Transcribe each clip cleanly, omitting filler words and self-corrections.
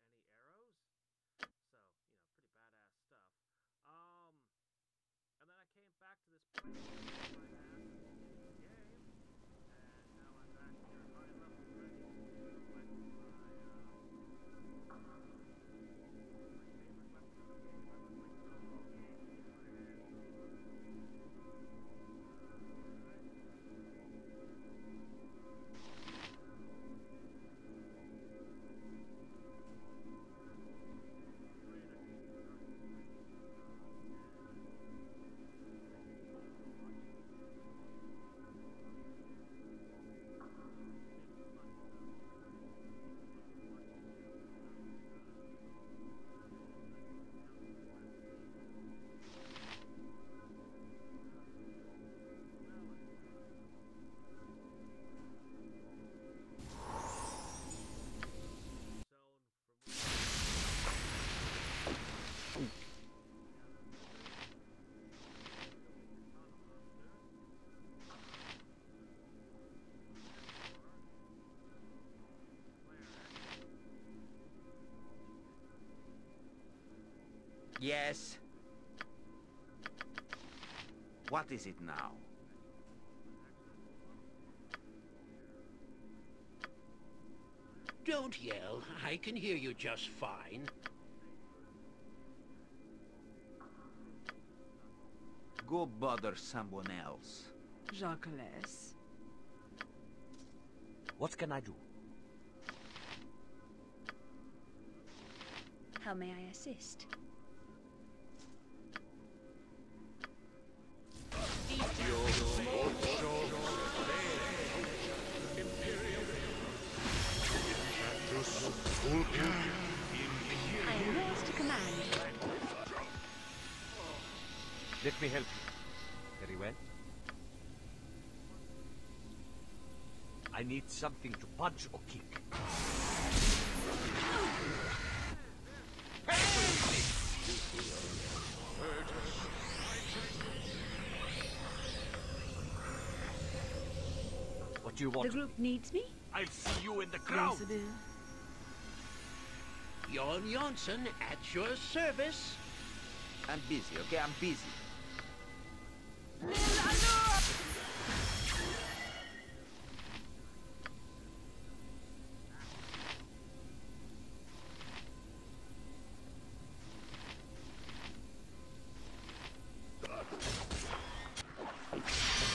any arrows. So, you know, pretty badass stuff. And then I came back to this place where my ass in the game, and now I'm back here high level ready to collect my favorite weapon of the game. I would like to go game in my hands. Yes. What is it now? Don't yell. I can hear you just fine. Go bother someone else. Jacques. What can I do? How may I assist? I am yours to command. Let me help you. Very well. I need something to punch or kick. What do you want? The group needs me? I'll see you in the crowd. Yes, I do. Jon Johnson at your service. I'm busy, okay? I'm busy.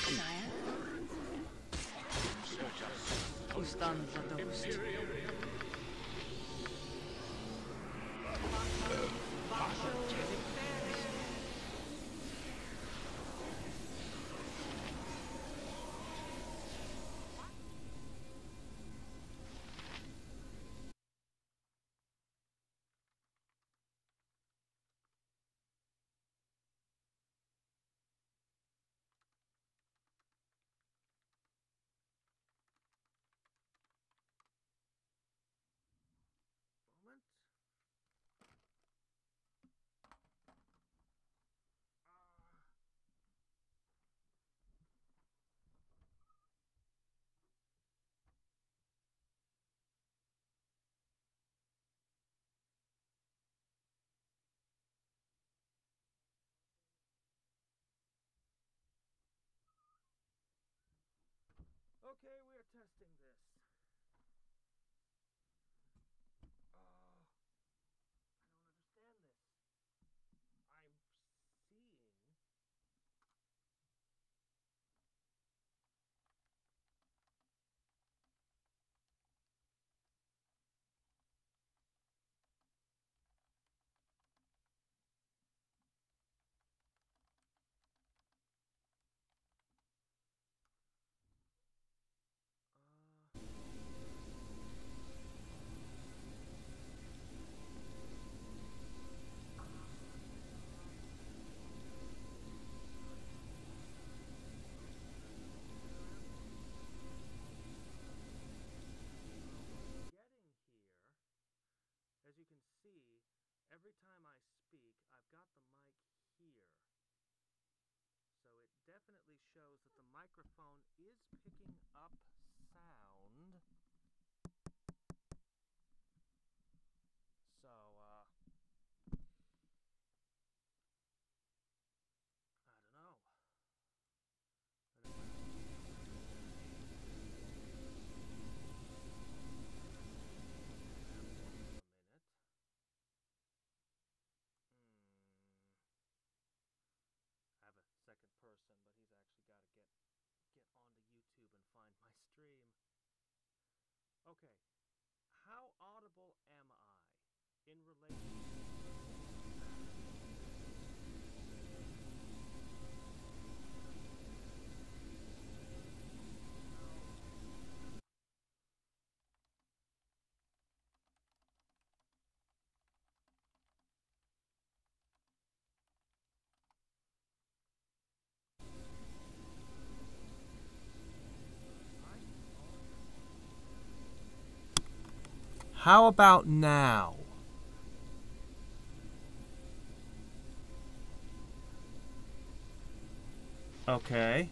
Sire. Who stands at the host? Moment. Okay, we are testing this. I don't understand this. I'm seeing. Getting here, as you can see, every time I speak, I've got the mic here. So it definitely shows that the microphone is picking up sound. find my stream. Okay. How audible am I in relation to... How about now? Okay.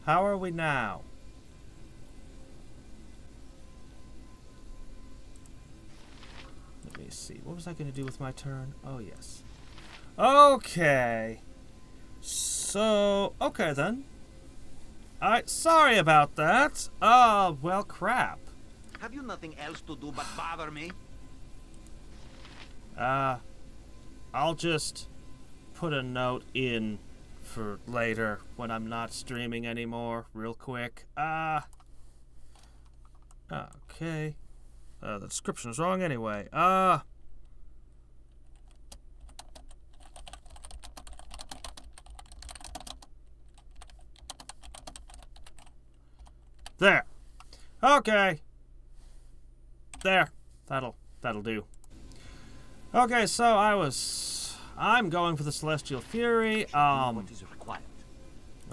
How are we now? Let me see. What was I going to do with my turn? Oh, yes. Okay. So, okay then. Sorry about that. Well, crap. Have you nothing else to do but bother me? I'll just put a note in for later when I'm not streaming anymore, real quick. Okay. The description is wrong anyway. There. Okay. There. That'll do. Okay, so I'm going for the Celestial Fury. What is required?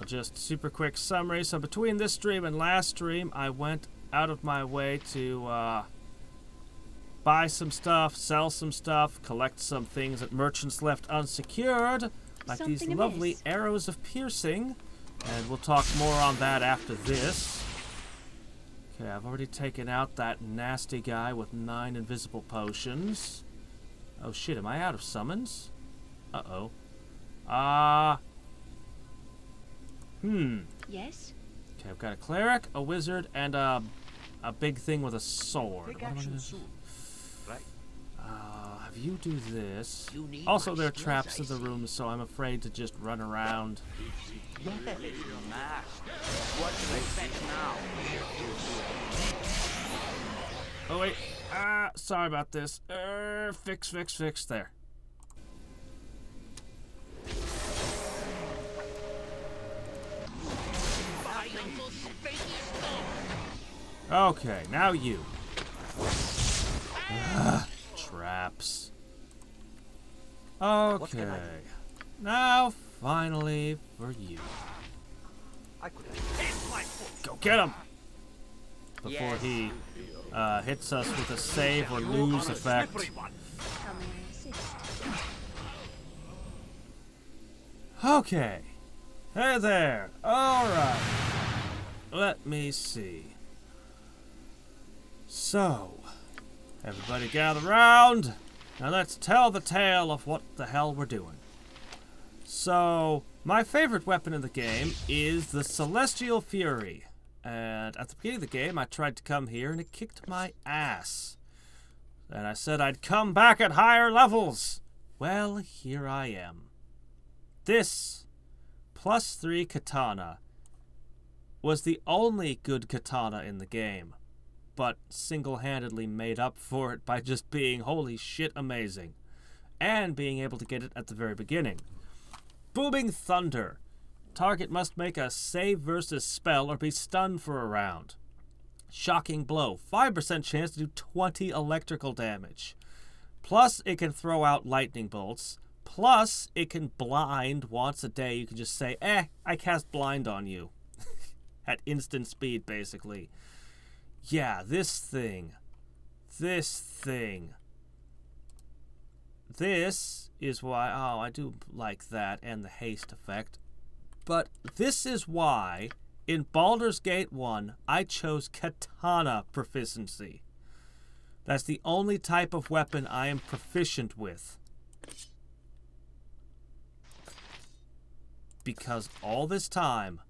Just super quick summary. So between this stream and last stream, I went out of my way to buy some stuff, sell some stuff, collect some things that merchants left unsecured, like these lovely arrows of piercing. And we'll talk more on that after this. Okay, I've already taken out that nasty guy with 9 invisible potions. Oh shit, am I out of summons? Uh-oh. Yes? Okay, I've got a cleric, a wizard, and a big thing with a sword. Take action soon. Right. Have you do this. You need Also, my there are skills, traps I in the see. room, so I'm afraid to just run around. What's the effect now? Oh, wait. Sorry about this. Fix. There. Okay, now you. Traps. Okay. Now, finally, for you. I could have my foot. Go get him! Before he hits us with a save or lose effect. How may I assist? Okay. Hey there. Alright. Let me see. So, everybody gather round. Now let's tell the tale of what the hell we're doing. So, my favorite weapon in the game is the Celestial Fury. And at the beginning of the game, I tried to come here and it kicked my ass. And I said I'd come back at higher levels. Well, here I am. This +3 katana was the only good katana in the game, but single-handedly made up for it by just being holy shit amazing, and being able to get it at the very beginning. Booming Thunder. Target must make a save versus spell or be stunned for a round. Shocking Blow. 5% chance to do 20 electrical damage. Plus, it can throw out lightning bolts. Plus, it can blind once a day. You can just say, I cast blind on you. At instant speed, basically. Yeah, this thing. This is why... Oh, I do like that and the haste effect. But this is why, in Baldur's Gate 1, I chose katana proficiency. That's the only type of weapon I am proficient with. Because all this time,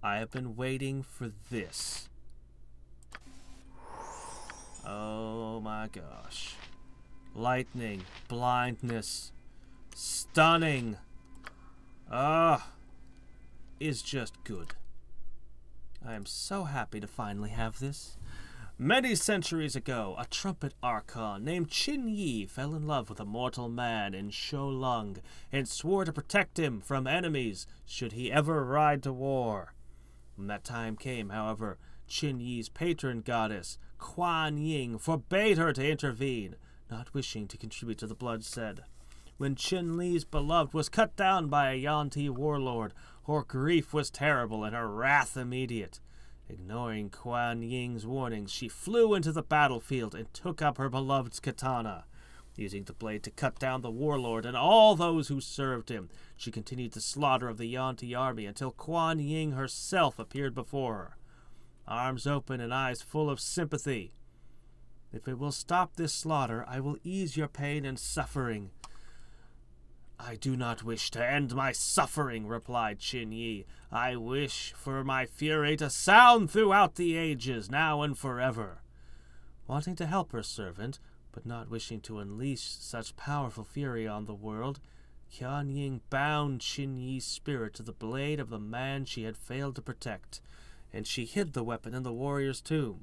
I have been waiting for this. Oh my gosh. Lightning, blindness, stunning. Is just good. I am so happy to finally have this. Many centuries ago, a trumpet archon named Qin Yi fell in love with a mortal man in Sholung and swore to protect him from enemies should he ever ride to war. When that time came, however, Qin Yi's patron goddess, Kuan Yin, forbade her to intervene, not wishing to contribute to the bloodshed. When Qin Li's beloved was cut down by a Yuan-Ti warlord, her grief was terrible and her wrath immediate. Ignoring Kuan Ying's warnings, she flew into the battlefield and took up her beloved's katana. Using the blade to cut down the warlord and all those who served him, she continued the slaughter of the Yuan-Ti army until Kuan Yin herself appeared before her, arms open and eyes full of sympathy. If it will stop this slaughter, I will ease your pain and suffering. I do not wish to end my suffering, replied Qin Yi. I wish for my fury to sound throughout the ages, now and forever. Wanting to help her servant, but not wishing to unleash such powerful fury on the world, Kuan Yin bound Qin Yi's spirit to the blade of the man she had failed to protect, and she hid the weapon in the warrior's tomb.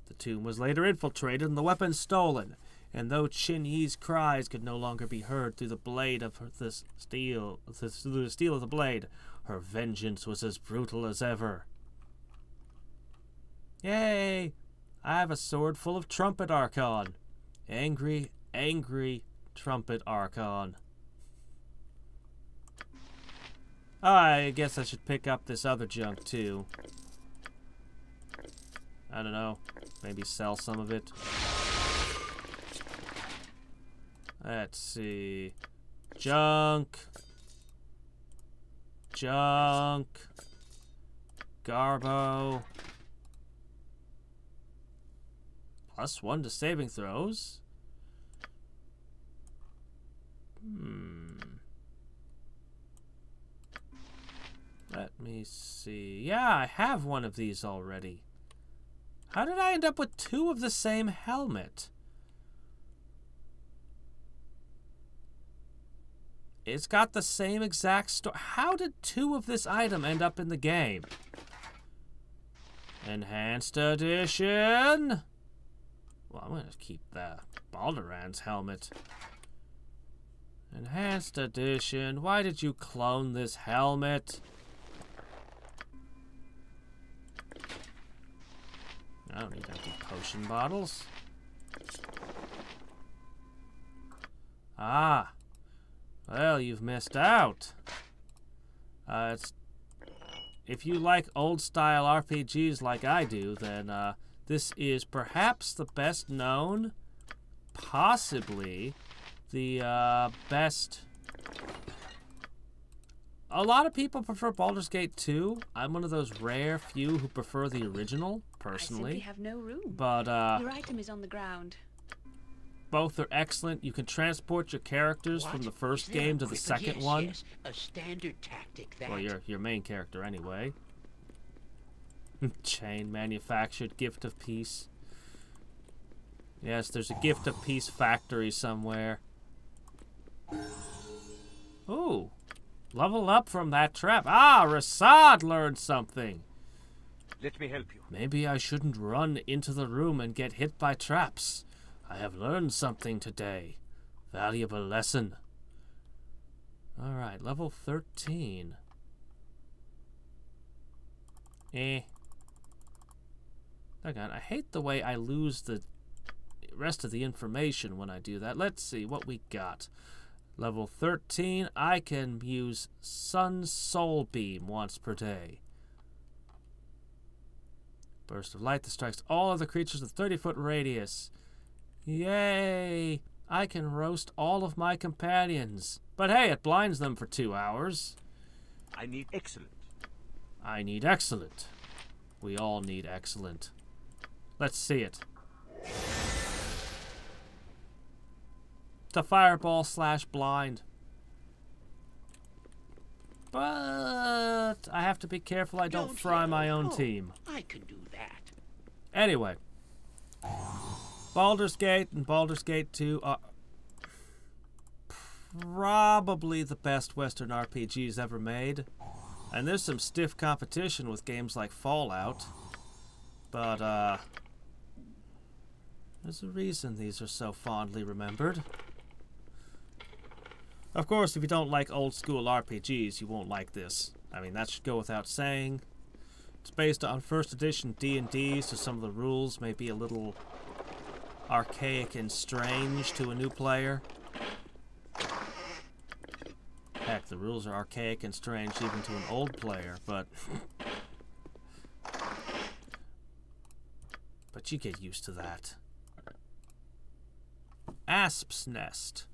The tomb was later infiltrated and the weapon stolen, and though Qin Yi's cries could no longer be heard through the blade of the steel of the blade, her vengeance was as brutal as ever. Yay! I have a sword full of trumpet archon. Angry, angry trumpet archon. I guess I should pick up this other junk too. I don't know. Maybe sell some of it. Let's see. Junk. Junk. Garbo. +1 to saving throws. Let me see. Yeah, I have one of these already. How did I end up with 2 of the same helmet? It's got the same exact story. How did 2 of this item end up in the game? Enhanced edition. Well, I'm going to keep the Baldur's helmet. Enhanced edition. Why did you clone this helmet? I don't need empty potion bottles. Ah. Well, you've missed out. If you like old-style RPGs like I do, then this is perhaps the best known, possibly the best. A lot of people prefer Baldur's Gate 2. I'm one of those rare few who prefer the original, personally. I simply have no room. But your item is on the ground. Both are excellent. You can transport your characters from the first game to the second one. Yes, a standard tactic that. Well, your main character anyway. Chain manufactured gift of peace. Yes, there's a gift of peace factory somewhere. Ooh. Level up from that trap. Ah, Rasad learned something. Let me help you. Maybe I shouldn't run into the room and get hit by traps. I have learned something today. Valuable lesson. Alright, level 13. Hang on, I hate the way I lose the rest of the information when I do that. Let's see what we got. Level 13, I can use Sun Soul Beam once per day. Burst of light that strikes all other creatures with 30-foot radius. Yay! I can roast all of my companions. But hey, it blinds them for 2 hours. I need excellent. I need excellent. We all need excellent. Let's see it. It's a fireball / blind. But I have to be careful I don't fry my own team. I can do that. Anyway. Baldur's Gate and Baldur's Gate 2 are probably the best Western RPGs ever made. And there's some stiff competition with games like Fallout. But, there's a reason these are so fondly remembered. Of course, if you don't like old-school RPGs, you won't like this. I mean, that should go without saying. It's based on first edition D&D, so some of the rules may be a little archaic and strange to a new player. Heck, the rules are archaic and strange even to an old player, but... but you get used to that. Asp's Nest.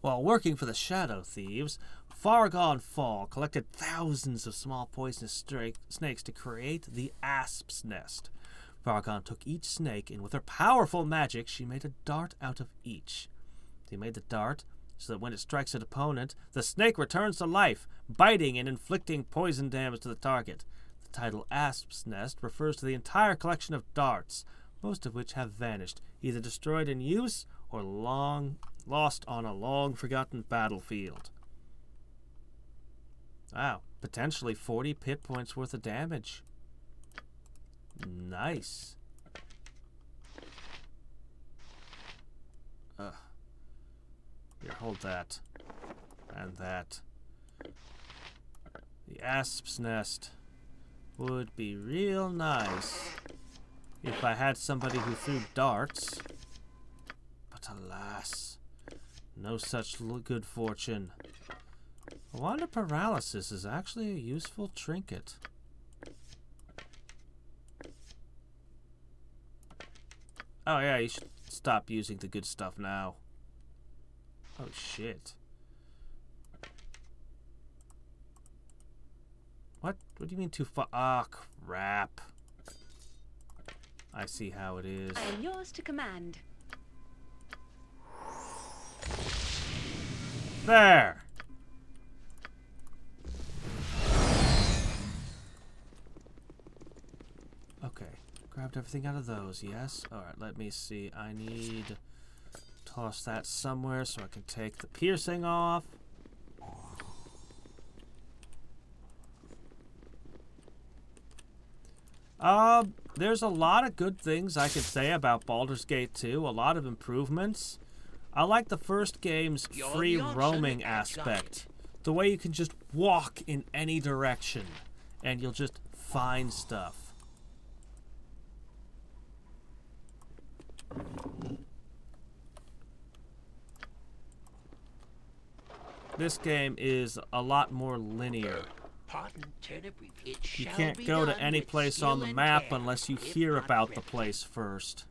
While working for the Shadow Thieves, Fargon Fall collected thousands of small poisonous snakes to create the Asp's Nest. Fargon took each snake, and with her powerful magic, she made a dart out of each. She made the dart so that when it strikes an opponent, the snake returns to life, biting and inflicting poison damage to the target. The title Asp's Nest refers to the entire collection of darts, most of which have vanished, either destroyed in use or lost on a long-forgotten battlefield. Wow, potentially 40 pit points worth of damage. Nice. Here, hold that. And that. The Asp's Nest would be real nice if I had somebody who threw darts. But alas, no such good fortune. I wonder paralysis is actually a useful trinket. Oh yeah, you should stop using the good stuff now. Oh shit. What? What do you mean too far? Ah, crap. I see how it is. I am yours to command. There! Okay. Grabbed everything out of those, yes? Alright, let me see. I need to toss that somewhere so I can take the piercing off. There's a lot of good things I could say about Baldur's Gate 2. A lot of improvements. I like the first game's free roaming aspect. The way you can just walk in any direction and you'll just find stuff. This game is a lot more linear. You can't go to any place on the map unless you hear about the place first.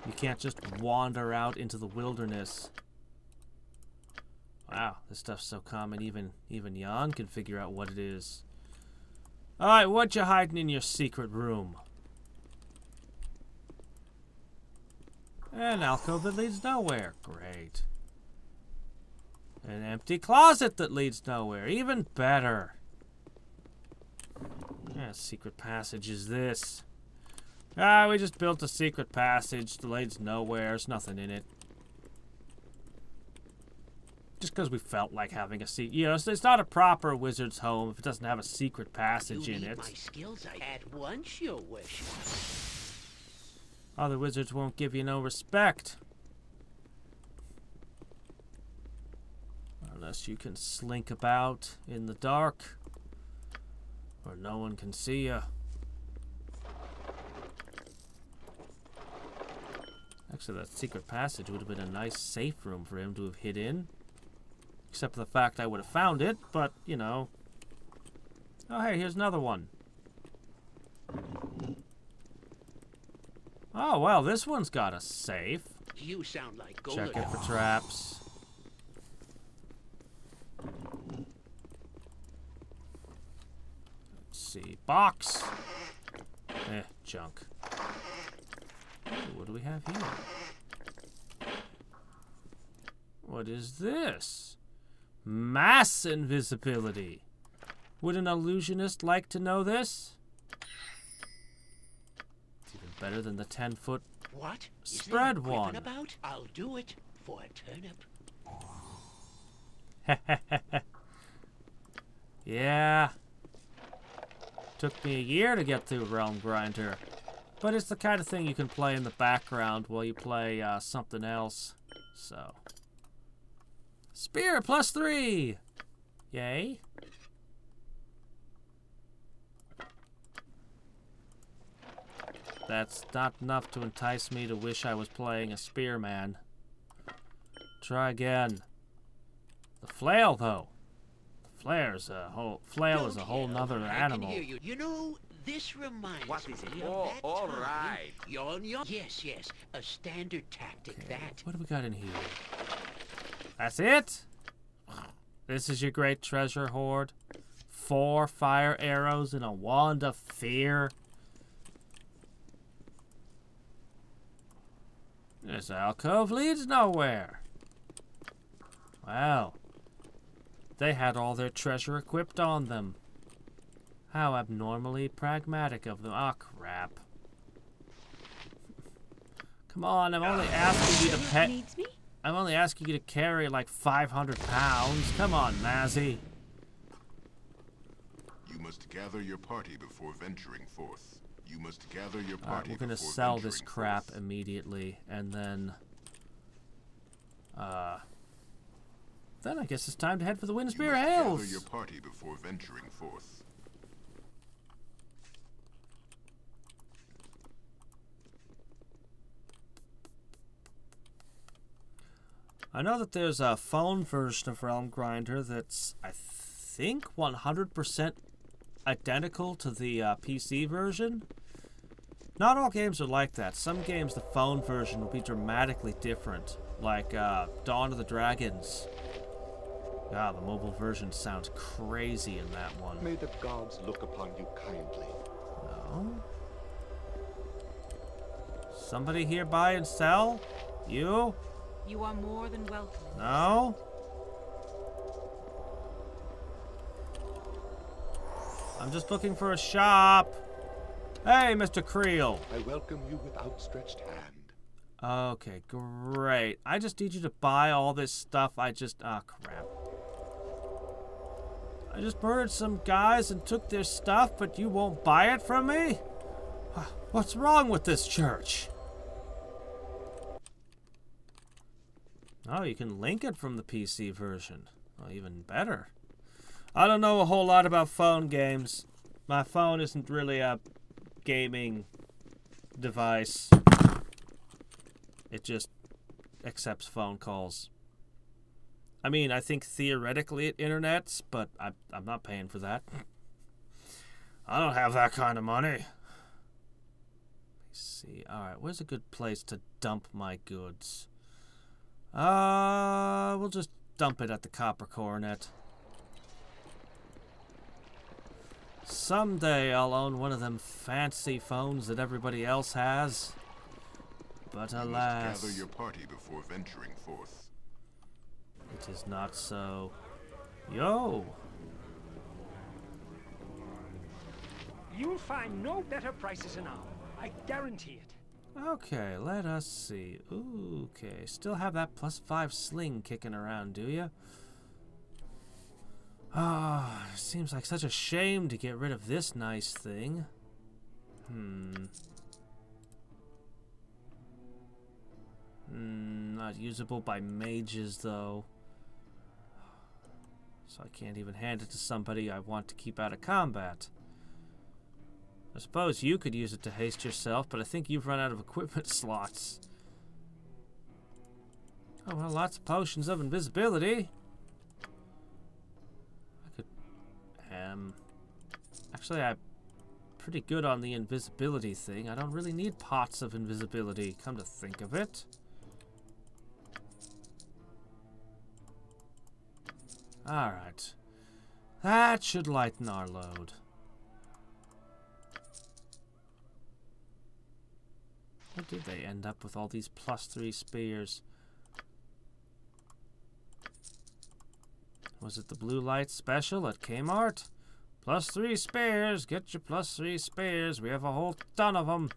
You can't just wander out into the wilderness. Wow, this stuff's so common even Jan can figure out what it is. Alright, what you hiding in your secret room? An alcove that leads nowhere. Great. An empty closet that leads nowhere. Even better. Yeah, secret passage is this. Ah, we just built a secret passage that leads nowhere. There's nothing in it. Just because we felt like having a secret. You know, it's not a proper wizard's home if it doesn't have a secret passage in it. My skills I had once, your worship. Other wizards won't give you no respect. Unless you can slink about in the dark. Where no one can see you. Actually, that secret passage would have been a nice safe room for him to have hid in. Except for the fact I would have found it, but, you know. Oh, hey, here's another one. Oh, well, this one's got a safe. You sound like Check it for traps. Let's see. Box! Junk. What do we have here? What is this? Mass invisibility. Would an illusionist like to know this? It's even better than the 10-foot what? spread one. About? I'll do it for a turnip. Yeah. Took me a year to get through Realm Grinder. But it's the kind of thing you can play in the background while you play something else. So. Spear +3! Yay. That's not enough to entice me to wish I was playing a spearman. Try again. The flail, though. The flail is a whole nother animal. I can hear you. You know, this reminds What is it? me Oh, of that all time. right. Yawn. Yes, a standard tactic, that. What do we got in here? That's it? This is your great treasure hoard? 4 fire arrows and a wand of fear? This alcove leads nowhere. Well, they had all their treasure equipped on them. How abnormally pragmatic of them. Ah, crap. Come on, I'm only asking you to pet. Needs me? I'm only asking you to carry like 500 pounds. Come on, Mazzy. You must gather your party before venturing forth. You must gather your party. We're gonna before sell this venturing crap forth. immediately, and then I guess it's time to head for the You Windspear must gather Hills. your party before venturing forth. I know that there's a phone version of Realm Grinder that's, I think, 100% identical to the PC version. Not all games are like that. Some games, the phone version will be dramatically different, like Dawn of the Dragons. God, the mobile version sounds crazy in that one. May the gods look upon you kindly. No? Somebody here buy and sell? You? You are more than welcome. No? I'm just looking for a shop. Hey, Mr. Creel. I welcome you with outstretched hand. Okay, great. I just need you to buy all this stuff. Ah, crap. I just murdered some guys and took their stuff, but you won't buy it from me? What's wrong with this church? Oh, you can link it from the PC version. Well, even better. I don't know a whole lot about phone games. My phone isn't really a gaming device. It just accepts phone calls. I mean, I think theoretically it internets, but I'm not paying for that. I don't have that kind of money. Let me see. Alright, where's a good place to dump my goods? We'll just dump it at the Copper Coronet. Someday I'll own one of them fancy phones that everybody else has. But You alas, must gather your party before venturing forth. it is not so. Yo! You'll find no better prices now. I guarantee it. Okay, let us see. Ooh, okay, still have that +5 sling kicking around, do you? Ah, seems like such a shame to get rid of this nice thing. Not usable by mages, though. So I can't even hand it to somebody I want to keep out of combat. I suppose you could use it to haste yourself, but I think you've run out of equipment slots. Oh, well, lots of potions of invisibility. I could, actually, I'm pretty good on the invisibility thing. I don't really need pots of invisibility, come to think of it. Alright. That should lighten our load. Where did they end up with all these +3 spears? Was it the blue light special at Kmart? +3 spears, get your +3 spears. We have a whole ton of them.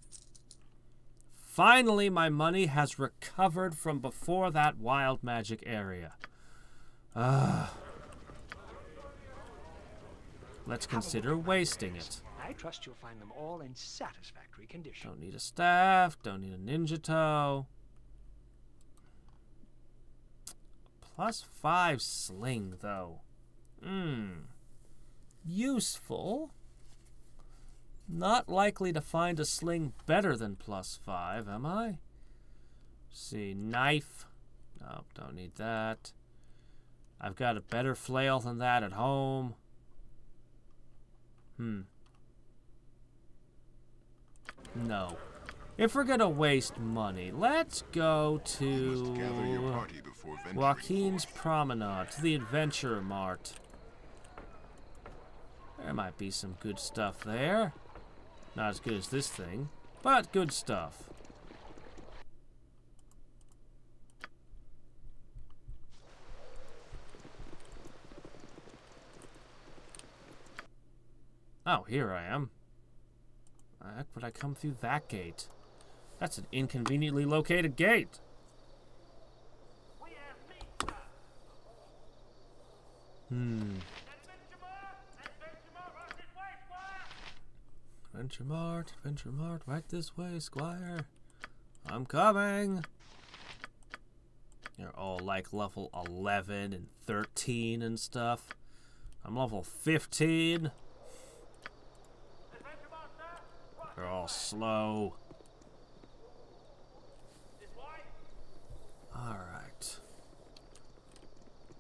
Finally, my money has recovered from before that wild magic area. Let's consider wasting it. I trust you'll find them all in satisfactory condition. Don't need a staff. Don't need a ninja toe. +5 sling, though. Useful. Not likely to find a sling better than +5, am I? See, knife. Nope, don't need that. I've got a better flail than that at home. No. If we're gonna waste money, let's go to Gather your party before venturing Joaquin's forth. Promenade, to the Adventure Mart. There might be some good stuff there. Not as good as this thing, but good stuff. Oh, here I am. How would I come through that gate? That's an inconveniently located gate. Adventure Mart, right this way, Squire. I'm coming. You're all like level 11 and 13 and stuff. I'm level 15. They're all slow. Alright.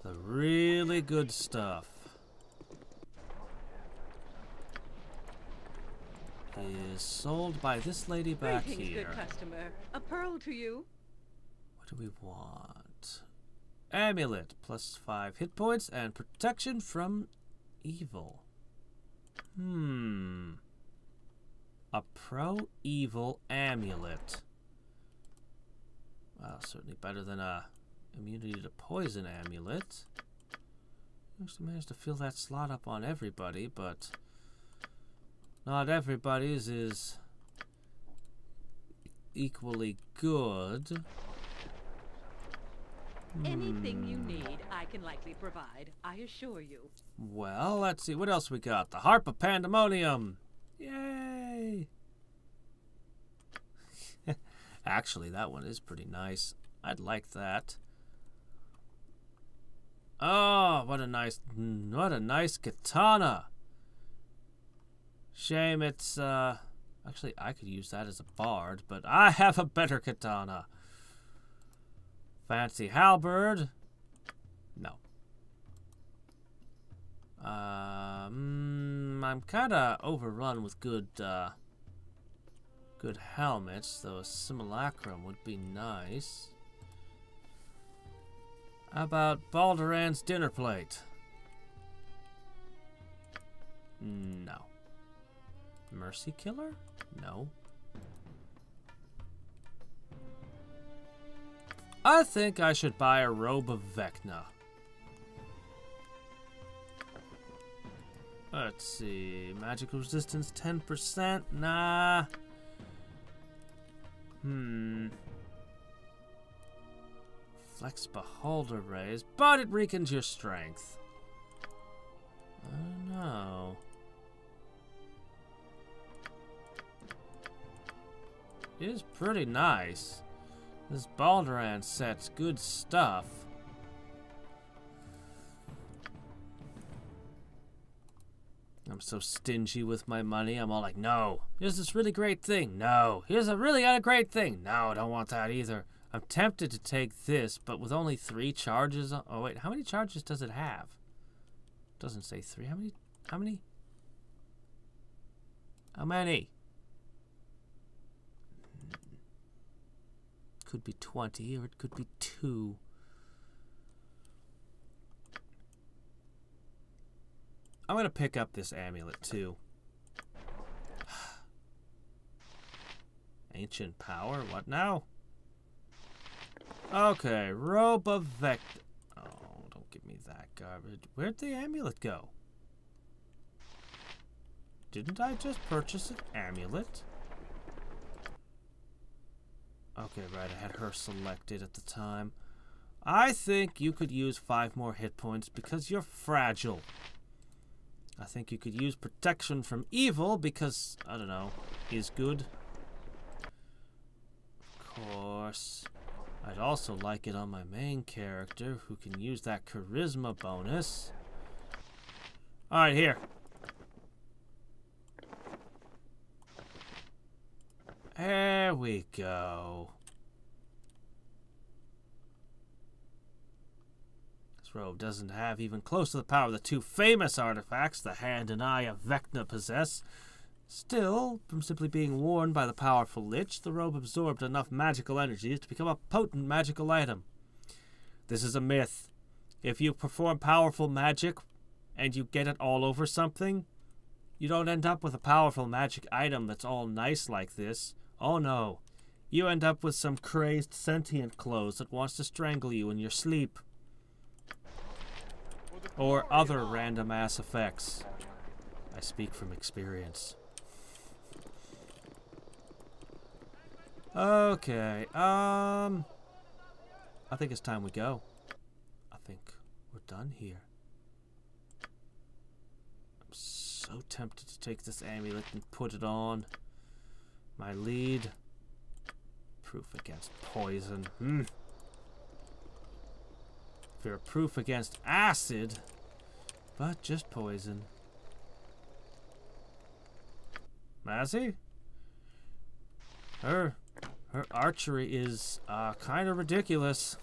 The really good stuff is sold by this lady back Greetings, here. good customer. A pearl to you. What do we want? Amulet, +5 hit points and protection from evil. A pro-evil amulet. Well, certainly better than a immunity to poison amulet. Actually managed to fill that slot up on everybody, but not everybody's is equally good. Anything you need, I can likely provide, I assure you. Well, let's see. What else we got? The Harp of Pandemonium. Yay! Actually, that one is pretty nice. I'd like that. Oh, what a nice katana. Shame it's, actually, I could use that as a bard, but I have a better katana. Fancy halberd. No. I'm kind of overrun with good helmets, though a simulacrum would be nice. How about Baldur's dinner plate? No. Mercy killer? No. I think I should buy a robe of Vecna. Let's see. Magical resistance 10%? Nah. Flex beholder raise, but it weakens your strength. I don't know. It is pretty nice. This Baldur set's good stuff. I'm so stingy with my money. I'm all like, no, here's this really great thing. No, here's a really great thing. No, I don't want that either. I'm tempted to take this, but with only 3 charges. Oh, wait, how many charges does it have? It doesn't say 3. How many? How many? How many? Could be 20, or it could be 2. I'm going to pick up this amulet, too. Ancient power? What now? Okay, robe of Vecna. Oh, don't give me that garbage. Where'd the amulet go? Didn't I just purchase an amulet? Okay, right, I had her selected at the time. I think you could use 5 more hit points because you're fragile. I think you could use protection from evil because, I don't know, is good. Of course. I'd also like it on my main character who can use that charisma bonus. Alright, here. There we go. This robe doesn't have even close to the power of the two famous artifacts the hand and eye of Vecna possess. Still, from simply being worn by the powerful Lich, the robe absorbed enough magical energy to become a potent magical item. This is a myth. If you perform powerful magic and you get it all over something, you don't end up with a powerful magic item that's all nice like this. Oh no. You end up with some crazed sentient clothes that wants to strangle you in your sleep. Or other random ass effects. I speak from experience. Okay, I think it's time we go. I think we're done here. I'm so tempted to take this amulet and put it on. My lead. Proof against poison. Fair proof against acid, but just poison. Mazzy? Her archery is kind of ridiculous.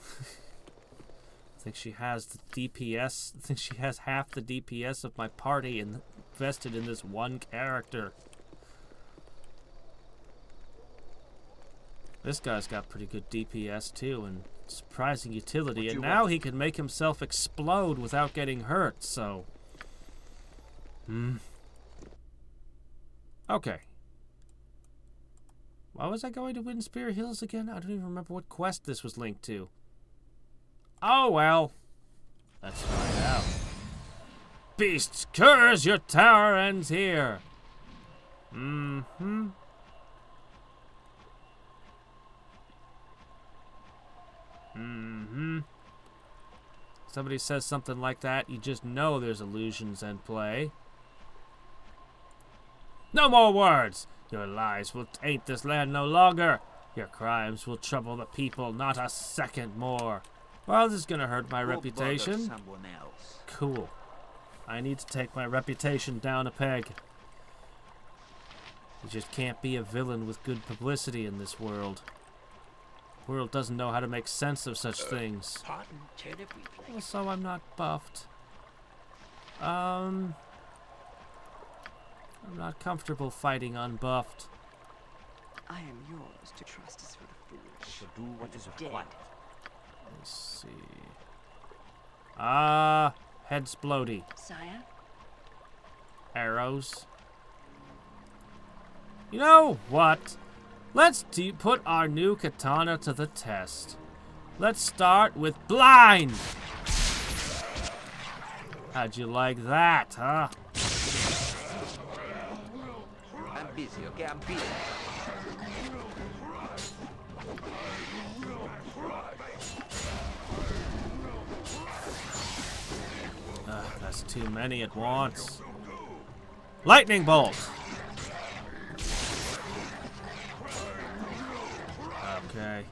I think she has the DPS. I think she has half the DPS of my party invested in this one character. This guy's got pretty good DPS too, and surprising utility, and now he can make himself explode without getting hurt, so... Okay. Why was I going to Windspear Hills again? I don't even remember what quest this was linked to. Oh well. Let's find out. Beasts, curs, your tower ends here. Somebody says something like that, you just know there's illusions in play. No more words! Your lies will taint this land no longer. Your crimes will trouble the people not a second more. Well, this is gonna hurt my reputation. Cool. I need to take my reputation down a peg. You just can't be a villain with good publicity in this world. The world doesn't know how to make sense of such things. Also, I'm not buffed. I'm not comfortable fighting unbuffed. I am yours to trust as for the foolish. To do what is required. Let's see. Head splody. Sire? Arrows. You know what? Let's put our new katana to the test. Let's start with blind. How'd you like that, huh? I'm busy, okay? I'm busy. That's too many at once. Lightning bolt. Okay.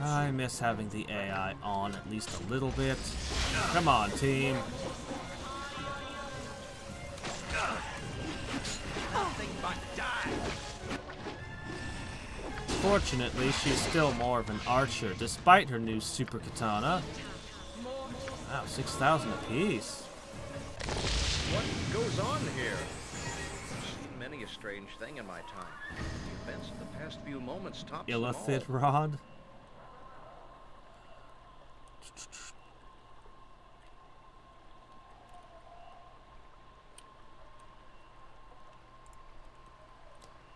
I miss having the AI on at least a little bit. Come on, team. Fortunately, she's still more of an archer, despite her new super katana. Wow, 6,000 apiece. What goes on here? Seen many a strange thing in my time. The events of the past few moments top them all. Illithid rod.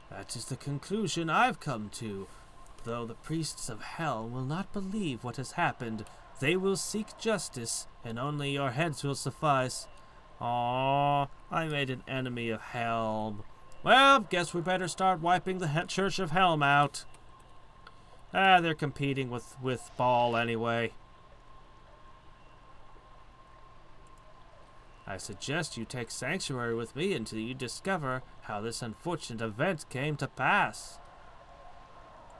That is the conclusion I've come to. Though the priests of hell will not believe what has happened, they will seek justice, and only your heads will suffice. Aww, I made an enemy of Helm. Well, guess we better start wiping the Church of Helm out. They're competing with Ball anyway. I suggest you take sanctuary with me until you discover how this unfortunate event came to pass.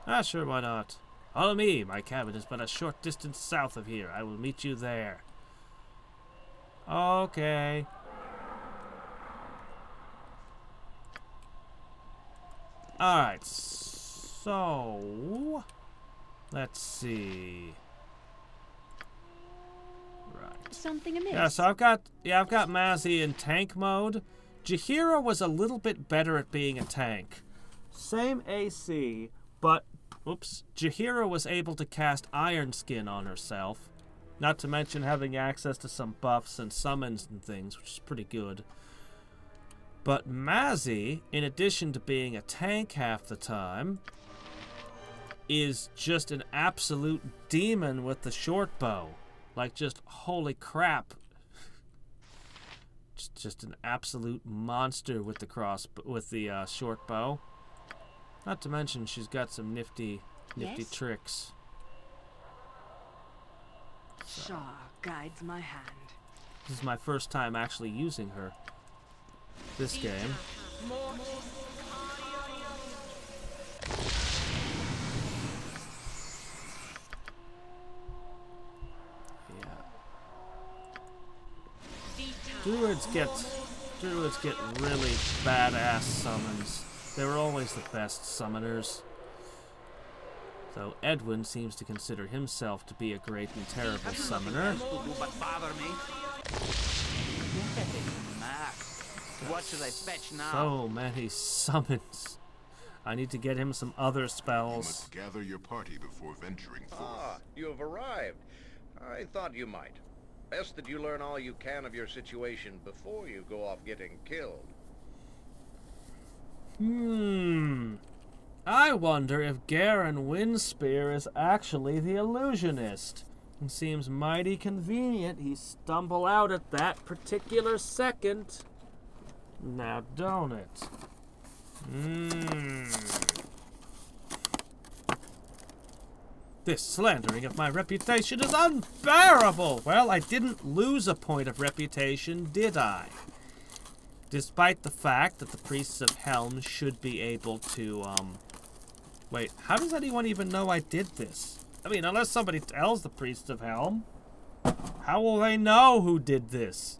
Ah, sure, why not? Follow me. My cabin is but a short distance south of here. I will meet you there. Okay. Alright, so... let's see... right. Something amiss? Yeah, so I've got Mazzy in tank mode. Jahira was a little bit better at being a tank. Same AC, but... oops. Jahira was able to cast Iron Skin on herself. Not to mention having access to some buffs and summons and things, which is pretty good. But Mazzy, in addition to being a tank half the time, is just an absolute demon with the short bow. Like, just holy crap. Just an absolute monster with the short bow. Not to mention she's got some nifty tricks. Shaw guides my hand. This is my first time actually using her. This game. Yeah. Druids get really badass summons. They were always the best summoners. Though Edwin seems to consider himself to be a great and terrible summoner. What should I fetch now? So many summons. I need to get him some other spells. You must gather your party before venturing forth. Ah, you have arrived. I thought you might. Best that you learn all you can of your situation before you go off getting killed. I wonder if Garen Windspear is actually the illusionist. It seems mighty convenient he stumbled out at that particular second. Now, don't it? This slandering of my reputation is unbearable! Well, I didn't lose a point of reputation, did I? Despite the fact that the Priests of Helm should be able to, wait, how does anyone even know I did this? I mean, unless somebody tells the Priests of Helm, how will they know who did this?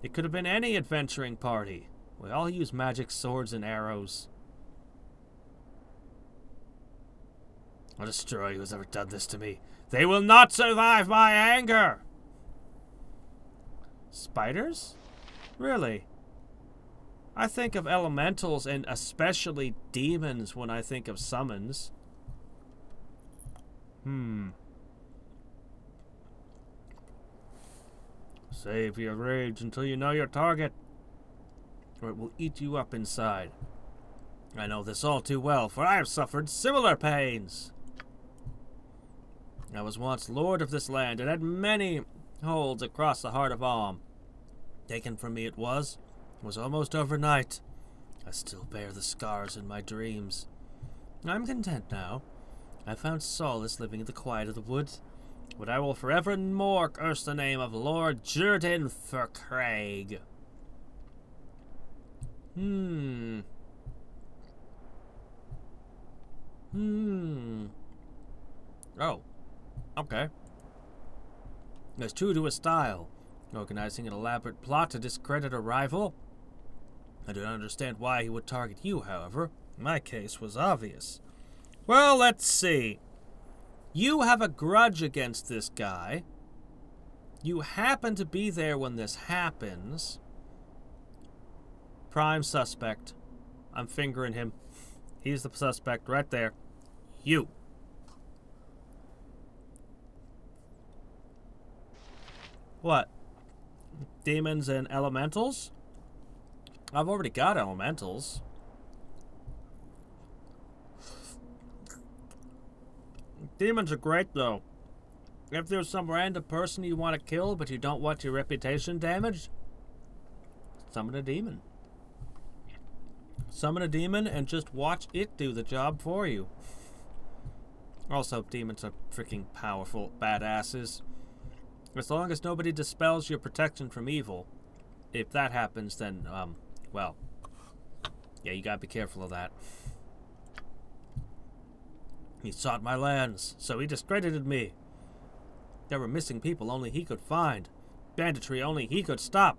It could have been any adventuring party. We all use magic swords and arrows. I'll destroy who's ever done this to me. They will not survive my anger! Spiders? Really? I think of elementals and especially demons when I think of summons. Save your rage until you know your target, or it will eat you up inside. I know this all too well, for I have suffered similar pains. I was once lord of this land and had many holds across the heart of Alm. Taken from me it was almost overnight. I still bear the scars in my dreams. I'm content now. I found solace living in the quiet of the woods, but I will forevermore curse the name of Lord Jerdin for Craig. Oh. Okay. As true to his style, organizing an elaborate plot to discredit a rival. I do not understand why he would target you, however. My case was obvious. Well, let's see. You have a grudge against this guy. You happen to be there when this happens. Prime suspect. I'm fingering him. He's the suspect right there. You. What? Demons and elementals? I've already got elementals. Demons are great, though. If there's some random person you want to kill, but you don't want your reputation damaged, summon a demon. Summon a demon and just watch it do the job for you. Also, demons are freaking powerful badasses. As long as nobody dispels your protection from evil. If that happens, then, well, yeah, you gotta be careful of that. He sought my lands, so he discredited me. There were missing people only he could find. Banditry only he could stop.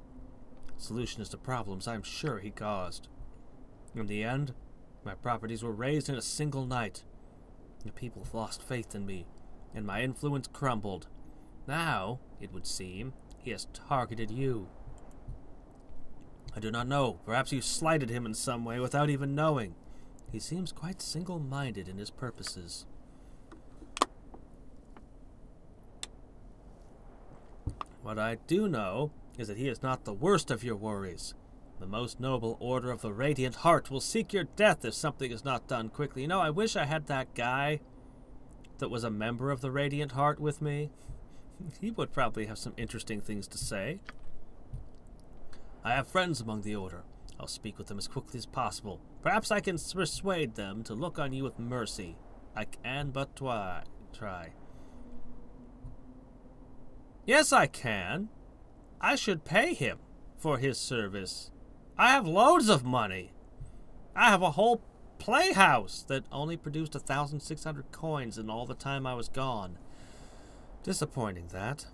Solution is to problems I'm sure he caused. In the end, my properties were razed in a single night. The people lost faith in me, and my influence crumbled. Now, it would seem, he has targeted you. I do not know. Perhaps you slighted him in some way without even knowing. He seems quite single-minded in his purposes. What I do know is that he is not the worst of your worries. The most noble order of the Radiant Heart will seek your death if something is not done quickly. You know, I wish I had that guy that was a member of the Radiant Heart with me. He would probably have some interesting things to say. I have friends among the Order. I'll speak with them as quickly as possible. Perhaps I can persuade them to look on you with mercy. I can but try. Yes, I can. I should pay him for his service. I have loads of money. I have a whole playhouse that only produced 1,600 coins in all the time I was gone. Disappointing, that.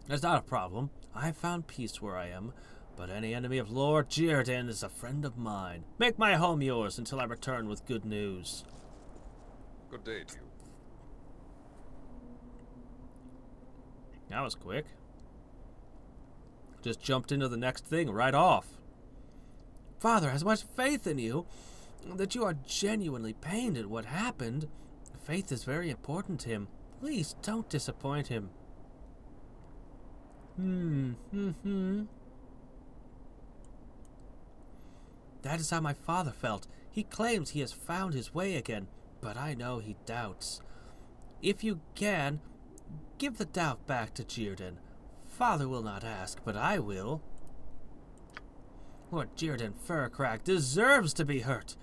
That's not a problem. I have found peace where I am, but any enemy of Lord Jirdan is a friend of mine. Make my home yours until I return with good news. Good day to you. That was quick. Just jumped into the next thing right off. Father has much faith in you, that you are genuinely pained at what happened. Faith is very important to him. Please don't disappoint him. That is how my father felt. He claims he has found his way again, but I know he doubts. If you can, give the doubt back to Jirdan. Father will not ask, but I will. Lord Jirdan Furcrack deserves to be hurt.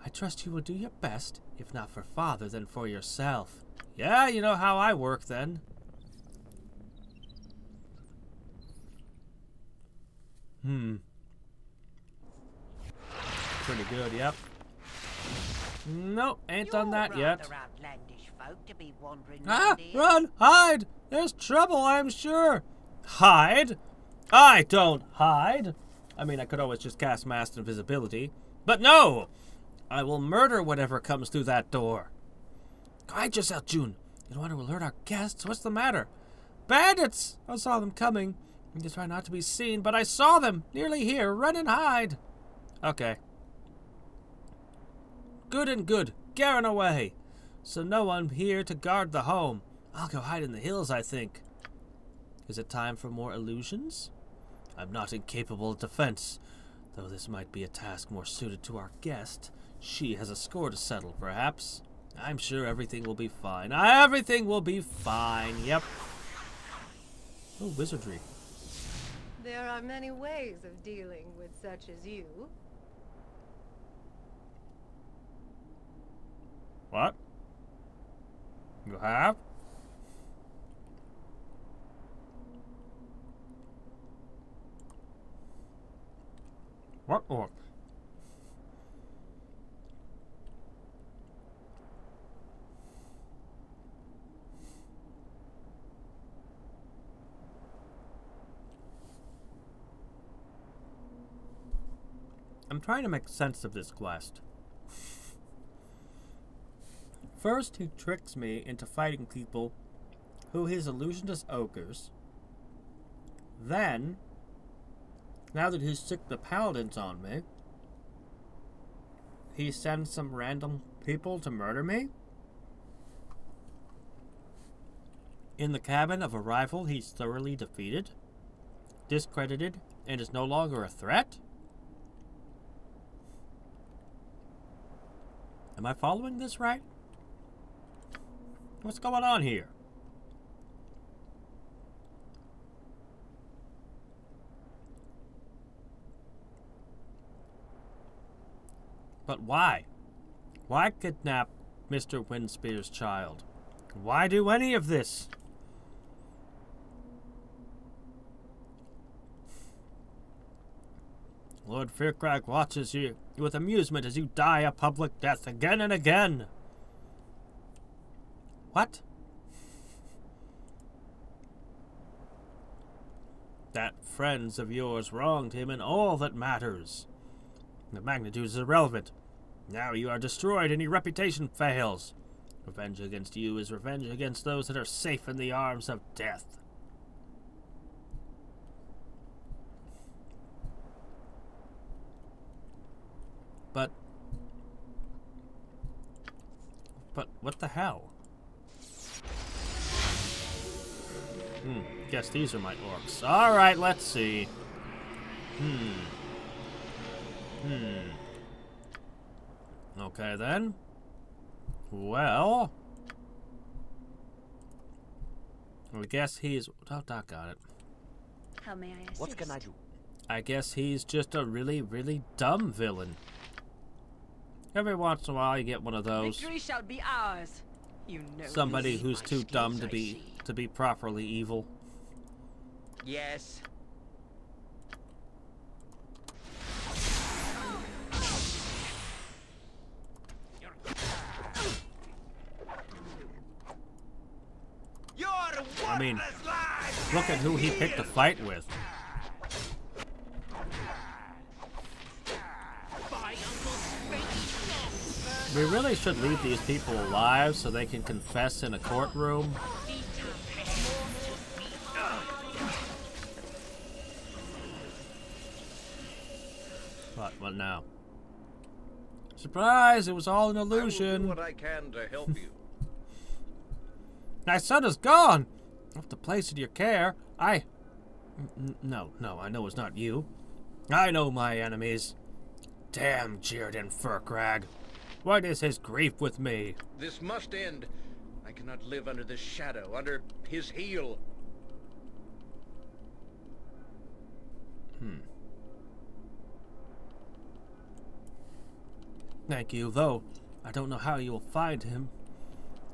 I trust you will do your best, if not for Father, then for yourself. Yeah, you know how I work then. Pretty good, yep. Nope, ain't done that yet. Ah, run, hide! There's trouble, I'm sure. Hide? I don't hide. I mean, I could always just cast Mass Invisibility. But no! I will murder whatever comes through that door. Hide yourself, June. You don't want to alert our guests? What's the matter? Bandits! I saw them coming. I just try not to be seen, but I saw them. Nearly here. Run and hide. Okay. Good and good. Garen away. So no one here to guard the home. I'll go hide in the hills, I think. Is it time for more illusions? I'm not incapable of defense, though this might be a task more suited to our guest. She has a score to settle, perhaps. I'm sure everything will be fine. Everything will be fine, yep. Oh, wizardry. There are many ways of dealing with such as you. What? You have? What orc? I'm trying to make sense of this quest. First, he tricks me into fighting people who he's illusioned as ogres. Then, now that he's sicked the paladins on me, he sends some random people to murder me? In the cabin of a rival he's thoroughly defeated, discredited, and is no longer a threat? Am I following this right? What's going on here? But why? Why kidnap Mr. Windspear's child? Why do any of this? Lord Firkrag watches you with amusement as you die a public death again and again. What? That friends of yours wronged him in all that matters. The magnitude is irrelevant. Now you are destroyed and your reputation fails. Revenge against you is revenge against those that are safe in the arms of death. But what the hell? Guess these are my orcs. Alright, let's see. Okay then. Well, I guess he's... Oh, Doc got it. How may I assist? What can I do? I guess he's just a really, really dumb villain. Every once in a while you get one of those. Victory shall be ours. You know Somebody this. who's too dumb to be properly evil. Yes. I mean, look at who he picked to fight with. We really should leave these people alive so they can confess in a courtroom. What now? Surprise! It was all an illusion. I will do what I can to help you. My son is gone! I have to place in your care. No, I know it's not you. I know my enemies. Damn Jirdan Firkrag. What is his grief with me? This must end. I cannot live under this shadow, under his heel. Thank you, though I don't know how you will find him.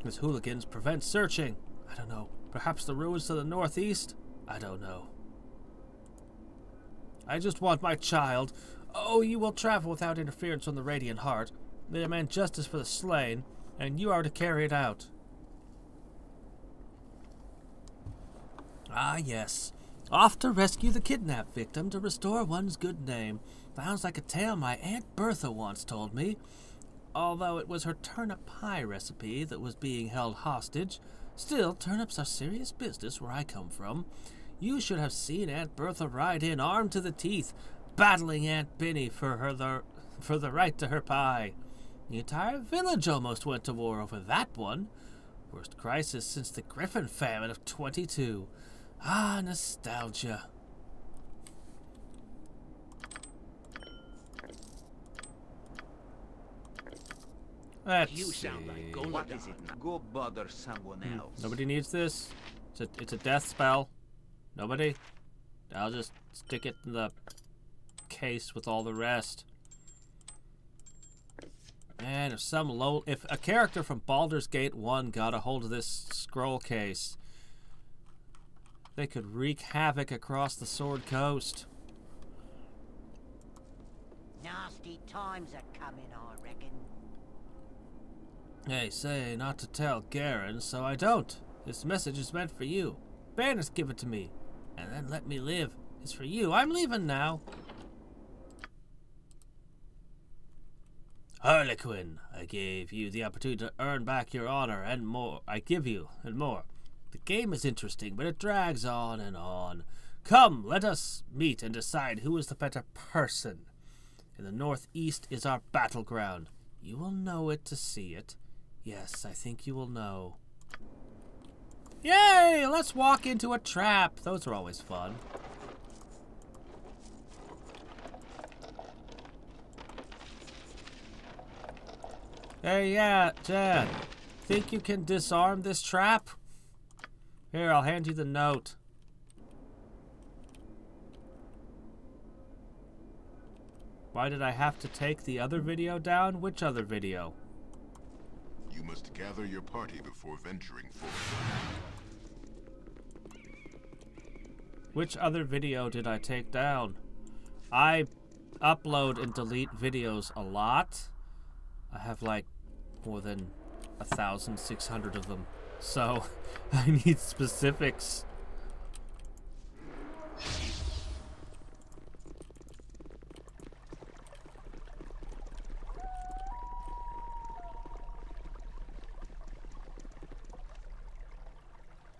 His hooligans prevent searching. I don't know. Perhaps the ruins to the northeast? I don't know. I just want my child. Oh, you will travel without interference from the Radiant Heart. They demand justice for the slain, and you are to carry it out. Ah, yes. Off to rescue the kidnapped victim to restore one's good name. Sounds like a tale my Aunt Bertha once told me. Although it was her turnip pie recipe that was being held hostage, still, turnips are serious business where I come from. You should have seen Aunt Bertha ride in armed to the teeth, battling Aunt Binny for the right to her pie. The entire village almost went to war over that one. Worst crisis since the Griffin famine of 22. Ah, nostalgia. You sound like Golden. What is it now? Go bother someone else. Nobody needs this. It's a death spell. Nobody? I'll just stick it in the case with all the rest. Man, if a character from Baldur's Gate 1 got a hold of this scroll case, they could wreak havoc across the Sword Coast. Nasty times are coming, I reckon. They say not to tell Garen, so I don't. This message is meant for you. Baroness, give it to me, and then let me live. It's for you. I'm leaving now. Harlequin, I gave you the opportunity to earn back your honor and more. I give you, and more. The game is interesting, but it drags on and on. Come, let us meet and decide who is the better person. In the northeast is our battleground. You will know it to see it. Yes, I think you will know. Yay! Let's walk into a trap. Those are always fun. Hey, yeah, Jen. Think you can disarm this trap? Here, I'll hand you the note. Why did I have to take the other video down? Which other video? You must gather your party before venturing forth. Which other video did I take down? I upload and delete videos a lot. I have like more than 1,600 of them. So I need specifics.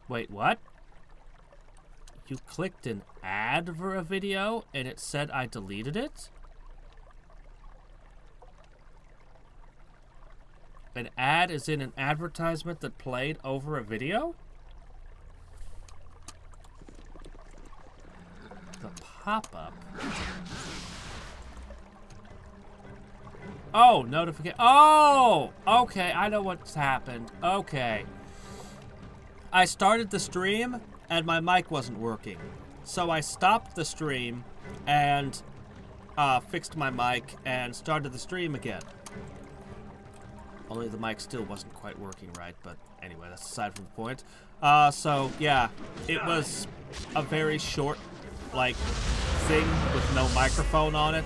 Wait, what? You clicked an ad for a video and it said I deleted it? An ad is in an advertisement that played over a video? The pop-up. Oh, notification. Oh! Okay, I know what's happened. Okay. I started the stream and my mic wasn't working. So I stopped the stream and fixed my mic and started the stream again. Only the mic still wasn't quite working right, but anyway, that's aside from the point. So yeah, it was a very short, like, thing with no microphone on it.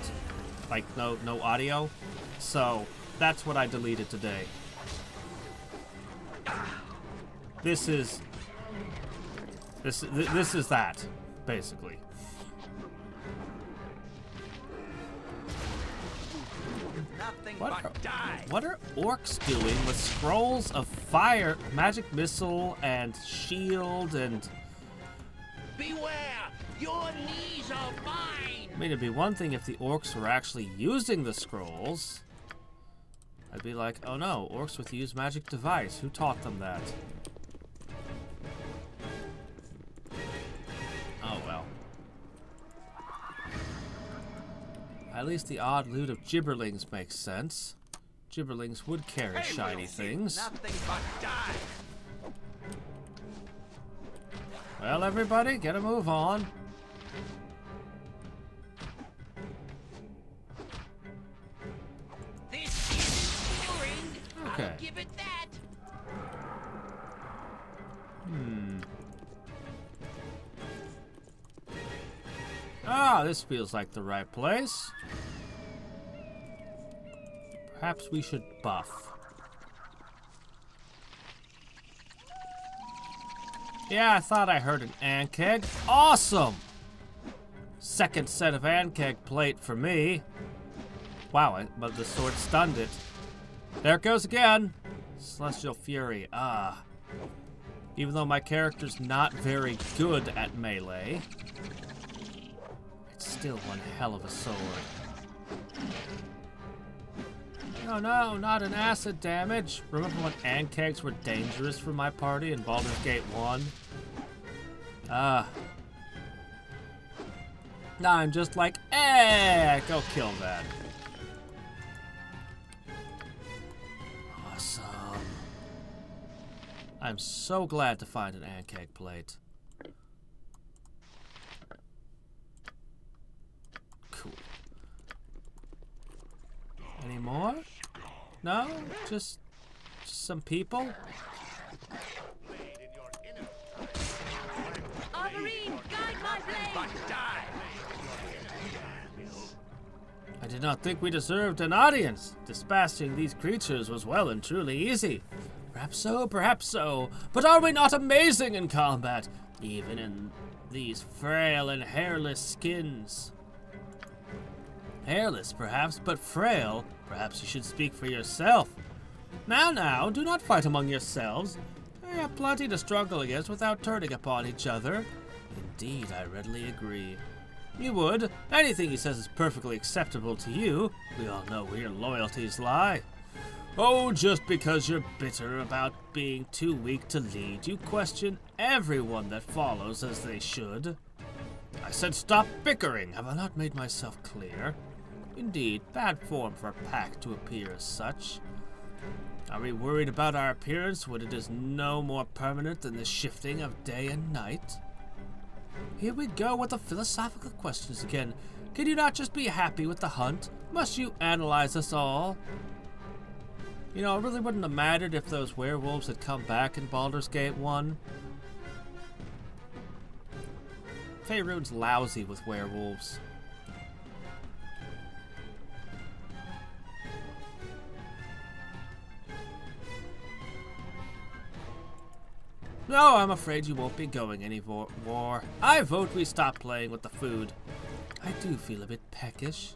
Like, no audio. So that's what I deleted today. This is that, basically. What are orcs doing with scrolls of fire, magic missile, and shield, and... Beware! Your knees are mine! I mean, it'd be one thing if the orcs were actually using the scrolls. I'd be like, oh no, orcs with use magic device. Who taught them that? Oh well. At least the odd loot of gibberlings makes sense. Gibberlings would carry shiny things. Nothing but die. Well, everybody, get a move on. This is boring. Okay. I'll give it that. Ah, this feels like the right place. Perhaps we should buff. Yeah, I thought I heard an ankeg. Awesome! Second set of ankeg plate for me. Wow, but the sword stunned it. There it goes again. Celestial Fury. Ah. Even though my character's not very good at melee, it's still one hell of a sword. Oh no, not an acid damage. Remember when ankegs were dangerous for my party in Baldur's Gate 1? Now I'm just like, go kill that. Awesome. I'm so glad to find an ankeg plate. Cool. Any more? No? Just some people? Arborine, guide my blade! I did not think we deserved an audience. Dispatching these creatures was well and truly easy. Perhaps so. But are we not amazing in combat, even in these frail and hairless skins? Hairless, perhaps, but frail. Perhaps you should speak for yourself. Now, do not fight among yourselves. We have plenty to struggle against without turning upon each other. Indeed, I readily agree. You would. Anything he says is perfectly acceptable to you. We all know where your loyalties lie. Oh, just because you're bitter about being too weak to lead, you question everyone that follows as they should. I said stop bickering. Have I not made myself clear? Indeed, bad form for a pack to appear as such. Are we worried about our appearance when it is no more permanent than the shifting of day and night? Here we go with the philosophical questions again. Can you not just be happy with the hunt? Must you analyze us all? You know, it really wouldn't have mattered if those werewolves had come back in Baldur's Gate 1. Faerun's lousy with werewolves. No, I'm afraid you won't be going any more. I vote we stop playing with the food. I do feel a bit peckish.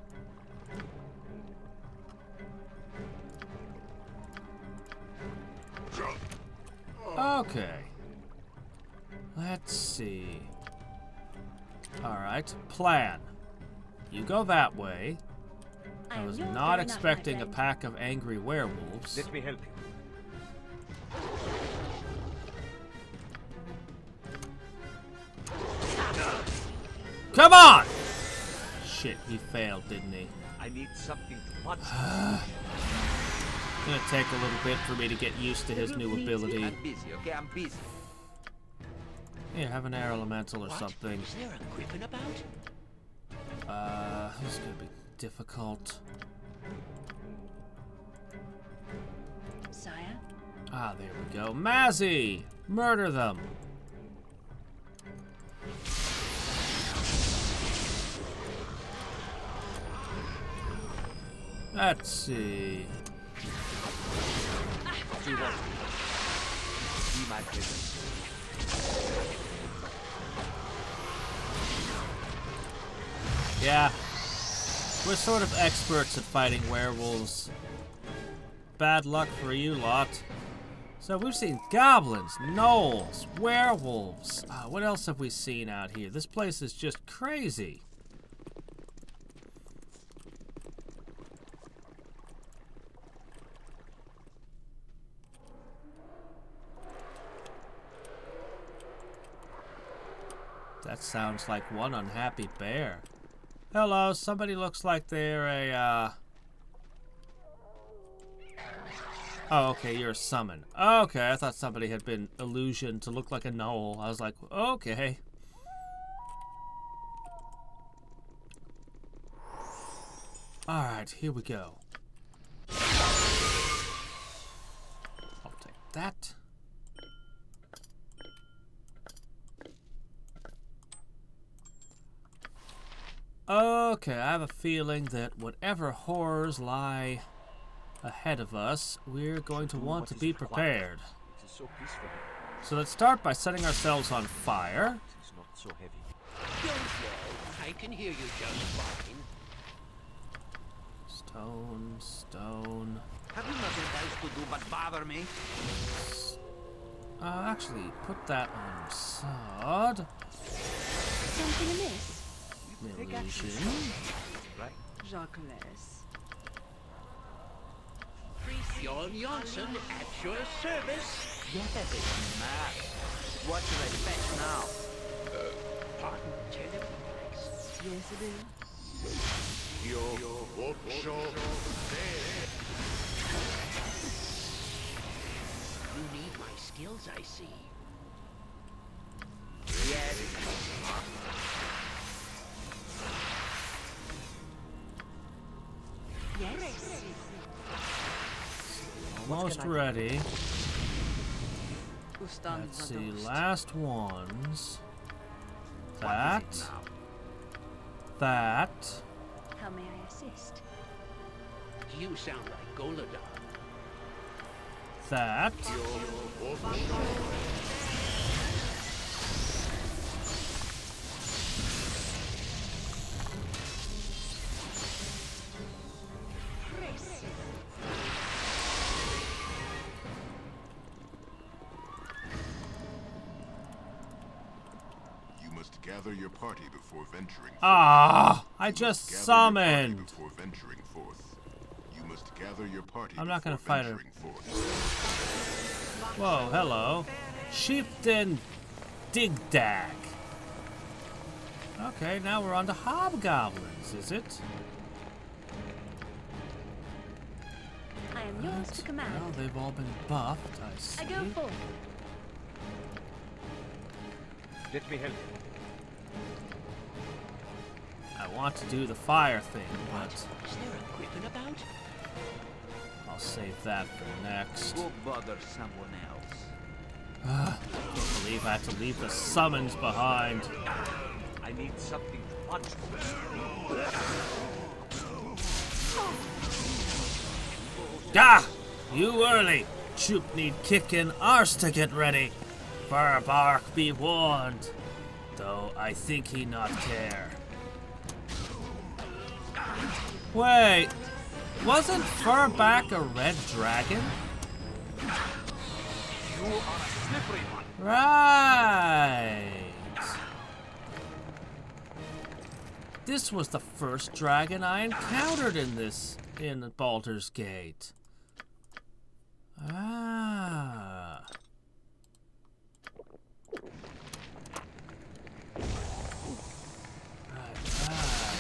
Okay. Let's see. Alright, plan. You go that way. I was not expecting a pack of angry werewolves. Let me help you. Come on! Shit, he failed, didn't he? I need something to punch. It's gonna take a little bit for me to get used to his new ability. I'm busy, okay? I'm busy. Here, have an air elemental or something. Is there a griffin about? This is gonna be difficult. Sire? Ah, there we go. Mazzy! Murder them! Let's see. Be my prisoner. Yeah. We're sort of experts at fighting werewolves. Bad luck for you lot. So we've seen goblins, gnolls, werewolves. What else have we seen out here? This place is just crazy. That sounds like one unhappy bear. Hello, somebody looks like they're a, Oh, okay, you're a summon. Okay, I thought somebody had been illusioned to look like a gnoll. I was like, okay. Alright, here we go. I'll take that. Okay, I have a feeling that whatever horrors lie ahead of us, we're going to want to be prepared. So let's start by setting ourselves on fire. It's not so heavy. Don't worry, I can hear you just fine. Stone, stone. Have you nothing else to do but bother me? Actually, put that on your sword. Something amiss? Illusion. Right. Jacques. Jon Johnson at your service. Yes, mad. What should I fetch now? Pardon, Hadriex. Yes, it is. You need my skills, I see. Yes. Yes. Almost ready. Ustan Let's see, last ones. That. That. How may I assist? You sound like Golodar. That. Gather your party before venturing forth. Ah, I just summoned. Before venturing forth. You must gather your party. I'm not gonna before fight her. venturing forth. Whoa, hello. Chieftain Digdag. Okay, now we're on to hobgoblins, is it? I am yours to command. Well, they've all been buffed, I see. I go forth. Let me help you. I want to do the fire thing, but Is there a griffin about? I'll save that for next. Go bother someone else. Can't believe I had to leave the summons behind. I need something to punch. Ah! You early! Troop need kicking, ours to get ready. Furbark be warned. Though I think he not care. Wait, wasn't Furbark a red dragon? You are a slippery one. Right. This was the first dragon I encountered in Baldur's Gate. Ah. Right.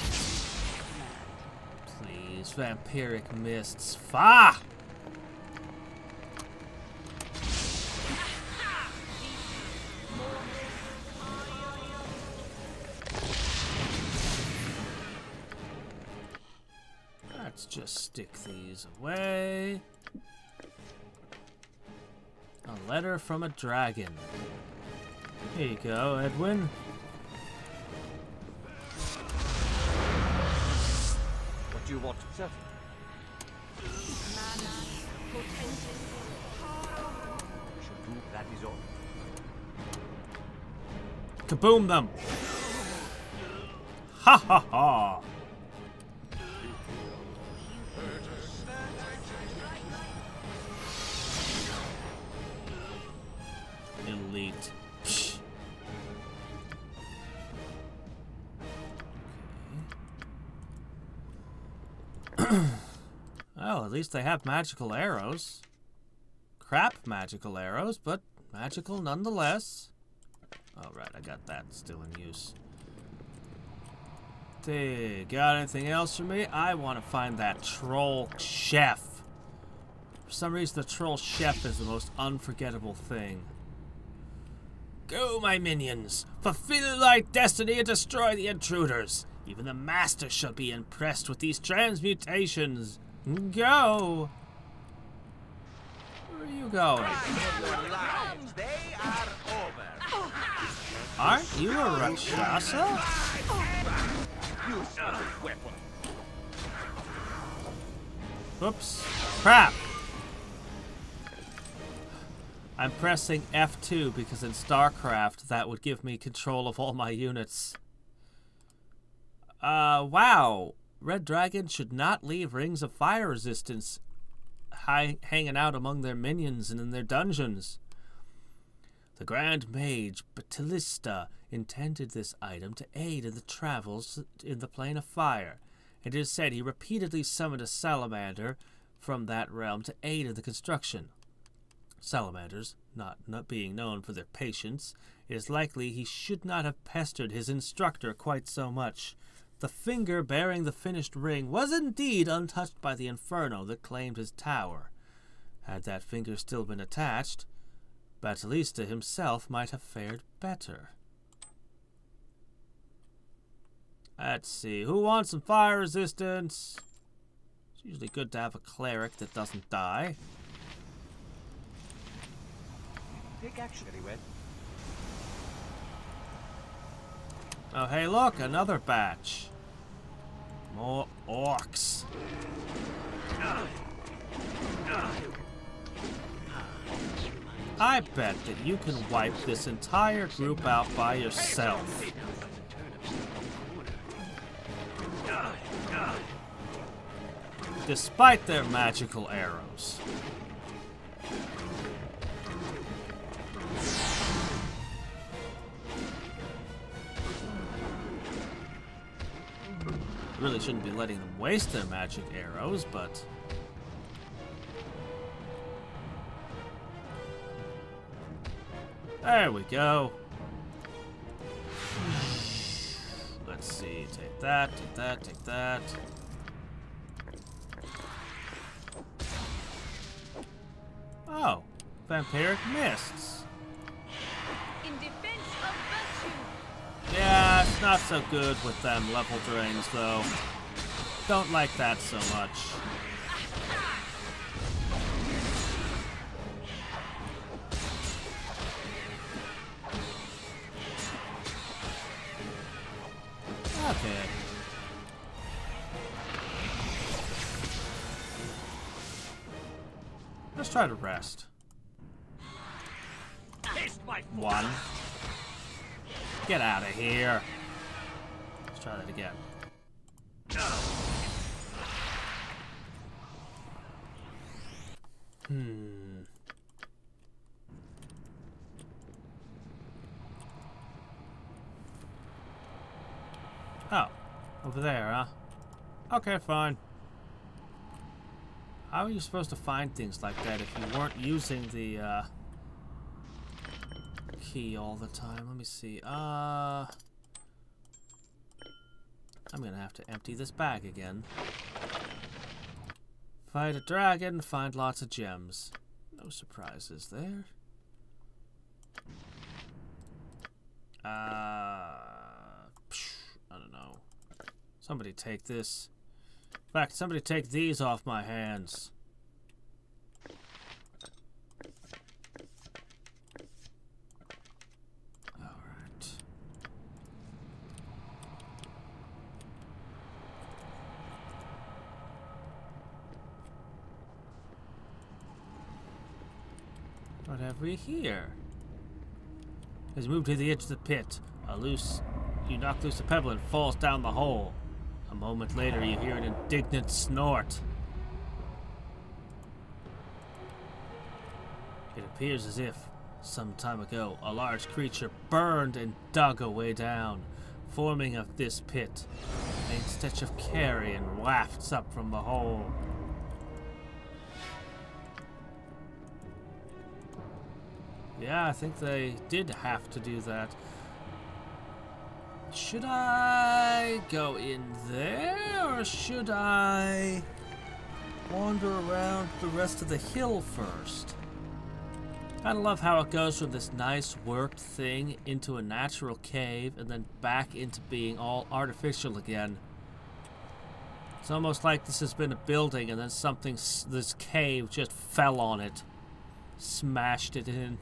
Please, vampiric mists. Fa! Let's just stick these away. A letter from a dragon. Here you go, Edwin. What do you want, sir? Should do, that is all. Kaboom them! Ha ha ha! Elite. Psh. Okay. Well, at least they have magical arrows. Crap magical arrows, but magical nonetheless. Oh, right, I got that still in use. Hey, got anything else for me? I want to find that troll chef. For some reason, the troll chef is the most unforgettable thing. Go, my minions! Fulfill thy destiny and destroy the intruders! Even the master shall be impressed with these transmutations! Go! Where are you going? They are over. Aren't you a Rakshasa? You stupid weapon. Whoops. Crap! I'm pressing F2 because in StarCraft that would give me control of all my units. Wow. Red Dragons should not leave rings of fire resistance hanging out among their minions and in their dungeons. The Grand Mage Batilista intended this item to aid in the travels in the Plane of Fire. It is said he repeatedly summoned a salamander from that realm to aid in the construction. Salamanders, not being known for their patience, it is likely he should not have pestered his instructor quite so much. The finger bearing the finished ring was indeed untouched by the inferno that claimed his tower. Had that finger still been attached, Batilista himself might have fared better. Let's see, who wants some fire resistance? It's usually good to have a cleric that doesn't die. Take action anyway. Oh, hey, look, another batch. More orcs. I bet that you can wipe this entire group out by yourself. Despite their magical arrows. Really shouldn't be letting them waste their magic arrows, but there we go. Let's see, take that, take that, take that. Oh, vampiric mists. In defense of virtue. Yeah, it's Not so good with them level drains, though. Don't like that so much. Okay. Let's try to rest. One. Get out of here. Let's try that again. Oh, over there, huh? Okay, fine. How are you supposed to find things like that if you weren't using the key all the time? Let me see. I'm gonna have to empty this bag again. Fight a dragon, find lots of gems. No surprises there. I don't know. Somebody take this. In fact, somebody take these off my hands. Alright. What have we here? Has moved to the edge of the pit. You knock loose a pebble and it falls down the hole. A moment later, you hear an indignant snort. It appears as if, some time ago, a large creature burned and dug a way down, forming of this pit. A stench of carrion wafts up from the hole. Yeah, I think they did have to do that. Should I go in there, or should I wander around the rest of the hill first? I love how it goes from this nice worked thing into a natural cave and then back into being all artificial again. It's almost like this has been a building and then this cave just fell on it. Smashed it in.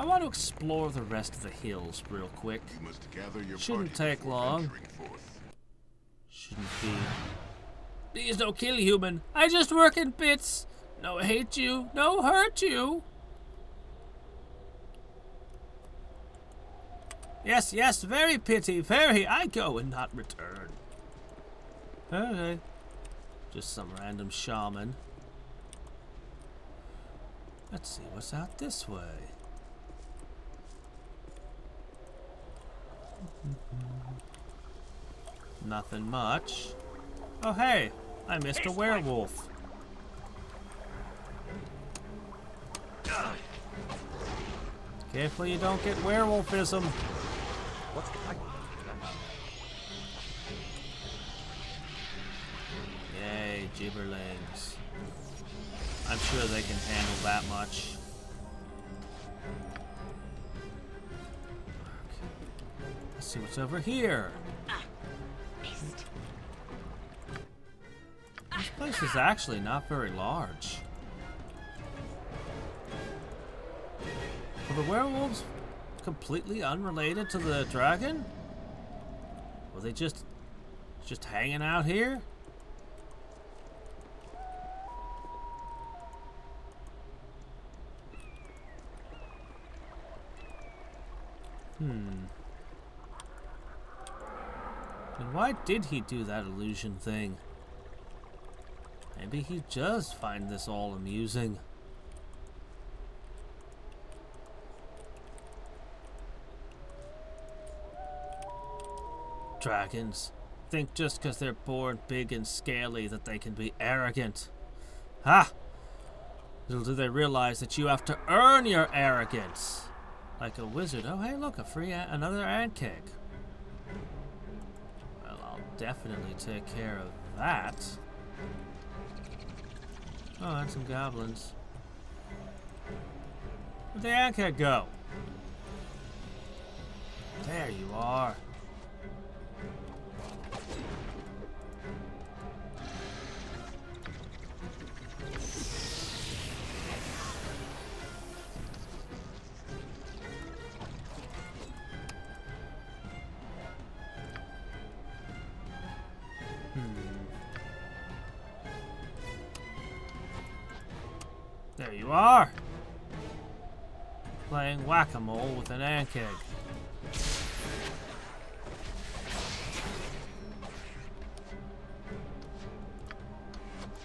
I want to explore the rest of the hills real quick. You must gather your Shouldn't party take before long. venturing forth. Shouldn't be. Please don't kill human. I just work in bits. No hate you. No hurt you. Yes, yes, very pity, very. I go and not return. Okay. Just some random shaman. Let's see what's out this way. Nothing much. Oh hey, I missed a werewolf. Careful you don't get werewolfism. Yay, gibberlings. I'm sure they can handle that much. Let's see what's over here. This place is actually not very large. Were the werewolves completely unrelated to the dragon? Were they just hanging out here? And why did he do that illusion thing? Maybe he does find this all amusing. Dragons think just because they're born big and scaly that they can be arrogant. Ha! Little do they realize that you have to earn your arrogance. Like a wizard. Oh, hey, look, another ant cake. Well, I'll definitely take care of that. Oh, and some goblins. Where'd the ant cake go? There you are. There you are! Playing whack-a-mole with an ant egg.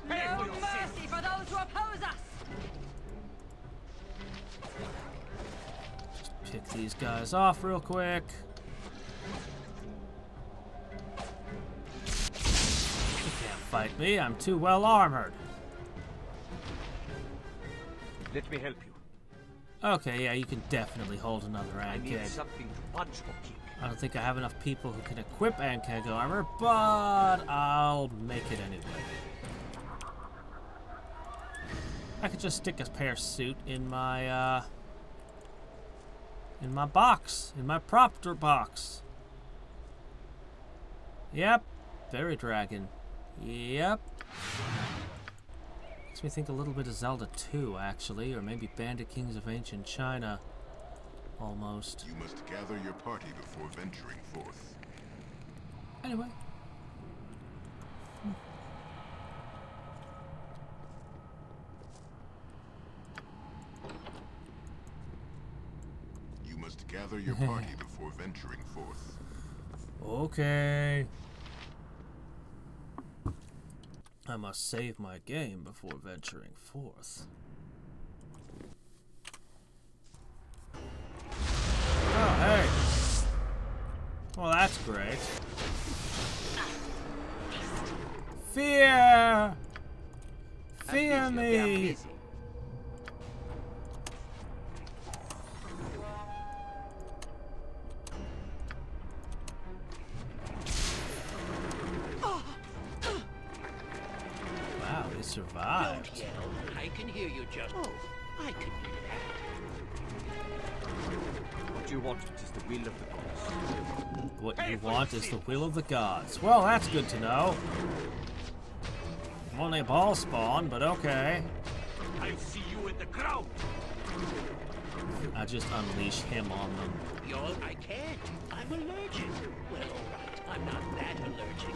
No mercy for those who oppose us! Just pick these guys off real quick. You can't fight me, I'm too well armored. Let me help you. Okay, yeah, you can definitely hold another I need Ankeg. something to punch or kick. I don't think I have enough people who can equip Ankeg armor, but I'll make it anyway. I could just stick a parasuit in my box, in my propter box. Yep, Fairy Dragon. Yep. Makes me think a little bit of Zelda 2, actually, or maybe Bandit Kings of Ancient China. Almost. You must gather your party before venturing forth. Anyway. You must gather your party before venturing forth. Okay. I must save my game before venturing forth. Oh, hey. Well, that's great. Fear! Fear me! Wow, he survived. Don't yell. I can hear you just. Oh, I can do that. What you want is the will of the gods. What you want is the will of the gods. Well, that's good to know. I'm only a ball spawn, but okay. I'll see you in the crowd. I just unleash him on them. I can't. I'm allergic. Well, alright. I'm not that allergic.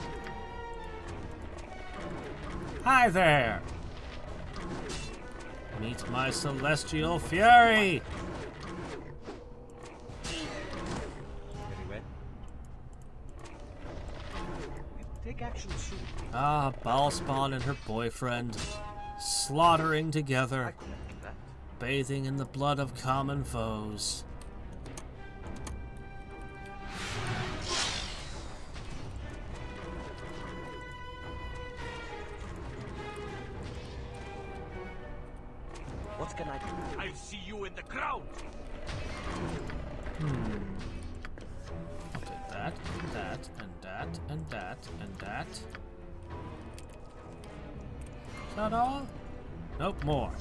Hi there! Meet my celestial fury! Very well. We'll take action soon. Ah, Ballspawn and her boyfriend, slaughtering together, bathing in the blood of common foes. What can I do? I'll see you in the crowd. I'll take that, and that, and that, and that, and that. Is that all? Nope, more.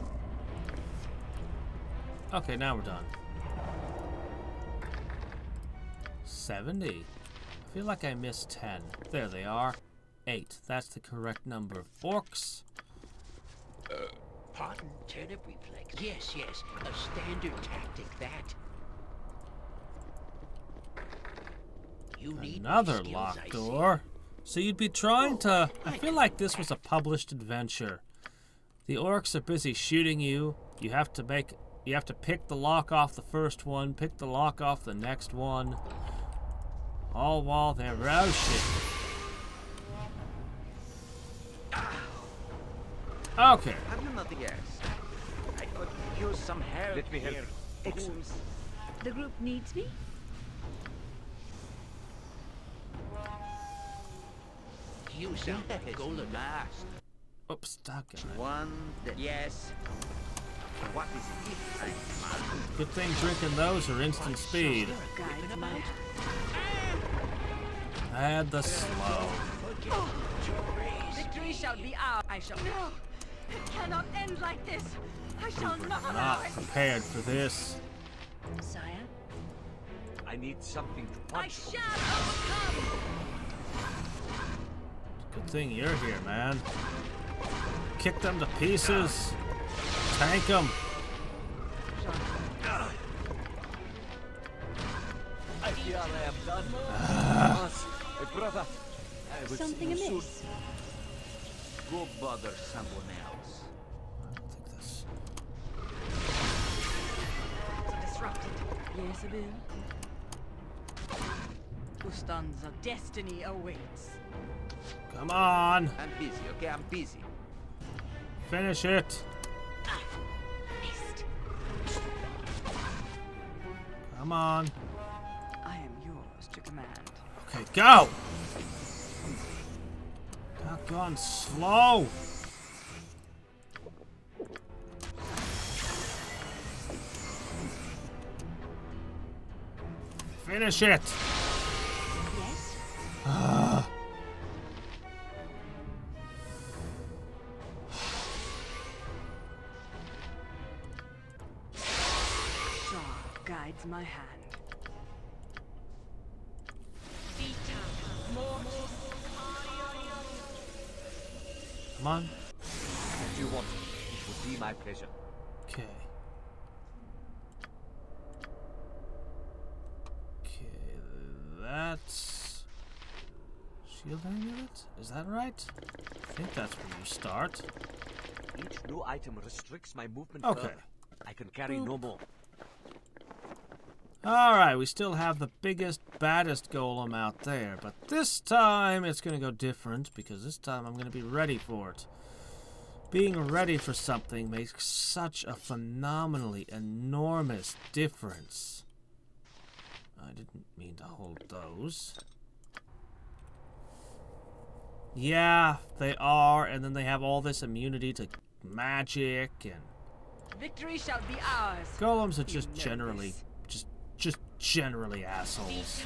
Okay, now we're done. 70. I feel like I missed 10. There they are. 8. That's the correct number of orcs. Pardon? Turnip reflex. Yes, yes. A standard tactic, that. You need Another locked door. So you'd be trying to... I feel like this was a published adventure. The orcs are busy shooting you. You have to pick the lock off the first one, pick the lock off the next one. All while they're rousing. Okay. Have you nothing else? I could use some help. Let me help. Excellent. The group needs me? You sound like golden mask. Oops, stuck in it. One. Yes. What is it? Good thing drinking those are instant speed. Guides might. Add the slow. Victory shall be ours. I shall. No! It cannot end like this! I shall We were not allow not it! prepared for this. Sire? I need something to I punch. shall overcome! Good thing you're here, man. Kick them to pieces. Tank them. I feel I am done. Brother, I will Something see you amiss? soon. Go bother someone else. Take this. Disrupted. Yes, Abel. Ustan's of destiny awaits. Come on. I'm busy, okay? I'm busy. Finish it. Missed. Come on. I am yours to command. Okay, go. Doggone slow. Finish it. Yes? Sharp guides my hand. Come on. If you want, it would be my pleasure. Okay. Okay, that's shield amulet? Is that right? I think that's where you start. Each new item restricts my movement Okay. further. I can carry no more. Alright, we still have the biggest, baddest golem out there, but this time it's going to go different, because this time I'm going to be ready for it. Being ready for something makes such a phenomenally enormous difference. I didn't mean to hold those. Yeah, they are, and then they have all this immunity to magic, and Victory shall be ours. golems are just generally, just generally assholes.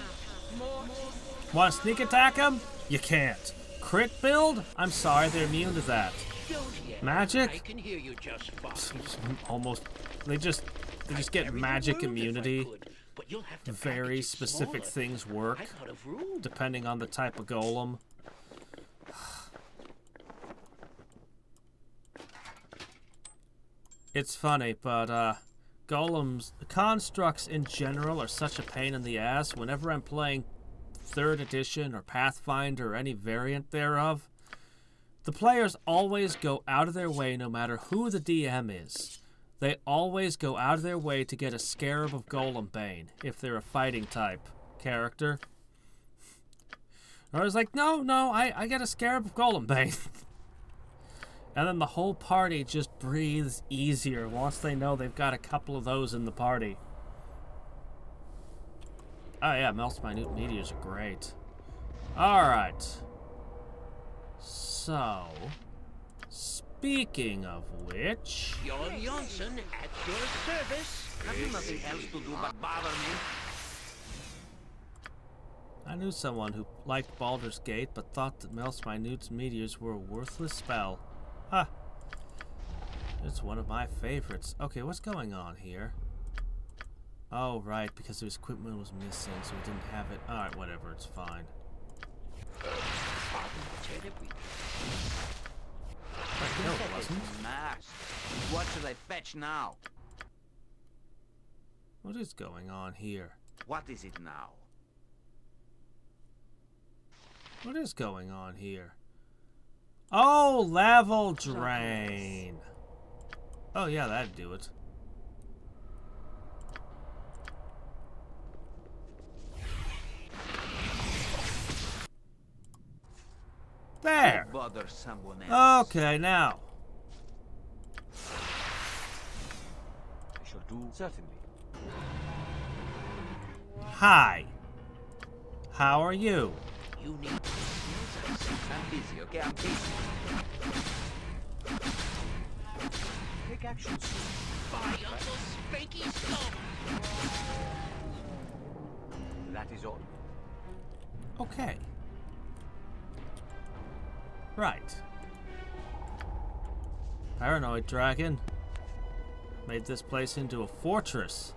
Want to sneak attack them? You can't. Crit build? I'm sorry, they're immune to that. Magic? I can hear you just fine. Almost. They just get magic immunity. But you'll have to Very specific things work, depending on the type of golem. It's funny, but golems, constructs in general are such a pain in the ass. Whenever I'm playing 3rd edition or Pathfinder or any variant thereof, the players always go out of their way, no matter who the DM is. They always go out of their way to get a Scarab of Golem Bane, if they're a fighting type character. Or I was like, no, I get a Scarab of Golem Bane. And then the whole party just breathes easier once they know they've got a couple of those in the party. Oh yeah, Melt's Minute Meteors are great. Alright. So, speaking of which... Jon Johnson at your service. Have you nothing else to do but bother me? I knew someone who liked Baldur's Gate, but thought that Melt's Minute Meteors were a worthless spell. Huh. It's one of my favorites. Okay, what's going on here? Oh, right, because his equipment was missing, so he didn't have it. Alright, whatever, it's fine. No, it wasn't. Mask. What should I fetch now? What is going on here? What is it now? What is going on here? Oh, level drain. Oh, yeah, that'd do it. There. Bother someone else. Okay, now. I shall do certainly. Hi. How are you? You need... I'm busy, okay? I'm busy. Take action soon. By Uncle Spanky Stone. That is all. Okay. Right. Paranoid Dragon made this place into a fortress.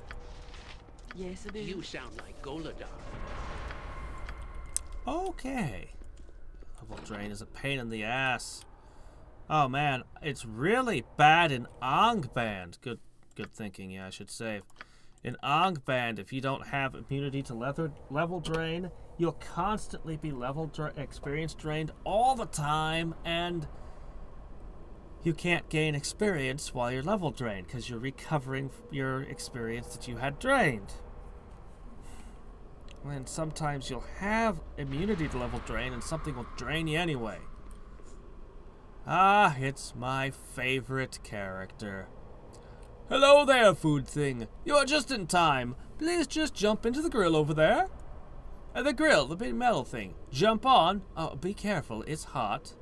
Yes, it is. You sound like Goladar. Okay. Level drain is a pain in the ass. Oh man, it's really bad in Angband. Good thinking, yeah, I should save. In Angband, if you don't have immunity to level drain, you'll constantly be experience drained all the time, and you can't gain experience while you're level drained because you're recovering your experience that you had drained. And sometimes you'll have immunity to level drain and something will drain you anyway. Ah, it's my favorite character. Hello there, food thing. You're just in time. Please just jump into the grill over there. The grill, the big metal thing. Jump on. Oh, be careful, it's hot.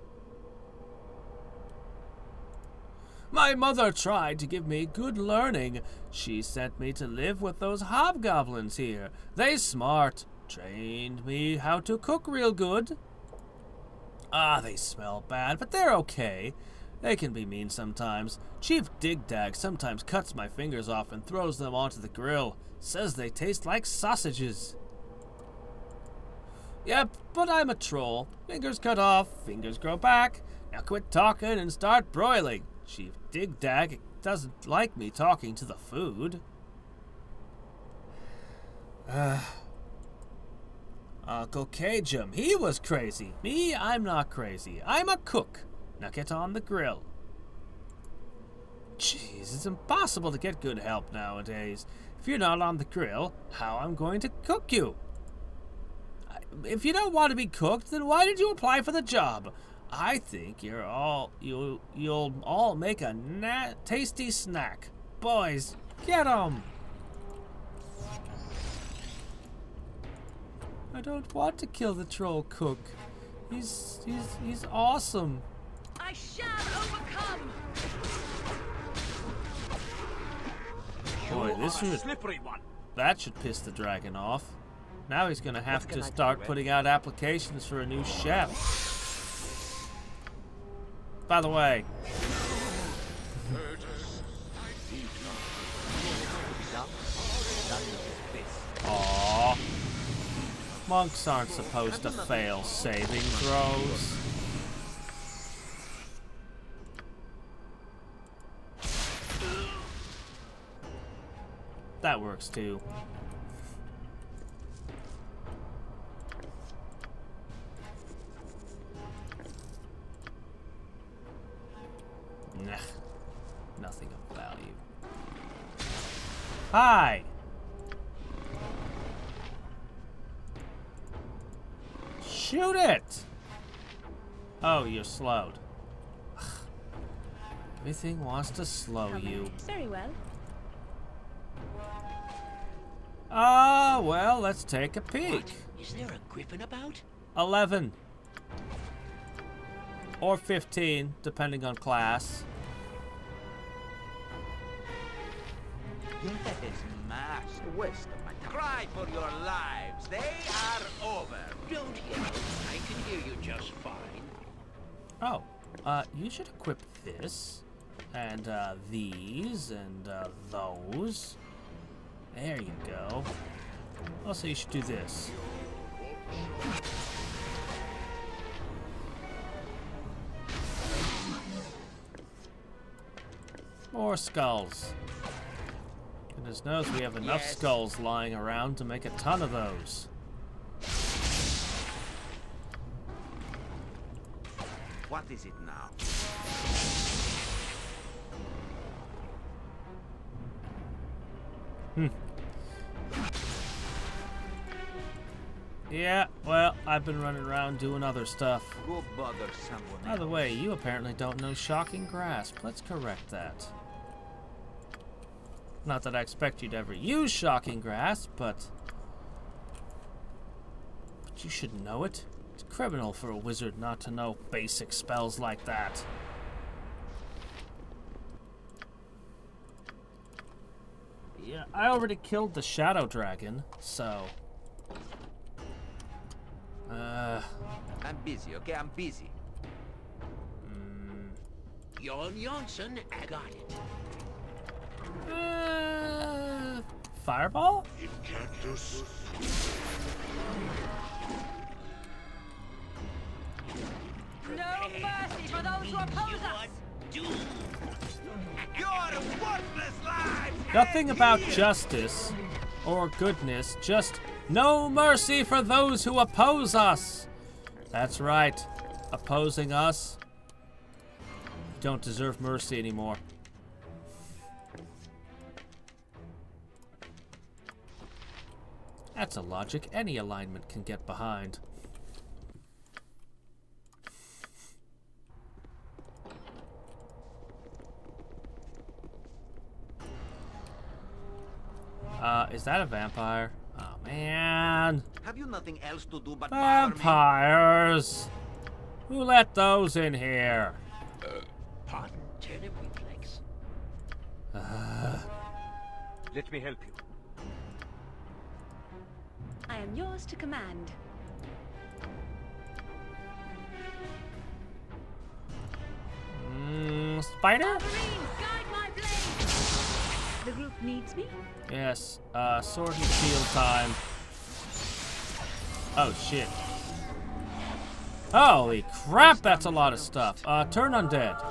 My mother tried to give me good learning. She sent me to live with those hobgoblins here. They smart. Trained me how to cook real good. Ah, they smell bad, but they're okay. They can be mean sometimes. Chief Digdag sometimes cuts my fingers off and throws them onto the grill. Says they taste like sausages. Yep, but I'm a troll. Fingers cut off, fingers grow back. Now quit talking and start broiling. Chief Digdag doesn't like me talking to the food. Uncle Cajum, he was crazy. Me, I'm not crazy. I'm a cook. Now get on the grill. Jeez, it's impossible to get good help nowadays. If you're not on the grill, how am I going to cook you? If you don't want to be cooked, then why did you apply for the job? I think you'll all make a tasty snack. Boys, get 'em! I don't want to kill the troll cook. He's awesome. I shall overcome. Boy, that should piss the dragon off. Now he's gonna have to start putting out applications for a new chef. By the way, aww, monks aren't supposed to fail saving throws. That works too. Nah, nothing of value. Hi! Shoot it! Oh, you're slowed. Everything wants to slow you. Very well. Ah, well, let's take a peek. What? Is there a griffin about? 11. Or 15, depending on class. That is mass waste of my time. Cry for your lives. They are over. Don't yell. I can hear you just fine. Oh, you should equip this, and these, and those. There you go. Also, you should do this. More skulls. Goodness knows we have enough skulls lying around to make a ton of those. What is it now? Yeah, well, I've been running around doing other stuff. Go bother someone By the way, you apparently don't know Shocking Grasp. Let's correct that. Not that I expect you to ever use Shocking Grasp, but you should know it. It's criminal for a wizard not to know basic spells like that. Yeah, I already killed the Shadow Dragon, so... I'm busy, okay? I'm busy. Jon Jonsson, I got it. Fireball? No mercy for those who oppose us! Your worthless lives! Nothing about justice or goodness, just no mercy for those who oppose us. That's right. Opposing us, you don't deserve mercy anymore. That's a logic any alignment can get behind. Is that a vampire? Oh, man. Have you nothing else to do but Vampires! Who let those in here? Pardon, turnip reflex. Let me help you. I am yours to command. Spider? Marines, guide my blade! The group needs me? Yes, sword and shield time. Oh, shit. Holy crap, that's a lot of stuff. Turn undead.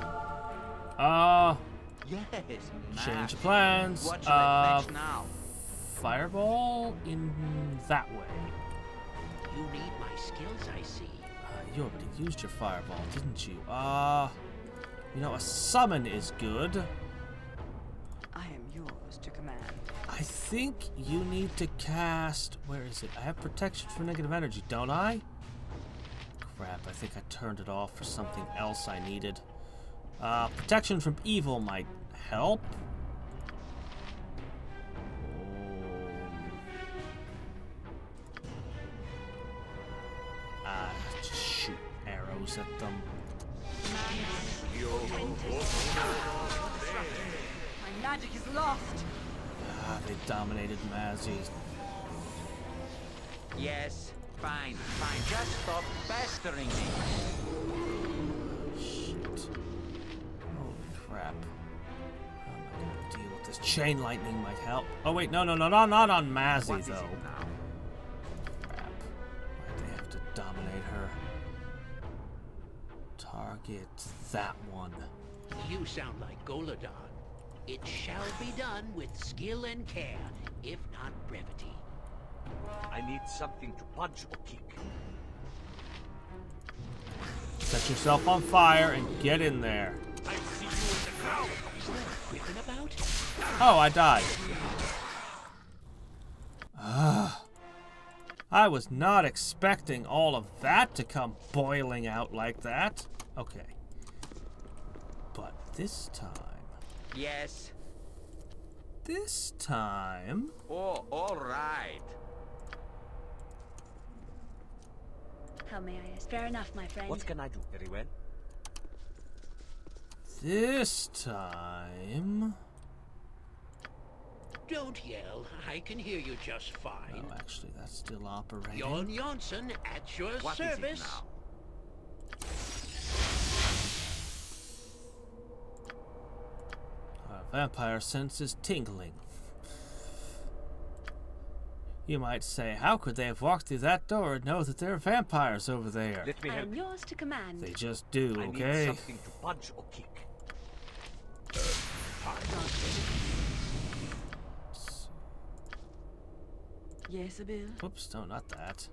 Yes, Change of plans. What should I fetch now? Fireball in that way. You need my skills, I see. You already used your fireball, didn't you? You know, a summon is good. I am yours to command. I think you need to cast... Where is it? I have protection for negative energy, don't I? Crap, I think I turned it off for something else I needed. Protection from evil might help. Just shoot arrows at them. My magic is lost. They dominated Mazzy. Yes, fine. Just stop pestering me. Shit. Holy crap. How am I gonna deal with this? Chain lightning might help. Oh wait, no, not on Mazzy though. Crap. Why'd they have to dominate her? Target that one. You sound like Goladon. It shall be done with skill and care, if not brevity. I need something to punch or kick. Set yourself on fire and get in there. I see you in the crowd. Whipping about? Oh, I died. I was not expecting all of that to come boiling out like that. Okay. But this time... Yes. This time... Oh, all right. How may I ask? Fair enough, my friend. What can I do? Very well. This time... Don't yell. I can hear you just fine. Oh, actually, that's still operating. Jon Jonsson at your What service. is it now? Our vampire sense is tingling. You might say, how could they have walked through that door and know that there are vampires over there? Let me I help am you. yours to command. They just do, I need okay? something to punch or kick. Yes, Abil? Oops, no, not that.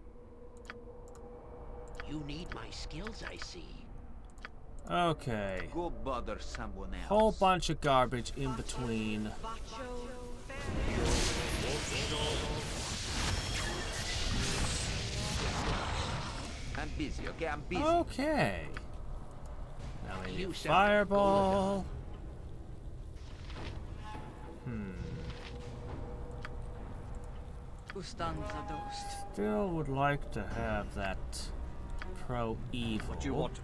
You need my skills, I see. Okay. Go bother someone else. Whole bunch of garbage in between. I'm busy, okay? I'm busy. Okay. Now we You need sound fireball. Ustanza dost. Still would like to have that pro evil. What do you want?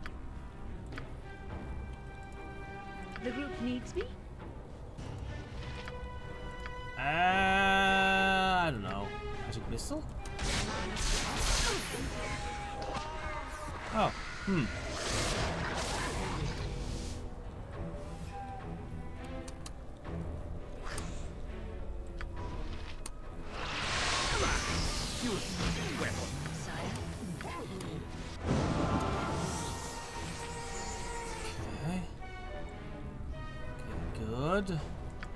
The group needs me? I don't know. Magic missile? Oh, good.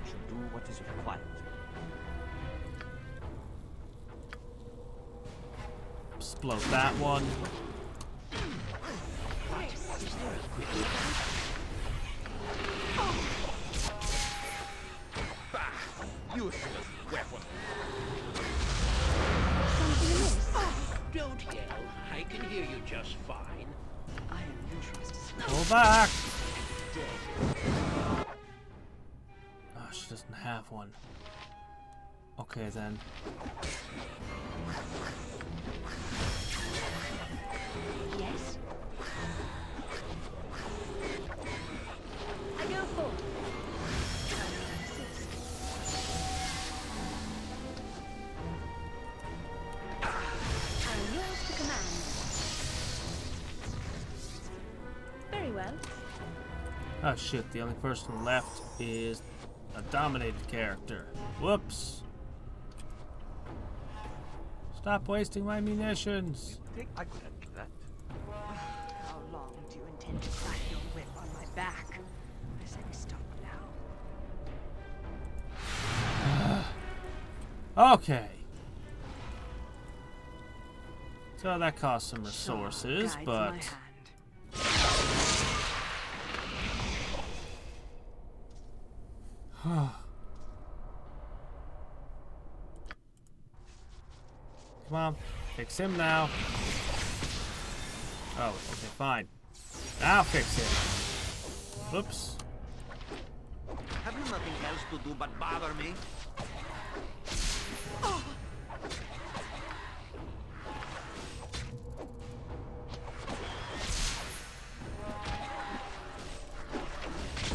Shall do what is required. Explode that one. Useless weapon. Don't yell. I can hear you just fine. I am interested. Go back. Oh, she doesn't have one. Okay then. Yes? I go for. I'm yours to command. Very well. Oh shit, the only person left is a dominated character. Whoops. Stop wasting my munitions. You think I could handle that? How long do you intend to crack your whip on my back? I say we stop now. Okay. So that cost some resources, Guides but my hand. come on, fix him now. Oh, okay, fine. Now fix him. Whoops. Have you nothing else to do but bother me?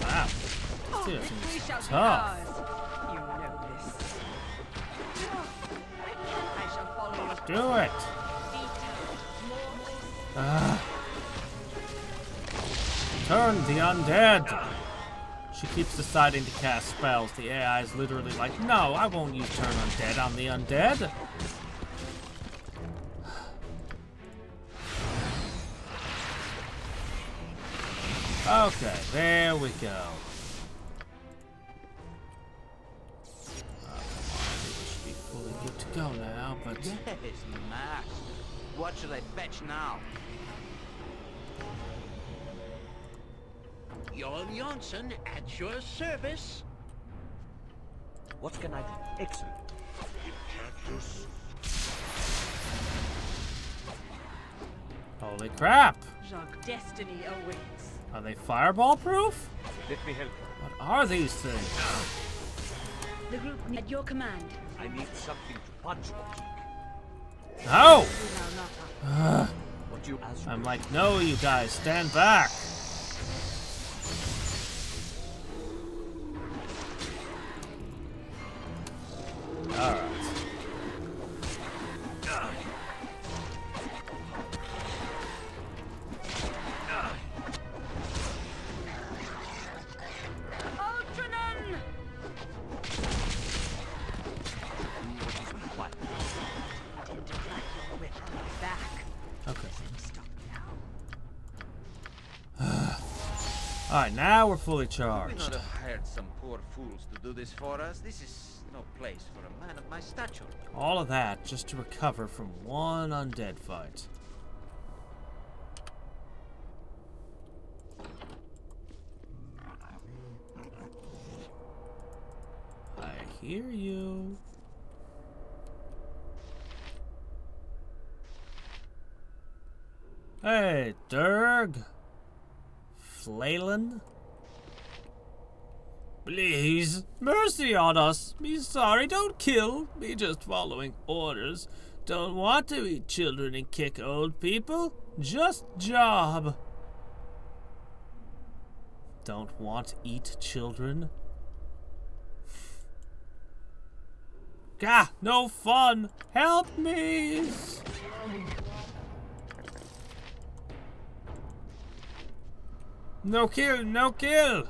Wow. This We is shall be tough. ours. You know this. I shall follow your Do it. Turn the undead. She keeps deciding to cast spells. The AI is literally like, no, I won't use turn undead on the undead. Okay, there we go. We should be fully good to go now, but... Yes, master. What shall I fetch now? Jon Jonsson at your service. What can I do? Excellent. Holy crap! Jacques, destiny awaits. Are they fireball proof? Let me help. What are these things? The group at your command. I need something to punch or kick. No! You know not. What you ask? I'm like, no, you guys, stand back. Alright. Ultranon! What? Intend to crack your whip on my back. Okay. Stop now. Alright, now we're fully We charged. not have hired some poor fools to do this for us. This is no place for a man of my stature. All of that just to recover from one undead fight. I hear you. Hey, Durg. Flaylin? Please, mercy on us. Me sorry, don't kill. Me just following orders. Don't want to eat children and kick old people. Just job. Don't want eat children. Gah, no fun. Help me. No kill, no kill.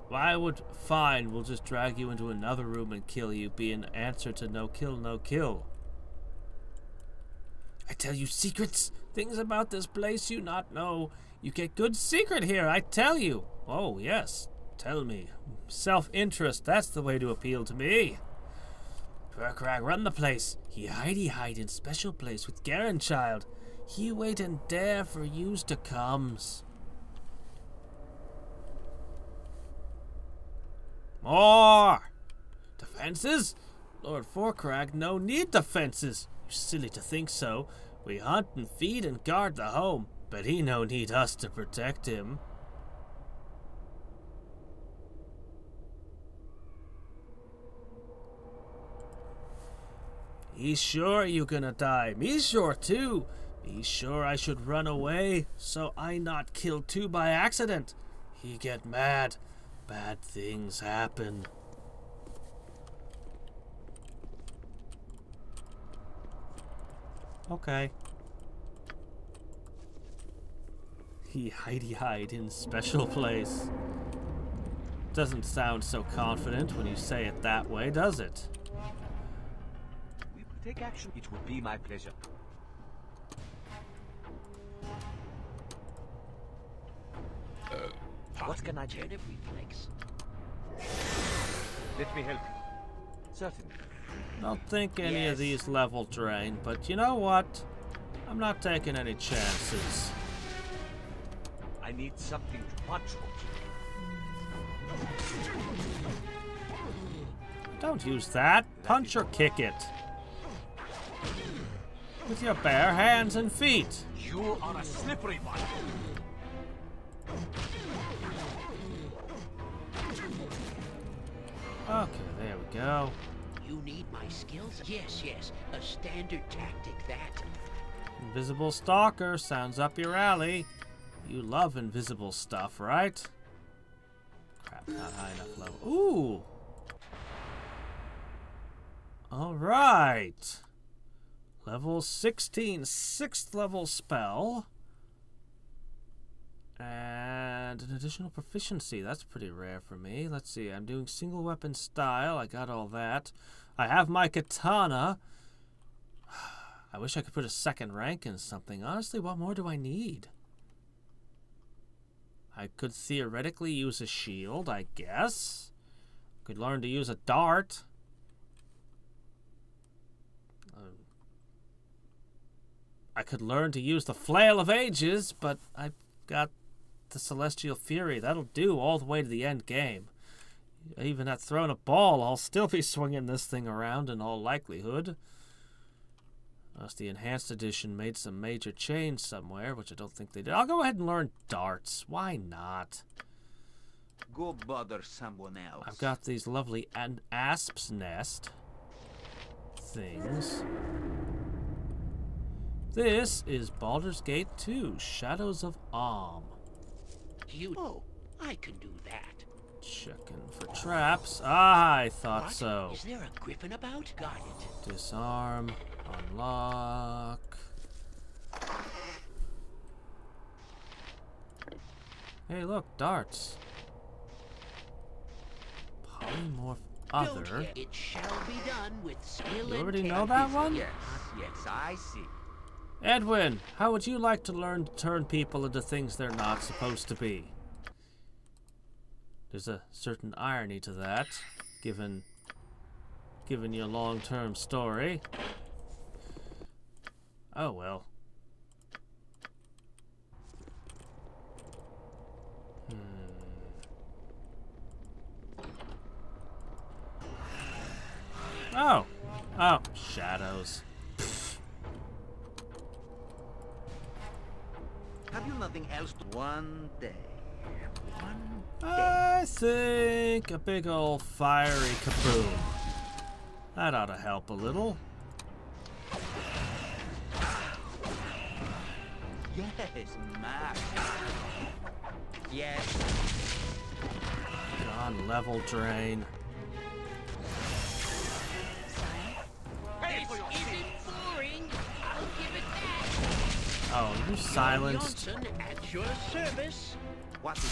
Why would fine, we'll just drag you into another room and kill you be an answer to no kill, no kill? I tell you secrets, things about this place you not know. You get good secret here, I tell you. Oh, yes. Tell me. Self-interest, that's the way to appeal to me. Furkrag, run the place. He hide in special place with Garen child. He wait and dare for yous to comes. More! Defenses? Lord Furkrag, no need defenses. You silly to think so. We hunt and feed and guard the home, but he no need us to protect him. He's sure you gonna die. Me sure too. He sure I should run away, so I not killed too by accident. He get mad. Bad things happen. Okay. He hide in special place. Doesn't sound so confident when you say it that way, does it? We will take action. It would be my pleasure. What can I do? Reflex. Let me help you. Certainly. Don't think any of these level drain, but you know what? I'm not taking any chances. I need something to punch on. Don't use that. Punch or kick it. With your bare hands and feet. You are a slippery one. Okay, there we go. You need my skills? Yes, yes. A standard tactic, that. Invisible Stalker sounds up your alley. You love invisible stuff, right? Crap, not high enough level. Ooh! Alright. Level 16, 6th level spell. And an additional proficiency. That's pretty rare for me. Let's see. I'm doing single weapon style. I got all that. I have my katana. I wish I could put a second rank in something. Honestly, what more do I need? I could theoretically use a shield, I guess. Could learn to use a dart. I could learn to use the Flail of Ages, but I've got the Celestial Fury. That'll do all the way to the end game. Even at throwing a ball, I'll still be swinging this thing around in all likelihood. Unless the Enhanced Edition made some major change somewhere, which I don't think they did. I'll go ahead and learn darts. Why not? Go bother someone else. I've got these lovely asp's nest things. This is Baldur's Gate 2, Shadows of Alm. Oh, I can do that. Checking for traps. Ah, I thought What? so. Is there a griffin about? Got it. Disarm. Unlock. Hey, look, darts. Polymorph other. It shall be done with skill. You and already care. know that one? Yes, I see. Edwin, how would you like to learn to turn people into things they're not supposed to be? There's a certain irony to that, given your long-term story. Oh well. Oh, shadows. Have you nothing else to one day? I think a big old fiery kaboom. That ought to help a little. Yes, Mac. Yes. God, level drain. This isn't boring. I'll give it that. Oh, you're silenced. Johnson at your service. What is it?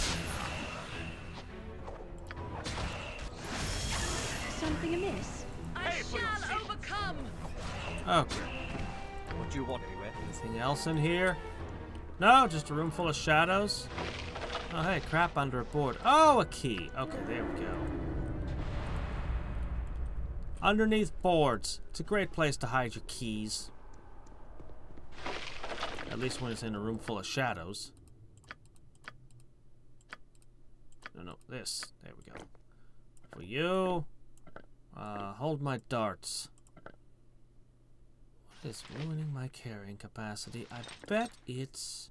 Something amiss? I shall overcome. Okay. What do you want anyway? Anything else in here? No, just a room full of shadows? Oh, hey, crap under a board. Oh, a key. Okay, there we go. Underneath boards. It's a great place to hide your keys. At least when it's in a room full of shadows. No, this. There we go. For you, hold my darts. What is ruining my carrying capacity? I bet it's...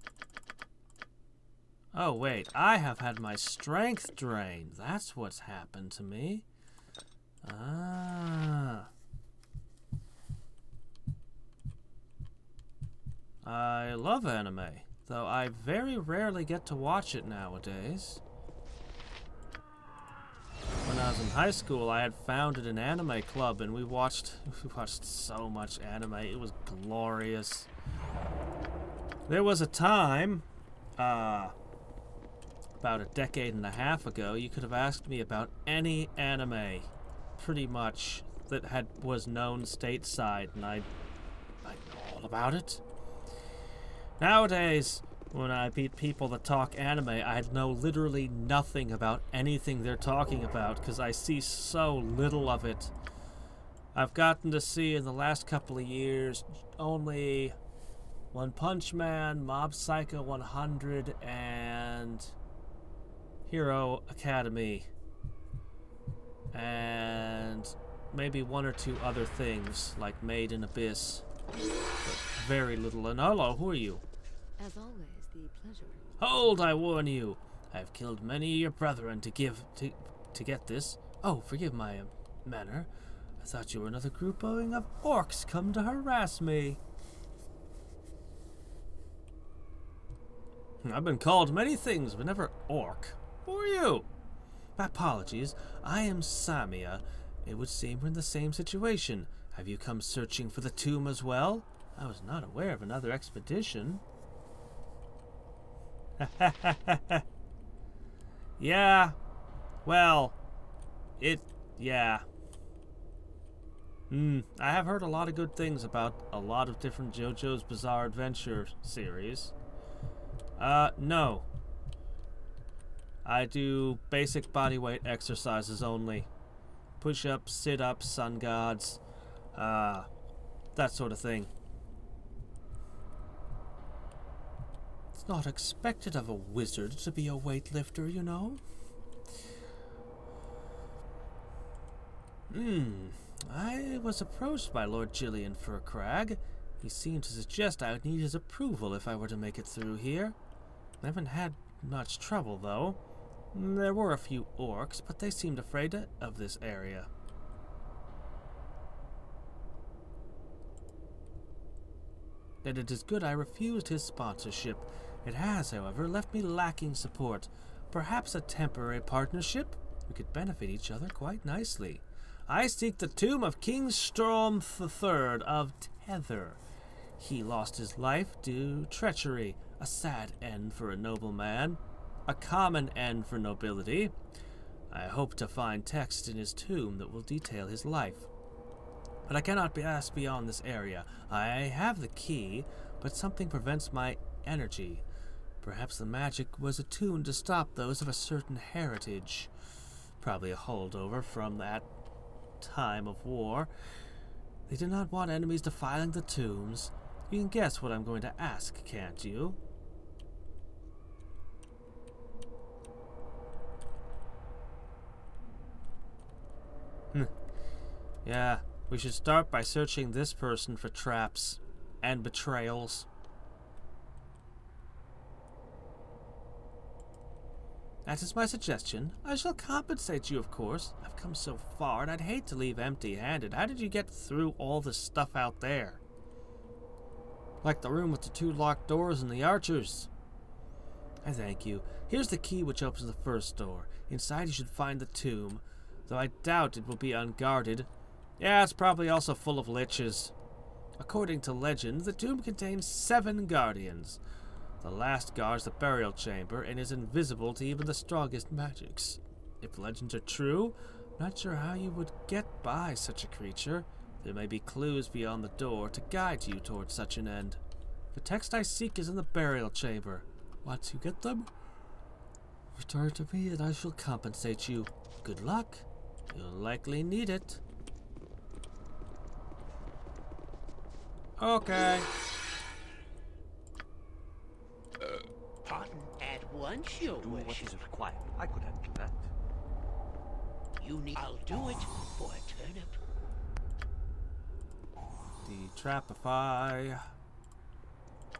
Oh, wait. I have had my strength drained. That's what's happened to me. Ah. I love anime, though I very rarely get to watch it nowadays. When I was in high school, I had founded an anime club, and we watched so much anime. It was glorious. There was a time, about a decade and a half ago, you could have asked me about any anime, pretty much, that was known stateside, and I know all about it. Nowadays, when I meet people that talk anime, I know literally nothing about anything they're talking about because I see so little of it. I've gotten to see in the last couple of years only One Punch Man, Mob Psycho 100, and Hero Academy. And maybe one or two other things, like Made in Abyss. But very little. And hello, who are you? As always, the pleasure. Hold, I warn you. I've killed many of your brethren to get this. Oh, forgive my manner. I thought you were another grouping of orcs come to harass me. I've been called many things, but never orc. Who are you? Apologies. I am Samia. It would seem we're in the same situation. Have you come searching for the tomb as well? I was not aware of another expedition. Yeah. Well, yeah. I have heard a lot of good things about a lot of different JoJo's Bizarre Adventure series. No. I do basic bodyweight exercises only. Push-ups, sit-ups, sun gods, that sort of thing. It's not expected of a wizard to be a weightlifter, you know. I was approached by Lord Gillian for a crag. He seemed to suggest I would need his approval if I were to make it through here. I haven't had much trouble, though. There were a few orcs, but they seemed afraid of this area. And it is good I refused his sponsorship. It has, however, left me lacking support. Perhaps a temporary partnership? We could benefit each other quite nicely. I seek the tomb of King Storm III of Tether. He lost his life due to treachery, a sad end for a noble man, a common end for nobility. I hope to find text in his tomb that will detail his life. But I cannot pass beyond this area. I have the key, but something prevents my energy. Perhaps the magic was attuned to stop those of a certain heritage. Probably a holdover from that time of war. They did not want enemies defiling the tombs. You can guess what I'm going to ask, can't you? Yeah, we should start by searching this person for traps and betrayals. That is my suggestion. I shall compensate you, of course. I've come so far, and I'd hate to leave empty-handed. How did you get through all the stuff out there? Like the room with the 2 locked doors and the archers. I thank you. Here's the key which opens the first door. Inside you should find the tomb, though I doubt it will be unguarded. Yeah, it's probably also full of liches. According to legend, the tomb contains 7 guardians. The last guards the burial chamber and is invisible to even the strongest magics. If legends are true, I'm not sure how you would get by such a creature. There may be clues beyond the door to guide you towards such an end. The text I seek is in the burial chamber. Once you get them, return to me and I shall compensate you. Good luck. You'll likely need it. Okay. Pardon at once, your Do what worship. is required. I could handle that. You need. I'll do it for a turnip. The Trapify.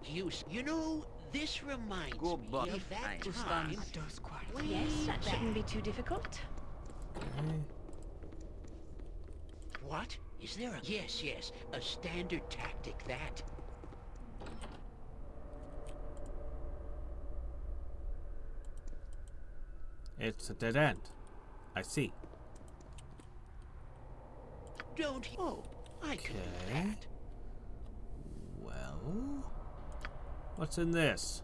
You know, this reminds Go me back. of that Nice. time. Yes, that shouldn't be too difficult. Okay. What? Is there a... Yes, a standard tactic, that. It's a dead end. I see. Don't... Oh, I can do Okay. that. Well... What's in this?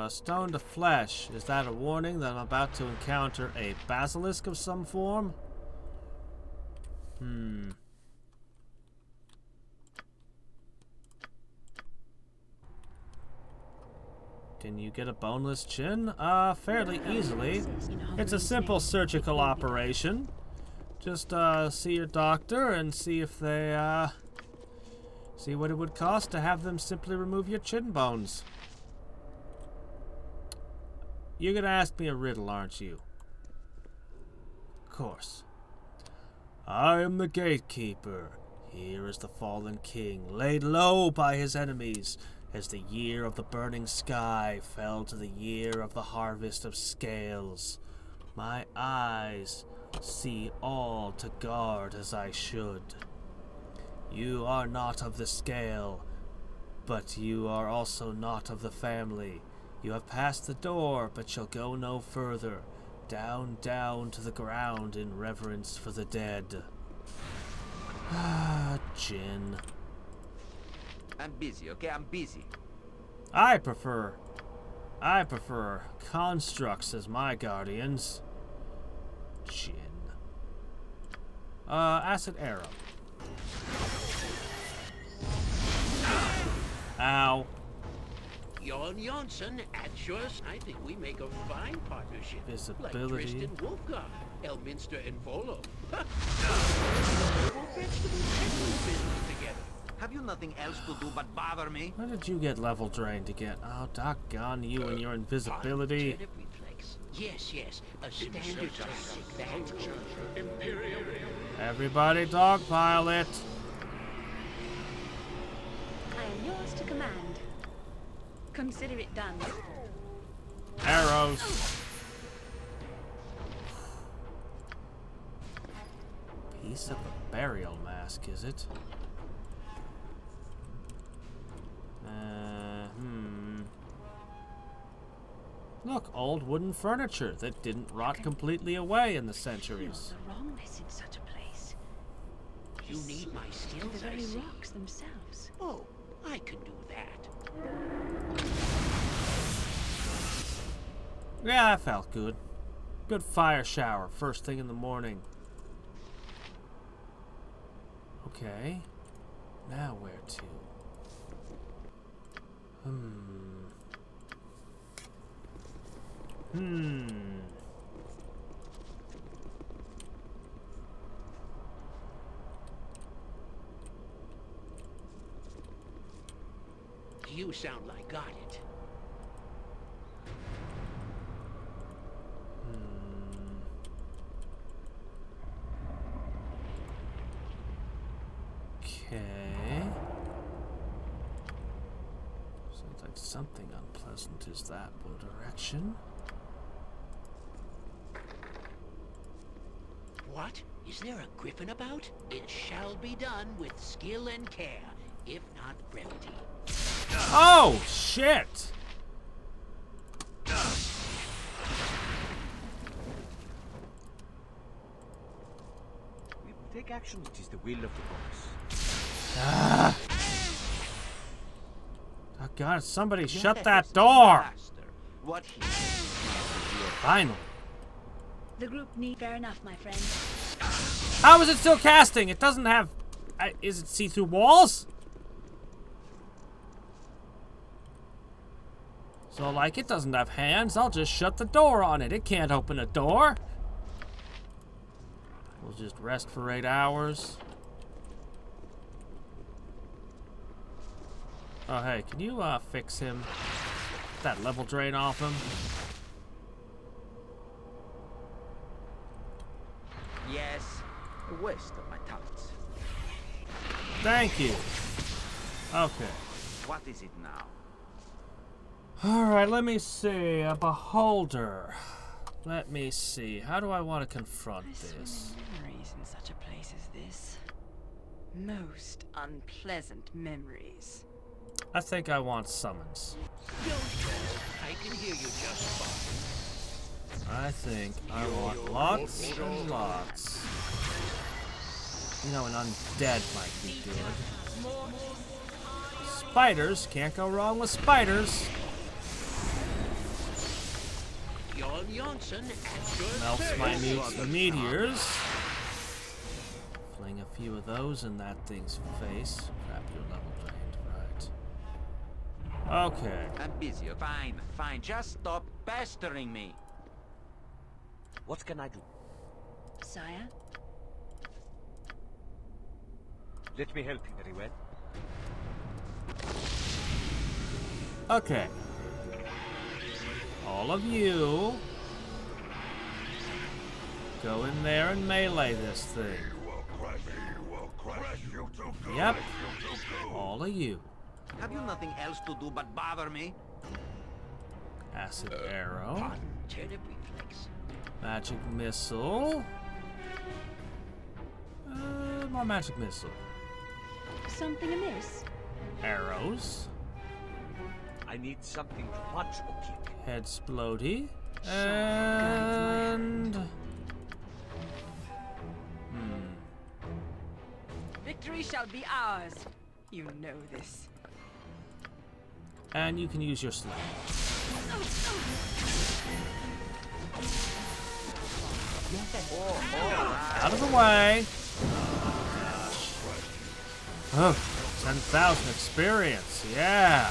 Stone to flesh. Is that a warning that I'm about to encounter a basilisk of some form? Can you get a boneless chin? Fairly easily. It's a simple surgical operation. Just, see your doctor and see if they, see what it would cost to have them simply remove your chin bones. You're gonna ask me a riddle, aren't you? Of course. I am the gatekeeper. Here is the fallen king, laid low by his enemies, as the year of the burning sky fell to the year of the harvest of scales. My eyes see all to guard as I should. You are not of the scale, but you are also not of the family. You have passed the door, but shall go no further. Down, down to the ground in reverence for the dead. Ah, Jinn. I'm busy, okay? I'm busy. I prefer constructs as my guardians. Jinn. Acid arrow. Ow. Jon Jonsson at yours. I think we make a fine partnership. Visibility. Like Tristan Wolfgar, Elminster and Volo. Have you nothing else to do but bother me? Where did you get level drained again? Oh, doggone you and your invisibility. Yes, a standard tactic, that. Everybody dogpile it. I am yours to command. Consider it done. Arrows. Piece of a burial mask, is it? Look, old wooden furniture that didn't rot completely away in the centuries. The wrongness in such a place. You need my skills, The I very see. rocks themselves. Oh, I can do that. Yeah, that felt good. Good fire shower first thing in the morning. Okay. Now where to? You sound like got it. Okay. Sounds like something unpleasant is that direction. What? Is there a griffin about? It shall be done with skill and care, if not brevity. Oh, shit! We will take action. It is the will of the boss. Ah. Oh God, somebody shut that door! What Finally. The group need... Fair enough, my friend. How is it still casting? It doesn't have Is it see-through walls? So, like, it doesn't have hands. I'll just shut the door on it. It can't open a door. We'll just rest for 8 hours. Oh, hey, can you, fix him? Get that level drain off him. Yes, a waste of my talents. Thank you. Okay. What is it now? Alright, let me see. A beholder. Let me see. How do I want to confront this? Memories in such a place as this. Most unpleasant memories. I think I want summons. I can hear you just fine. I think I want lots and lots. You know, an undead might be good. Spiders. Can't go wrong with spiders. Melts my meteors. Fling a few of those in that thing's face. Crap, your level drained, right. Okay. I'm busy. Fine, fine. Just stop pestering me. What can I do? Sire? Let me help you very well. Okay. All of you go in there and melee this thing. Yep. All of you. Have you nothing else to do but bother me? Acid arrow. Magic missile. More magic missile. Something amiss? Arrows. I need something to punch or kick. Head splody. And... Victory shall be ours. You know this. And you can use your sling. Out of the way. Oh, 10,000 experience. Yeah.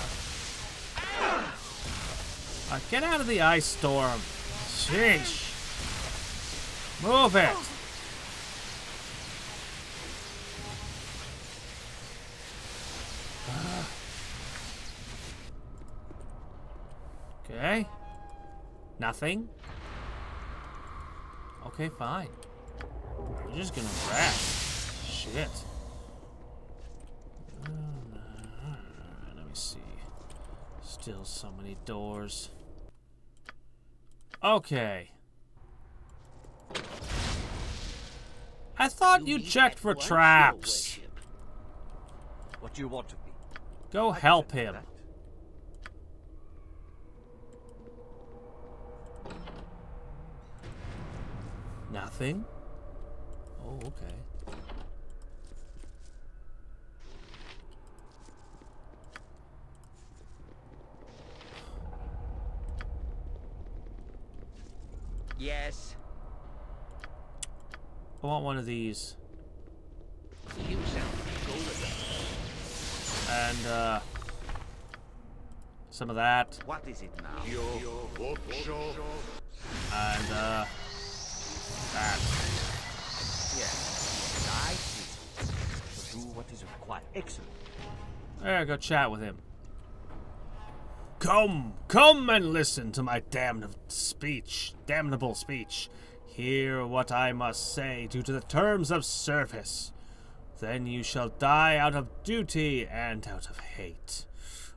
Get out of the ice storm. Sheesh. Move it. Okay. Nothing. Okay, fine. We're just gonna rest. Shit. Let me see. Still so many doors. Okay. I thought you checked for traps. What do you want of me? Go help him. Nothing? Oh, okay. Yes. I want one of these. You sound golden. And, some of that. What is it now? And, that. Yes. I see. Do what is required. Excellent. There, go chat with him. Come and listen to my damnable speech. Hear what I must say due to the terms of service. Then you shall die out of duty and out of hate.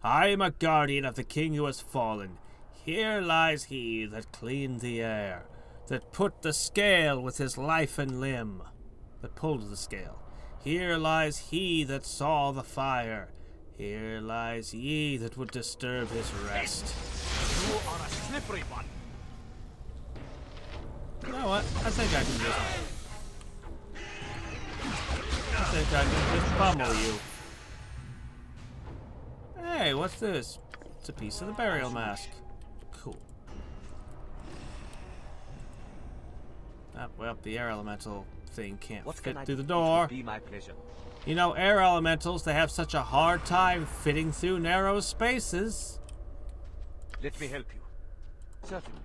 I am a guardian of the king who has fallen. Here lies he that cleaned the air, that put the scale with his life and limb, that pulled the scale. Here lies he that saw the fire. Here lies ye that would disturb his rest. You are a slippery one. You know what? I think I can just pummel you. Hey, what's this? It's a piece of the burial mask. Cool. Ah, well, the air elemental thing can't fit through the door. Be my pleasure. You know, air elementals, they have such a hard time fitting through narrow spaces. Let me help you. Certainly.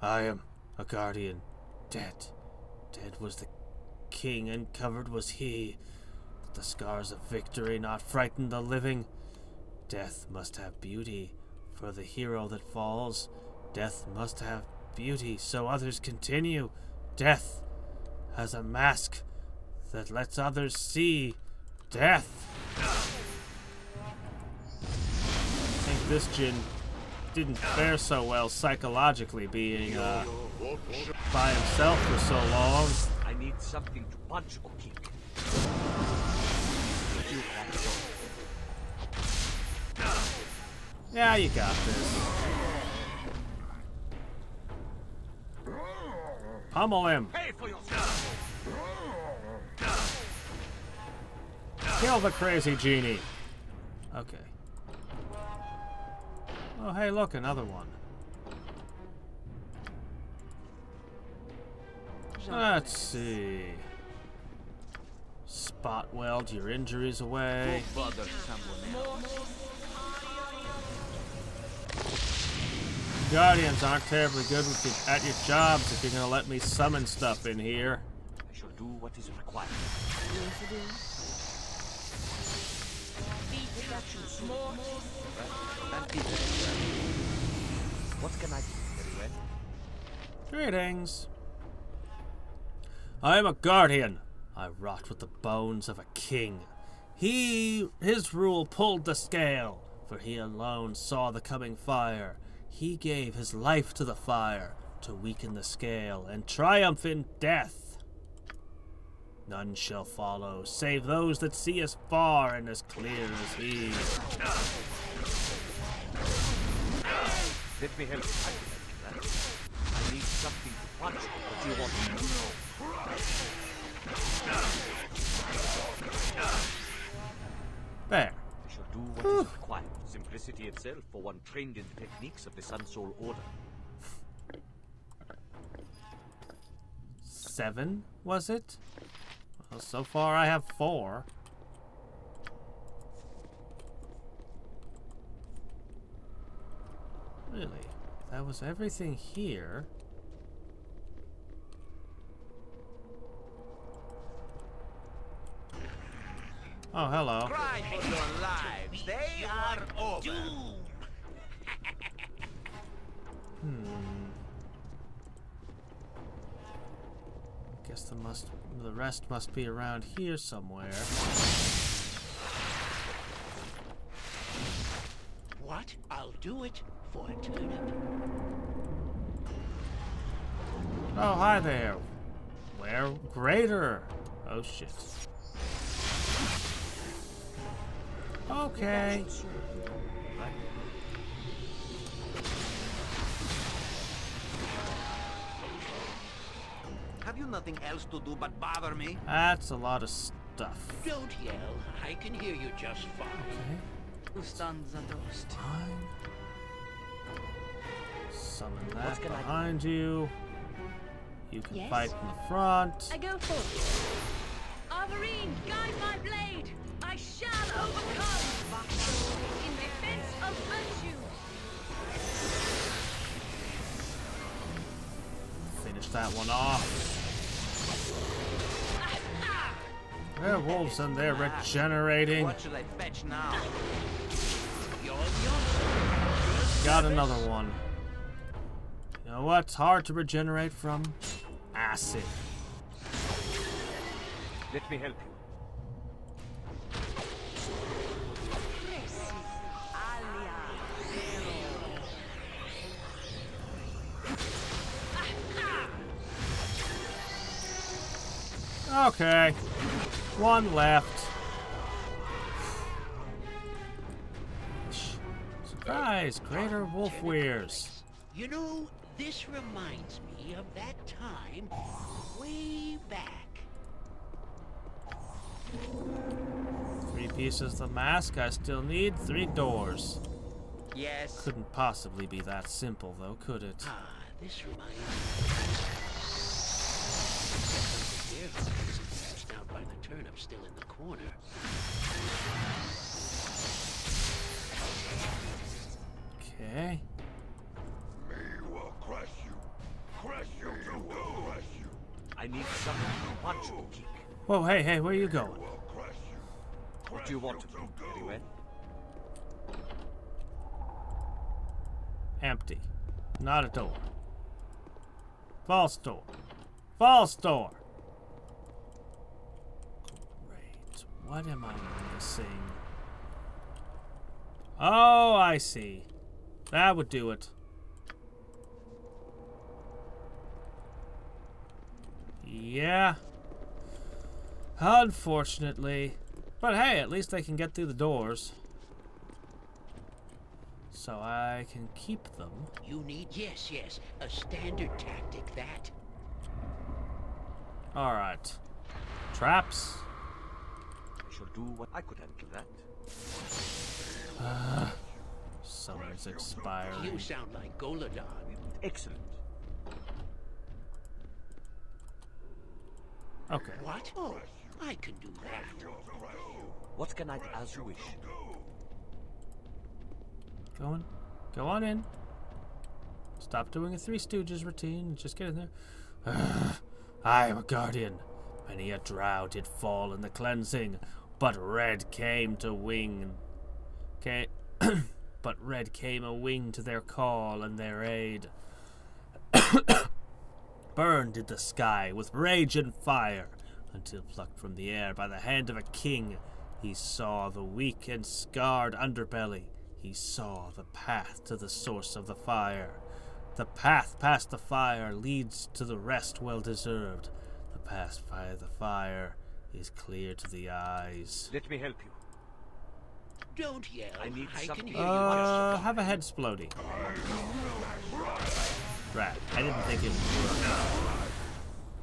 I am a guardian. Dead. Dead was the king, and covered was he. But the scars of victory not frighten the living. Death must have beauty for the hero that falls. Death must have beauty so others continue. Death has a mask that lets others see. Death. I think this djinn didn't fare so well psychologically, being by himself for so long. I need something to punch or kick. Yeah, you got this. Pummel him. Kill the crazy genie. Okay. Oh, hey, look, another one. Let's see. Spot weld your injuries away. Guardians aren't terribly good with you at your jobs if you're gonna let me summon stuff in here. I shall do what is required. What can I do? Very well. Greetings. I am a guardian. I rot with the bones of a king. His rule pulled the scale, for he alone saw the coming fire. He gave his life to the fire to weaken the scale and triumph in death. None shall follow, save those that see as far and as clear as he. Let me help you. I need something to punch. What do you want? There. I shall do what is required. Simplicity itself for one trained in the techniques of the Sun Soul Order. 7, was it? Well, so far I have 4. Really? That was everything here. Oh, hello. Cry for your lives. They are over. Guess the rest must be around here somewhere. What? I'll do it for a turnip. Oh, hi there. Where? Greater. Oh, shit. Okay. Have you nothing else to do but bother me? That's a lot of stuff. Don't yell. I can hear you just fine. Okay. Fine. Summon that behind you. You can fight in the front. I go forward. Arborine, guide my blade. I shall overcome. In defense of virtue. Finish that one off. Werewolves and they're regenerating. What should I fetch now? Got another one. You know what's hard to regenerate from? Acid. Let me help you. Okay. One left. Surprise! Greater wolf weirs. You know, this reminds me of that time way back. 3 pieces of the mask. I still need 3 doors. Yes. Couldn't possibly be that simple, though, could it? Ah, this reminds me. I'm still in the corner. Okay. Me will crush you. Crush you to crush you. I need something to punch or kick. Whoa, hey, where are you going? What do you want to do, very well? Empty. Not a door. False door. False door. Great. What am I missing? Oh, I see. That would do it. Yeah. Unfortunately. But hey, at least I can get through the doors. So I can keep them. You need, yes, a standard tactic, that. Alright. Traps. I shall do what I could handle that. Summon's expiring. You sound like Goladon. Excellent. Okay. What? Oh, I can do that. What can I do as you wish? Go on in. Stop doing a Three Stooges routine and just get in there. I am a guardian. Many a drow did fall in the cleansing, but Red came to wing. Okay, but Red came a wing to their call and their aid. Burned did the sky with rage and fire, until plucked from the air by the hand of a king, he saw the weak and scarred underbelly. He saw the path to the source of the fire. The path past the fire leads to the rest well deserved. The path by the fire is clear to the eyes. Let me help you. Don't yell. I need something. Have a head splody. Right, I didn't think it would work.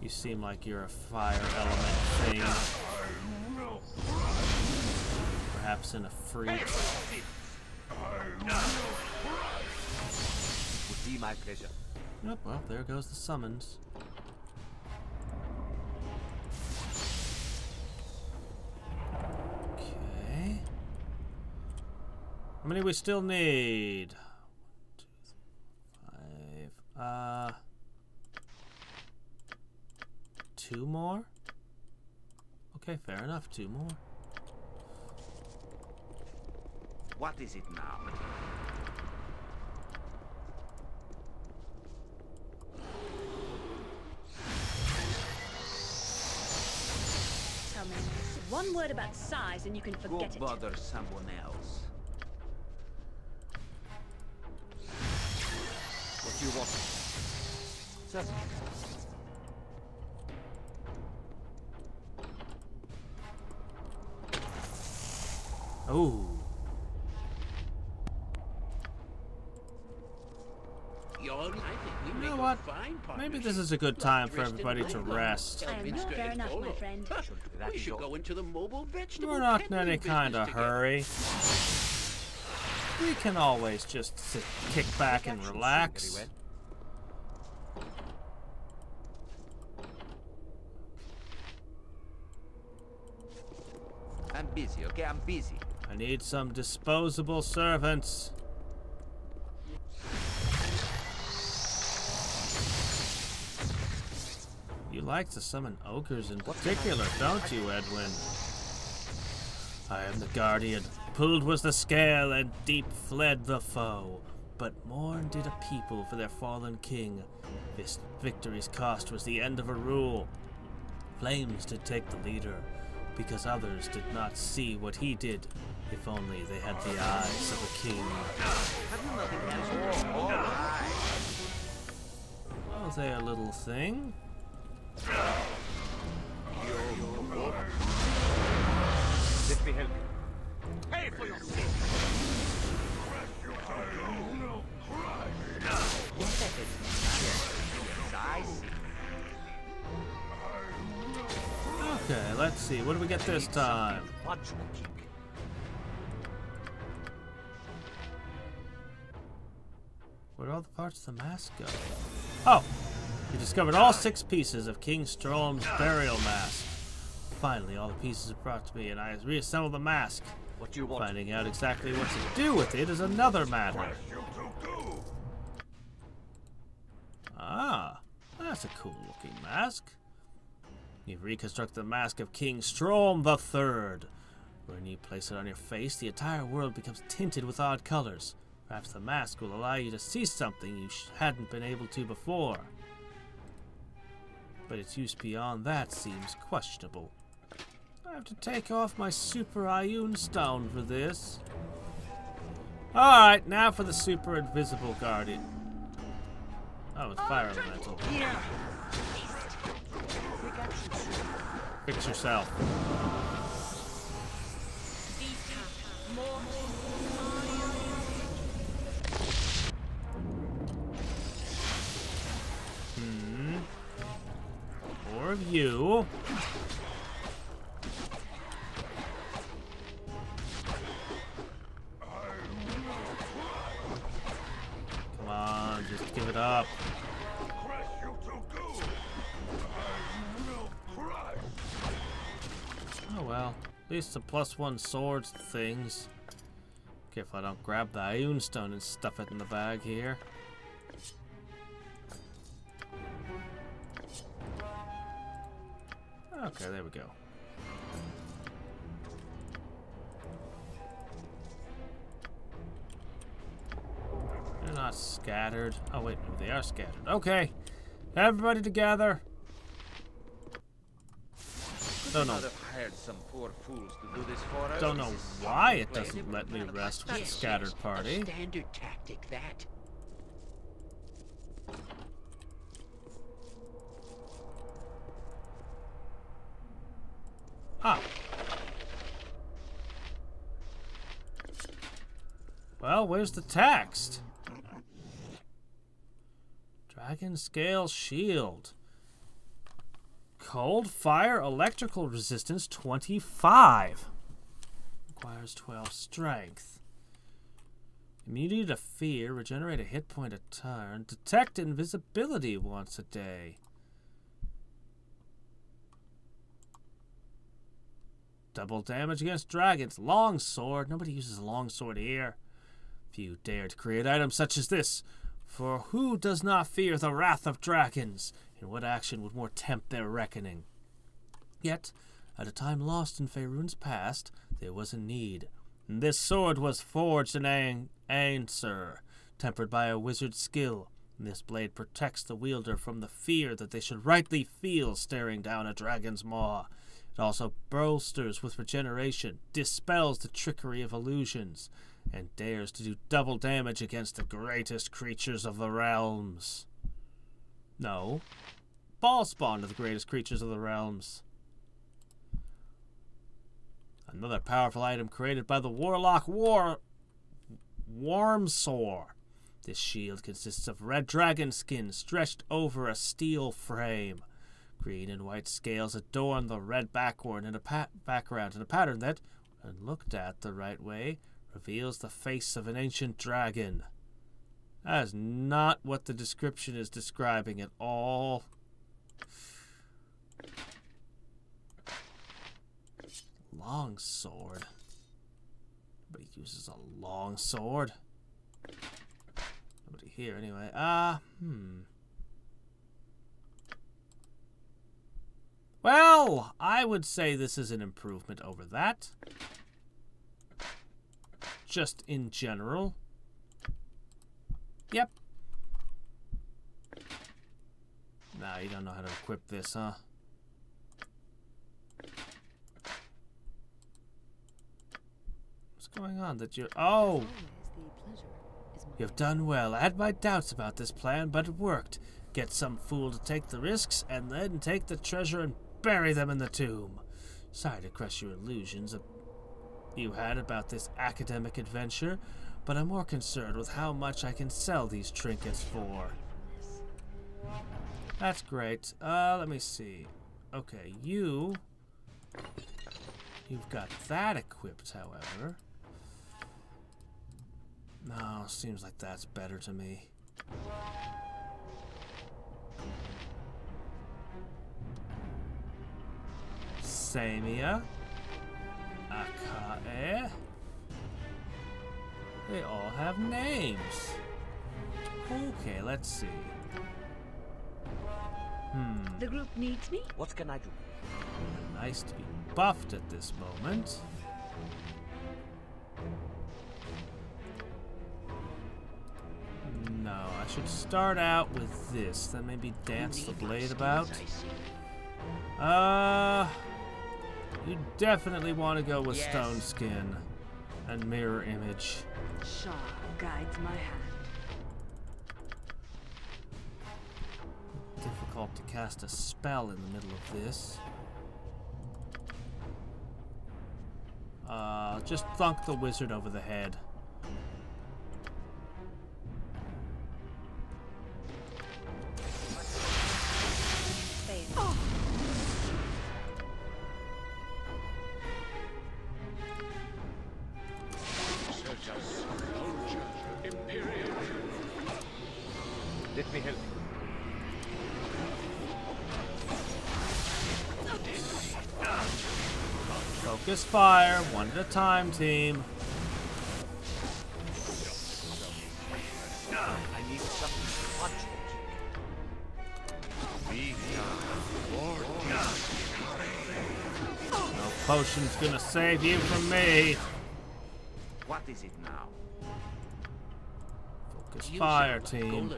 You seem like you're a fire element thing. Perhaps in a freak. Would be my pleasure. Yep, well, there goes the summons. Okay. How many we still need? 1, 2, 3, 5. 2 more? Okay, fair enough. 2 more. What is it now? Tell me, one word about size and you can forget it. Go bother someone else. What do you want? Certainly. Oh. You know what? Maybe this is a good time for everybody to rest. I am not fair enough, my friend. We should go into the mobile vegetable We're not in peddling any kind of business hurry. We can always just sit, kick back and relax. I'm busy, okay? I'm busy. I need some disposable servants. You like to summon ogres in particular, don't you, Edwin? I am the guardian. Pulled was the scale, and deep fled the foe. But mourn did a people for their fallen king. This victory's cost was the end of a rule. Flames did take the leader, because others did not see what he did. If only they had the eyes of a king. Oh, there, little thing. Let me help you. Pay for your sin. Okay, let's see. What do we get this time? Where'd all the parts of the mask go? Oh! You discovered all 6 pieces of King Strom's burial mask. Finally, all the pieces are brought to me, and I reassemble the mask. What do you want? Finding out exactly what to do with it is another matter. Ah, that's a cool-looking mask. You've reconstructed the mask of King Strom III. When you place it on your face, the entire world becomes tinted with odd colors. Perhaps the mask will allow you to see something you hadn't been able to before. But its use beyond that seems questionable. I have to take off my Super Ioun Stone for this. Alright, now for the Super Invisible Guardian. Oh, it's Fire Elemental. Fix yourself. More of you. Come on, just give it up. Oh well, at least the +1 swords things. Careful I don't grab the Ioun Stone and stuff it in the bag here. Okay, there we go. They're not scattered. Oh wait, no, they are scattered. Okay, everybody together. Don't know. Don't know why it doesn't let me rest with a scattered party. Standard tactic, that. Ah. Well, where's the text? Dragon Scale Shield. Cold, fire, electrical resistance 25. Requires 12 strength. Immunity to fear, regenerate a hit point a turn. Detect invisibility once a day. Double damage against dragons. Long sword. Nobody uses a long sword here. Few dare to create items such as this. For who does not fear the wrath of dragons? And what action would more tempt their reckoning? Yet, at a time lost in Faerun's past, there was a need. And this sword was forged in Aesir, tempered by a wizard's skill. And this blade protects the wielder from the fear that they should rightly feel staring down a dragon's maw. It also bolsters with regeneration, dispels the trickery of illusions, and dares to do double damage against the greatest creatures of the realms. No. Ball spawn to the greatest creatures of the realms. Another powerful item created by the Warlock Wormsaur. This shield consists of red dragon skin stretched over a steel frame. Green and white scales adorn the red background in a pattern that, when looked at the right way, reveals the face of an ancient dragon. That is not what the description is describing at all. Long sword. Nobody uses a long sword. Nobody here anyway. Well, I would say this is an improvement over that. Just in general. Yep. Nah, you don't know how to equip this, huh? What's going on that you're... Oh! You've done well. I had my doubts about this plan, but it worked. Get some fool to take the risks, and then take the treasure and bury them in the tomb. Sorry to crush your illusions you had about this academic adventure, but I'm more concerned with how much I can sell these trinkets for. That's great. Let me see. Okay, you've got that equipped, however. No, seems like that's better to me. Samia, Akae. They all have names. Okay, let's see. The group needs me? What can I do? Nice to be buffed at this moment. No, I should start out with this, then maybe dance the blade about. You definitely want to go with Stone Skin and Mirror Image. Shah guides my hand. Difficult to cast a spell in the middle of this. Just thunk the wizard over the head. Let me help you. Focus fire, one at a time, team. I need something to punch. No potion's gonna save you from me. What is it now? Focus fire, team.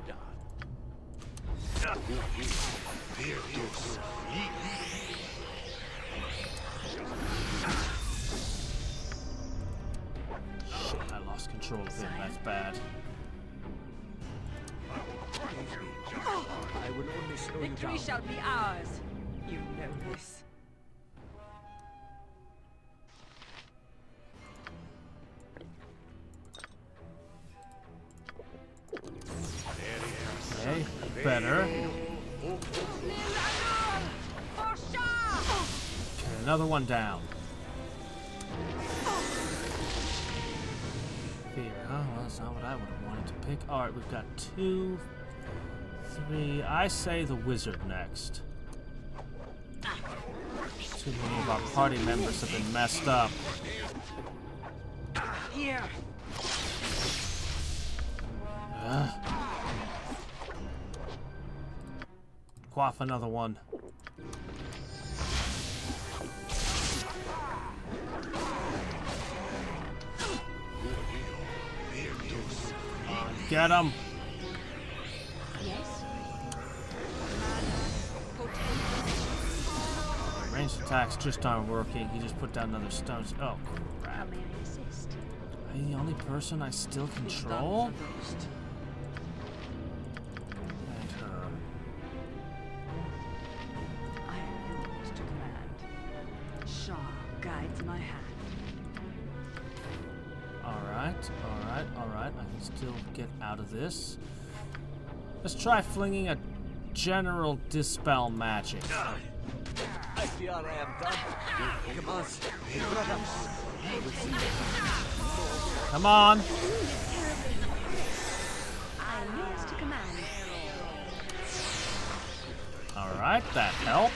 Shit, I lost control of him. That's bad. I will only slow you down. Victory shall be ours. You know this. Okay, better. Okay, another one down. Fear, huh? Well, that's not what I would have wanted to pick. Alright, we've got 2, 3. I say the wizard next. Too many of our party members have been messed up. Here. Quaff another one. Get him! Ranged attacks just aren't working. He just put down another stone. Oh, crap. Am I the only person I still control? And her. I am yours to command. Shah guides my hand. Alright, alright, alright. I can still get out of this. Let's try flinging a general dispel magic. I fear I am done. Come on, come on. I am yours to command. Alright, that helped.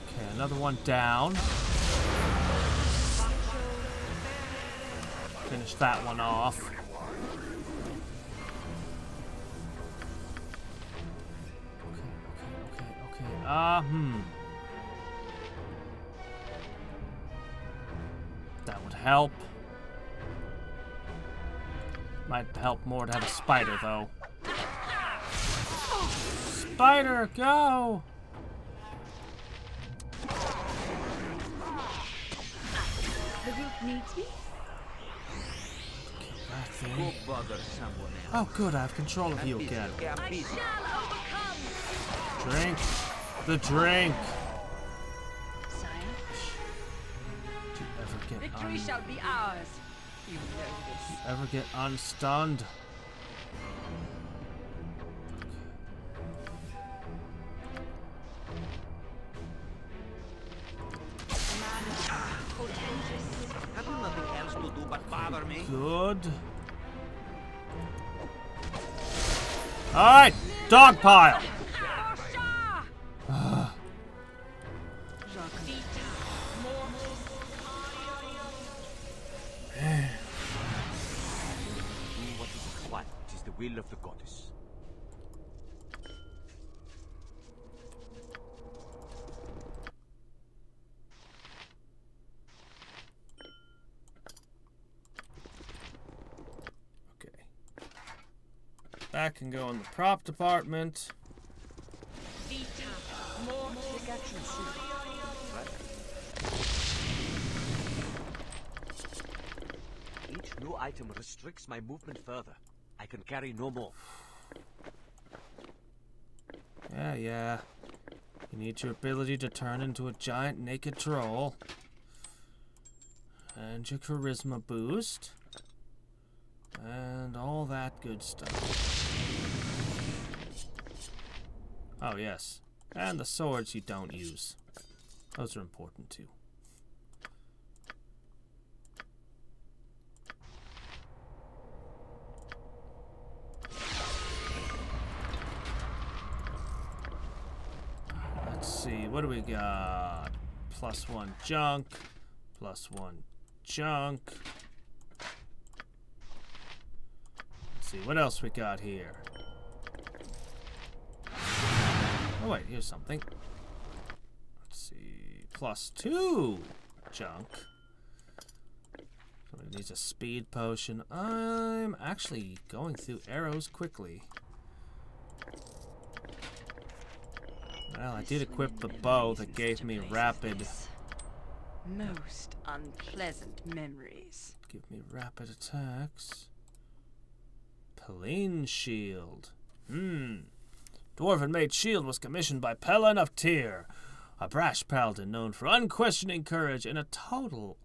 Okay, another one down. Finish that one off. Okay. That would help. Might help more to have a spider, though. Spider, go! The group needs me? Go bother someone else. Oh, good, I have control of you again. I shall overcome. Drink. The drink. Sire? Do you ever get Victory shall be ours. You know this. ever get unstunned? Have you nothing else to do but bother me? Good. Alright, dog pile. What is required is the will of the goddess. That can go in the prop department. Take action soon. Right? Each new item restricts my movement further. I can carry no more. Yeah. You need your ability to turn into a giant naked troll. And your charisma boost. And all that good stuff. Oh, yes. And the swords you don't use. Those are important, too. Let's see. What do we got? +1 junk. +1 junk. Let's see. What else we got here? Oh wait, here's something. Let's see. +2 junk. Somebody needs a speed potion. I'm actually going through arrows quickly. Well, I did equip the bow that gave me rapid. Most unpleasant memories. Give me rapid attacks. Paline shield. Dwarven Made Shield was commissioned by Pelin of Tyr, a brash paladin known for unquestioning courage and a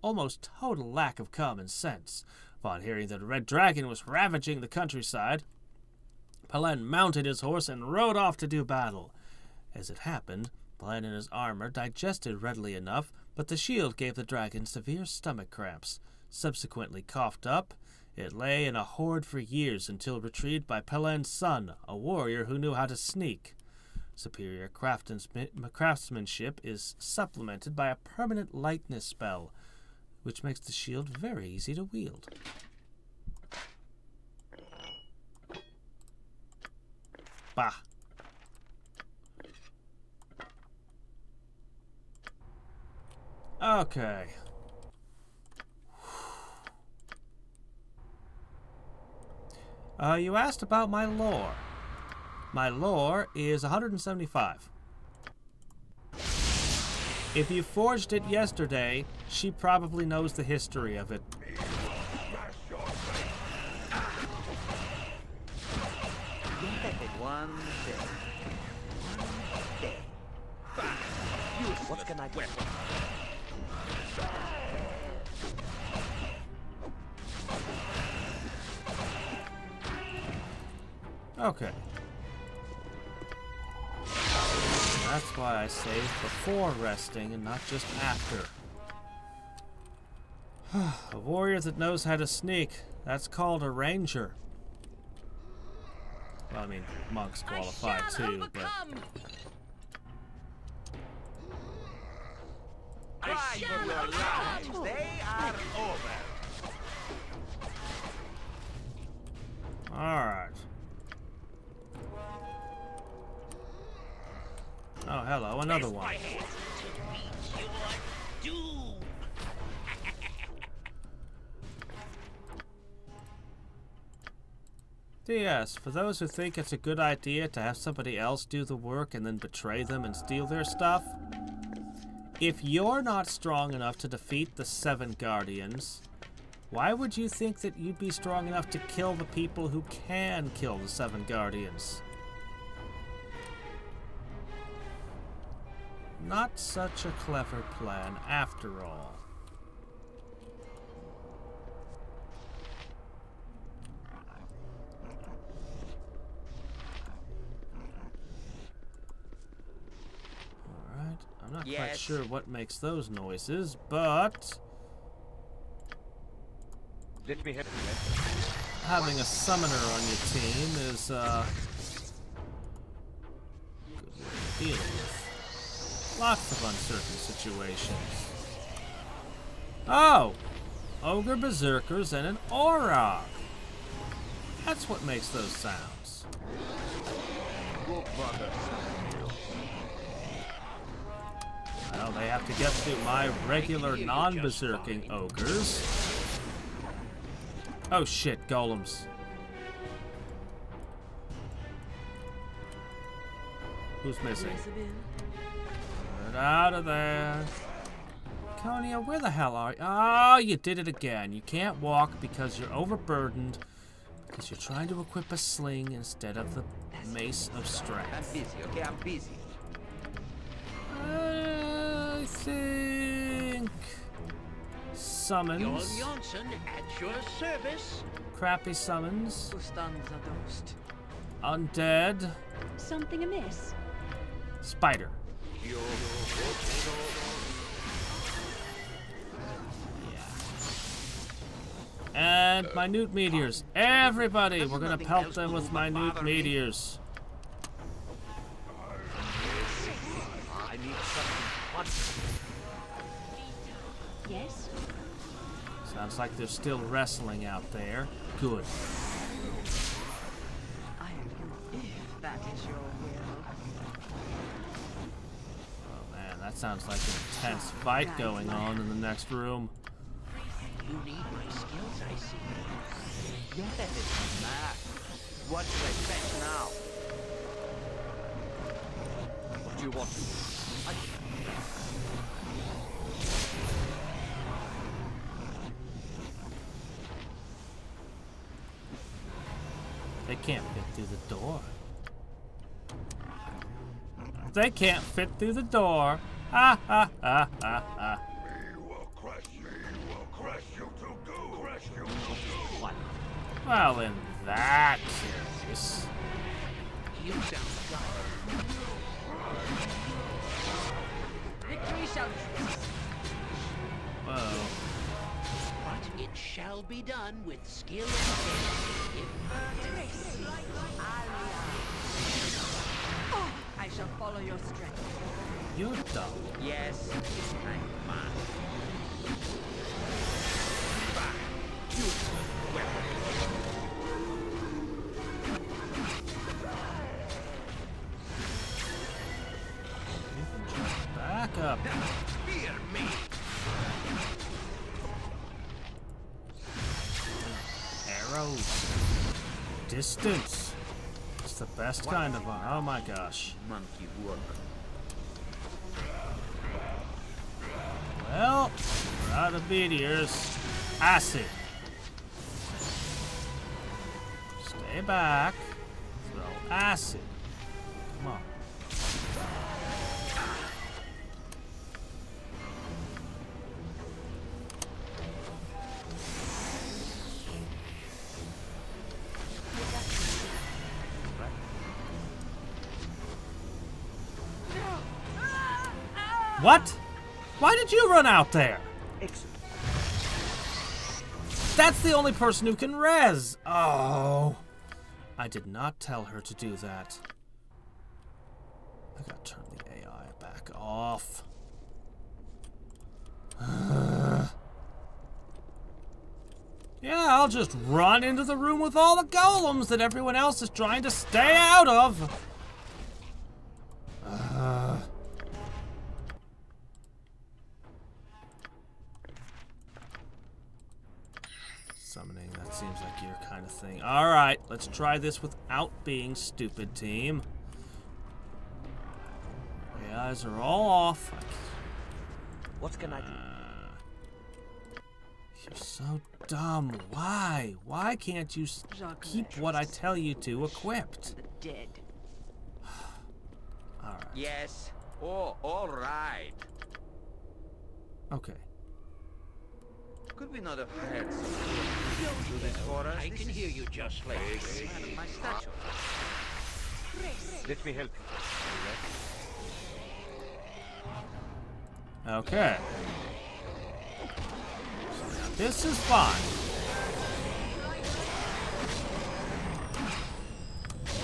almost total lack of common sense. Upon hearing that a red dragon was ravaging the countryside, Pelin mounted his horse and rode off to do battle. As it happened, Pelin and his armor digested readily enough, but the shield gave the dragon severe stomach cramps. Subsequently coughed up, it lay in a hoard for years until retrieved by Pelin's son, a warrior who knew how to sneak. Superior craftsmanship is supplemented by a permanent lightness spell, which makes the shield very easy to wield. Bah. Okay. You asked about my lore. My lore is 175. If you forged it yesterday, she probably knows the history of it. One day. What can I do? Okay. That's why I saved before resting and not just after. A warrior that knows how to sneak. That's called a ranger. Well, I mean, monks qualify too, but... Cry for your lives. They are over. Alright. Oh, hello, another one. Yes, for those who think it's a good idea to have somebody else do the work and then betray them and steal their stuff, if you're not strong enough to defeat the 7 Guardians, why would you think that you'd be strong enough to kill the people who can kill the 7 Guardians? Not such a clever plan, after all. Alright, I'm not quite sure what makes those noises, but... Let me hit it. Having a summoner on your team is, dealing with lots of uncertain situations. Oh! Ogre berserkers and an Orog. That's what makes those sounds. Well, they have to get through my regular non-berserking ogres. Oh shit, golems. Who's missing? Get out of there. Konia, where the hell are you? Oh, you did it again. You can't walk because you're overburdened. Because you're trying to equip a sling instead of the mace of strength. I'm busy, okay? I'm busy. I think... Summons. Jon Johnson at your service. Crappy summons. Ustanzadost. Undead. Something amiss? Spider. And minute meteors. Everybody, we're gonna pelt them with minute meteors. I need something. Yes? Sounds like they're still wrestling out there. Good. I am here if that is your will. Oh man, that sounds like an intense fight going on in the next room. You need my skills, I see. Yes, Matt. What should I fetch now? What do you want? They can't fit through the door. They can't fit through the door. Ha ha ha ha ha. Well, in that case... You sound like Victory shall be. Whoa. But it shall be done with skill and care. I shall follow your strength. You're dumb. Yes, I'm mine. Back up. Fear me. Arrows. Distance. It's the best kind of one. Oh my gosh. Monkey work. Well, we're out of meteors. Acid. Stay back. Throw acid. Come on. What? Why did you run out there? That's the only person who can res. Oh. I did not tell her to do that. I gotta turn the AI back off. Yeah, I'll just run into the room with all the golems that everyone else is trying to stay out of. Summoning, that seems like your kind of thing. Alright, let's try this without being stupid, team. AIs are all off. What can I do? You're so dumb. Why? Why can't you keep what I tell you to equipped? Dead. Alright. Yes. Oh, all right. Okay. Could we not have had some do this for us? I can hear you just like My statue. Let me help you. Okay. This is fine.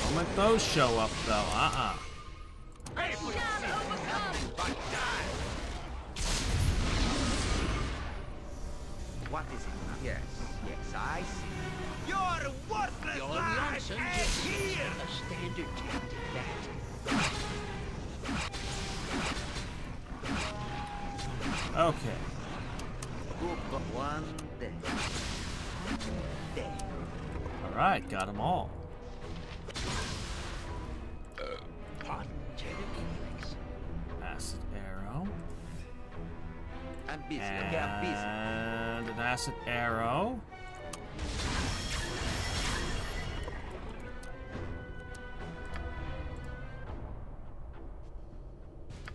Don't let those show up, though. What is it? Yes, yes, I see. You're worthless Your lies! nonsense And is here! a standard tactic, that. Okay. One day. Alright, got them all. Pardon, Hadriex. Acid arrow. I'm busy, okay, I'm busy. And an acid arrow.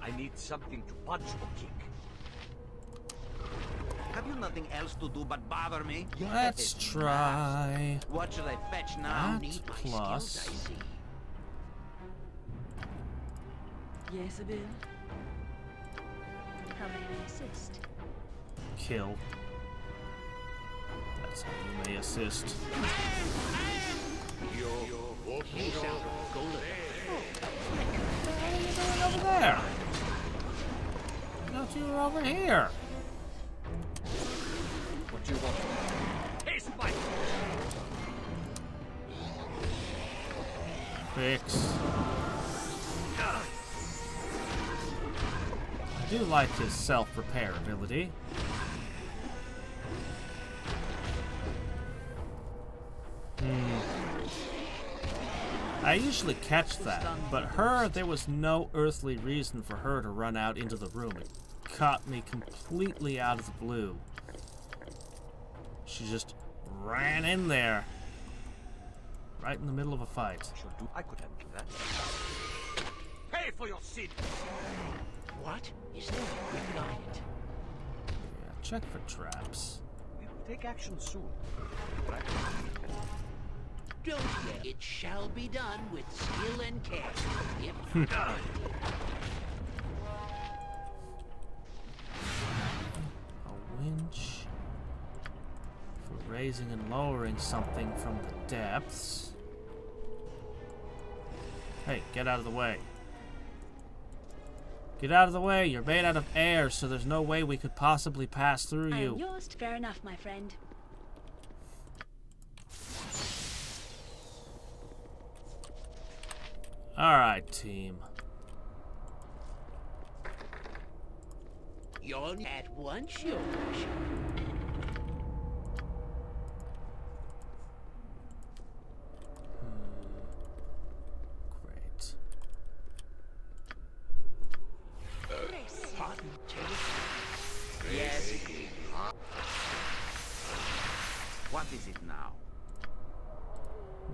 I need something to punch or kick. Have you nothing else to do but bother me? Let's try. What should I fetch now? That plus. Yes, Abel. How may I assist? Kill. That's how you may assist. You sound like Golda. What are you doing over there? I thought you were over here. What do you want? Taste my Fix. I do like his self-repair ability. I usually catch that, but her, there was no earthly reason for her to run out into the room. It caught me completely out of the blue. She just ran in there. Right in the middle of a fight. I could handle that. Pay for your sin! What? Is there a quick light? Yeah, check for traps. We will take action soon. Don't yet. It shall be done with skill and care. If A winch for raising and lowering something from the depths. Hey, get out of the way. Get out of the way. You're made out of air, so there's no way we could possibly pass through you. I'm yours. Fair enough, my friend. Alright, team. you're at once, your worship. Great. Pardon, Yes. What is it now?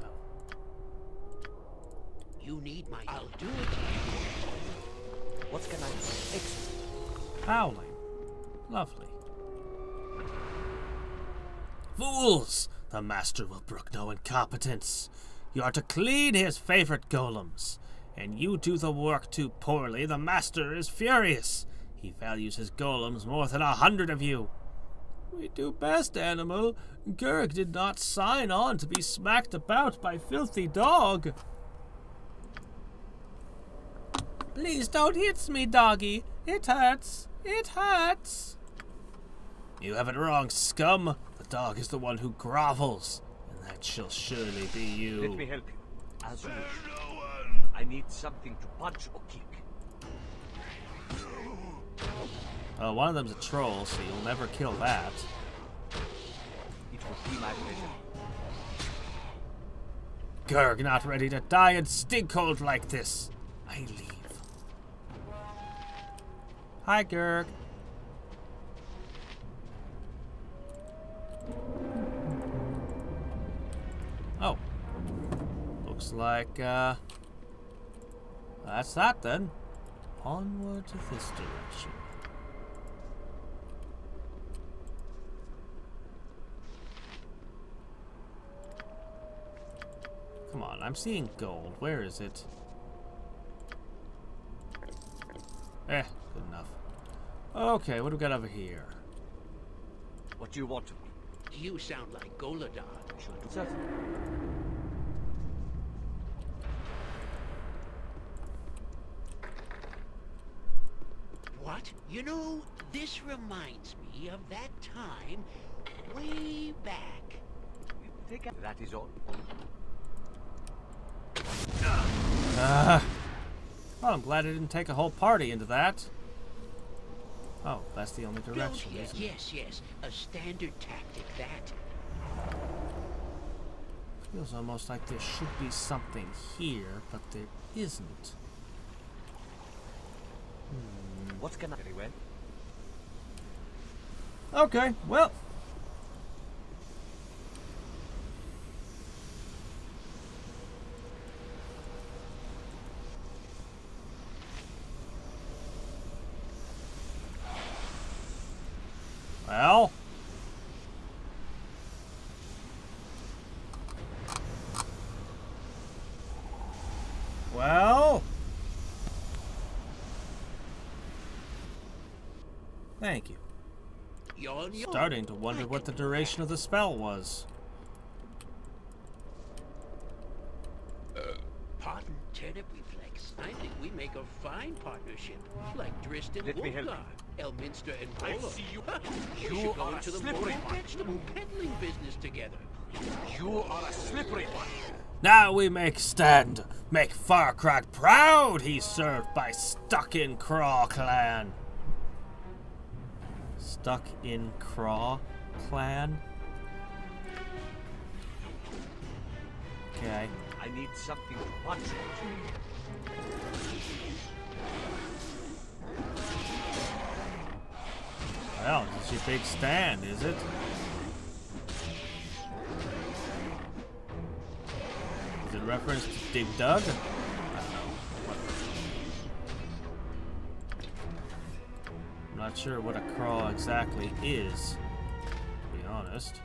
No. You need my... I'll do it. What can I do? Howling. Lovely. Fools! The master will brook no incompetence. You are to clean his favorite golems. And you do the work too poorly. The master is furious. He values his golems more than 100 of you. We do best, animal. Gurg did not sign on to be smacked about by filthy dog. Please don't hit me, doggy. It hurts. It hurts. You have it wrong, scum. The dog is the one who grovels, and that shall surely be you. Let me help you. As you wish. I need something to punch or kick. One of them's a troll, so you'll never kill that. It will be my pleasure. Gurg not ready to die in stinkhold like this. I leave. Hi, Gurg. Oh. Looks like, that's that then. Onward to this direction. Come on, I'm seeing gold. Where is it? Good enough. Okay, what do we got over here? What do you want of me? You sound like Golda. Shall do something. What? You know, this reminds me of that time way back. That is all. Well, I'm glad I didn't take a whole party into that. Oh, that's the only direction, isn't it? Yes. A standard tactic, that. Feels almost like there should be something here, but there isn't. What's gonna very well? Okay, well. Well. Well. Thank you. Starting to wonder what the duration of the spell was. Pardon, turnip reflex. I think we make a fine partnership. Like Drist and Let me help Wolgar, Elminster and I Bolo. see you. We You should go are a into the slippery local one. vegetable peddling business together. You are a slippery one. Now we make stand, make Farcrag proud he's served by Stuck-in Craw clan. Stuck-in Craw clan? Okay. I need something to punch at. Well, this is your big stand, is it? Is it reference to Dig Dug? I don't know. I'm not sure what a craw exactly is, to be honest.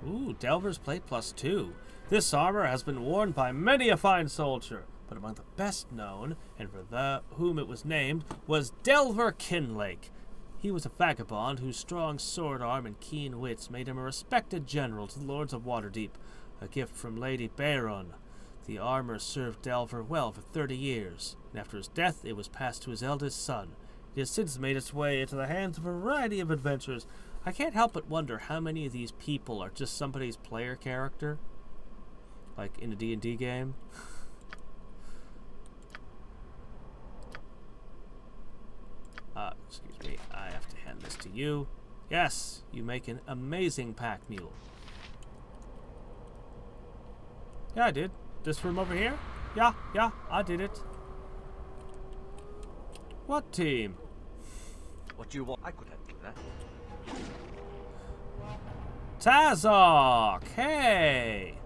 Ooh, Delver's Plate +2. This armor has been worn by many a fine soldier, but among the best known, and for whom it was named, was Delver Kinlake. He was a vagabond whose strong sword arm and keen wits made him a respected general to the lords of Waterdeep, a gift from Lady Baron. The armor served Delver well for 30 years, and after his death it was passed to his eldest son. It has since made its way into the hands of a variety of adventurers. I can't help but wonder how many of these people are just somebody's player character, like in a D&D game. Excuse me, I have to hand this to you. Yes, you make an amazing pack mule. Yeah, I did. This room over here? Yeah, I did it. What team? What do you want? I could handle that. Tazok! Hey!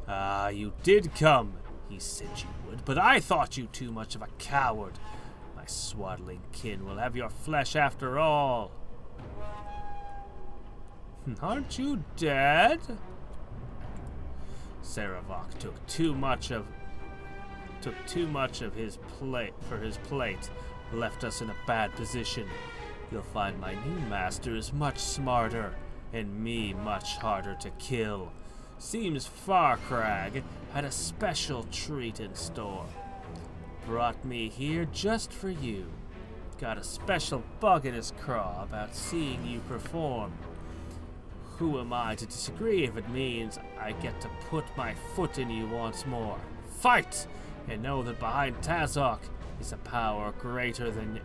Ah, you did come. He said you would, but I thought you too much of a coward. My swaddling kin will have your flesh after all. Aren't you dead? Saravok took too much of his plate, left us in a bad position. You'll find my new master is much smarter, and me much harder to kill. Seems Farcrag had a special treat in store. Brought me here just for you. Got a special bug in his craw about seeing you perform. Who am I to disagree if it means I get to put my foot in you once more? Fight! And know that behind Tazok is a power greater than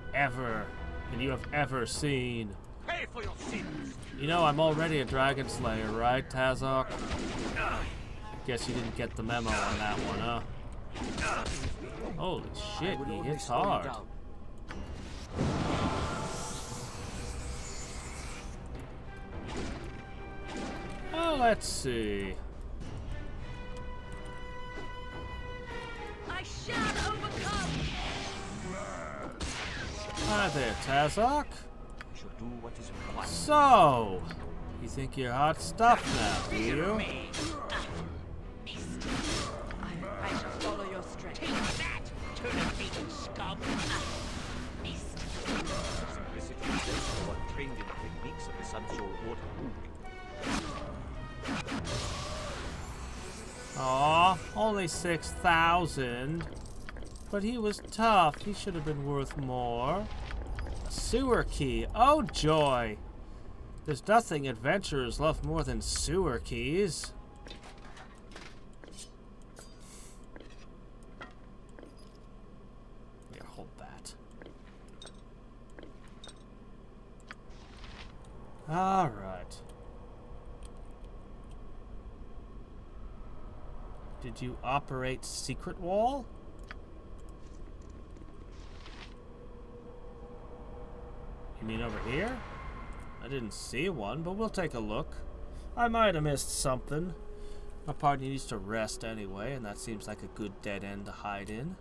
you have ever seen. Pay for your sins! You know, I'm already a dragon slayer, right, Tazok? Guess you didn't get the memo on that one, huh? Holy shit, he hits hard. Oh, let's see. I shall overcome. Hi there, Tazok. Shall do what is required. So, you think you're hot stuff now, do you? I shall follow your strength. Take that, turnip-eating scum. Simplicity is what trained in the techniques of the Sun-Soul Order. Aw, only 6,000. But he was tough. He should have been worth more. A sewer key. Oh, joy. There's nothing adventurers love more than sewer keys. Here, hold that. All right. Did you operate secret wall? You mean over here? I didn't see one, but we'll take a look. I might have missed something. My party needs to rest anyway, and that seems like a good dead end to hide in.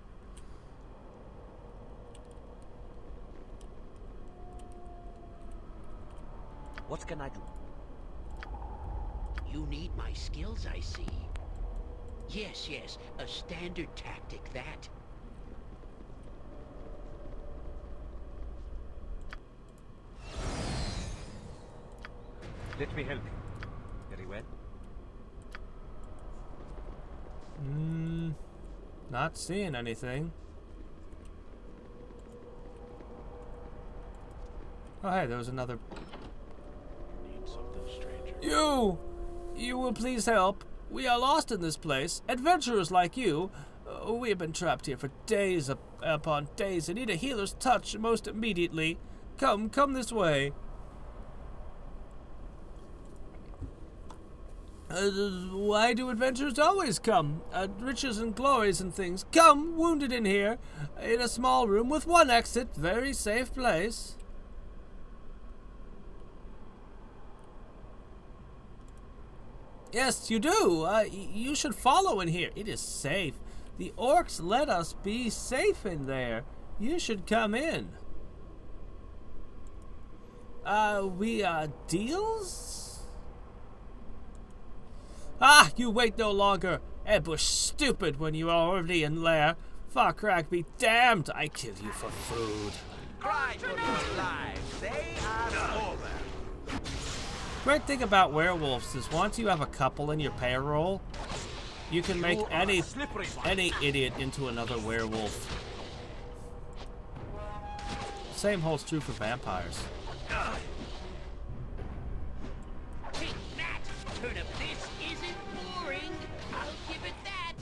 What can I do? You need my skills, I see. Yes, yes, a standard tactic, that. Let me help you. Very well. Not seeing anything. Oh, hey, there was another. Need something, stranger. You will please help. We are lost in this place. Adventurers like you. We have been trapped here for days upon days and need a healer's touch most immediately. Come this way. Why do adventurers always come? Riches and glories and things. Come, wounded in here, in a small room with one exit. Very safe place. Yes, you do. You should follow in here. It is safe. The orcs let us be safe in there. You should come in. Deals? Ah, you wait no longer. Ambush stupid when you are already in lair. Farcrack be damned. I kill you for food. Cry for your lives. They are over. Great thing about werewolves is once you have a couple in your payroll, you can make any idiot into another werewolf. Same holds true for vampires. Take that! Heard of this isn't boring. I'll give it that.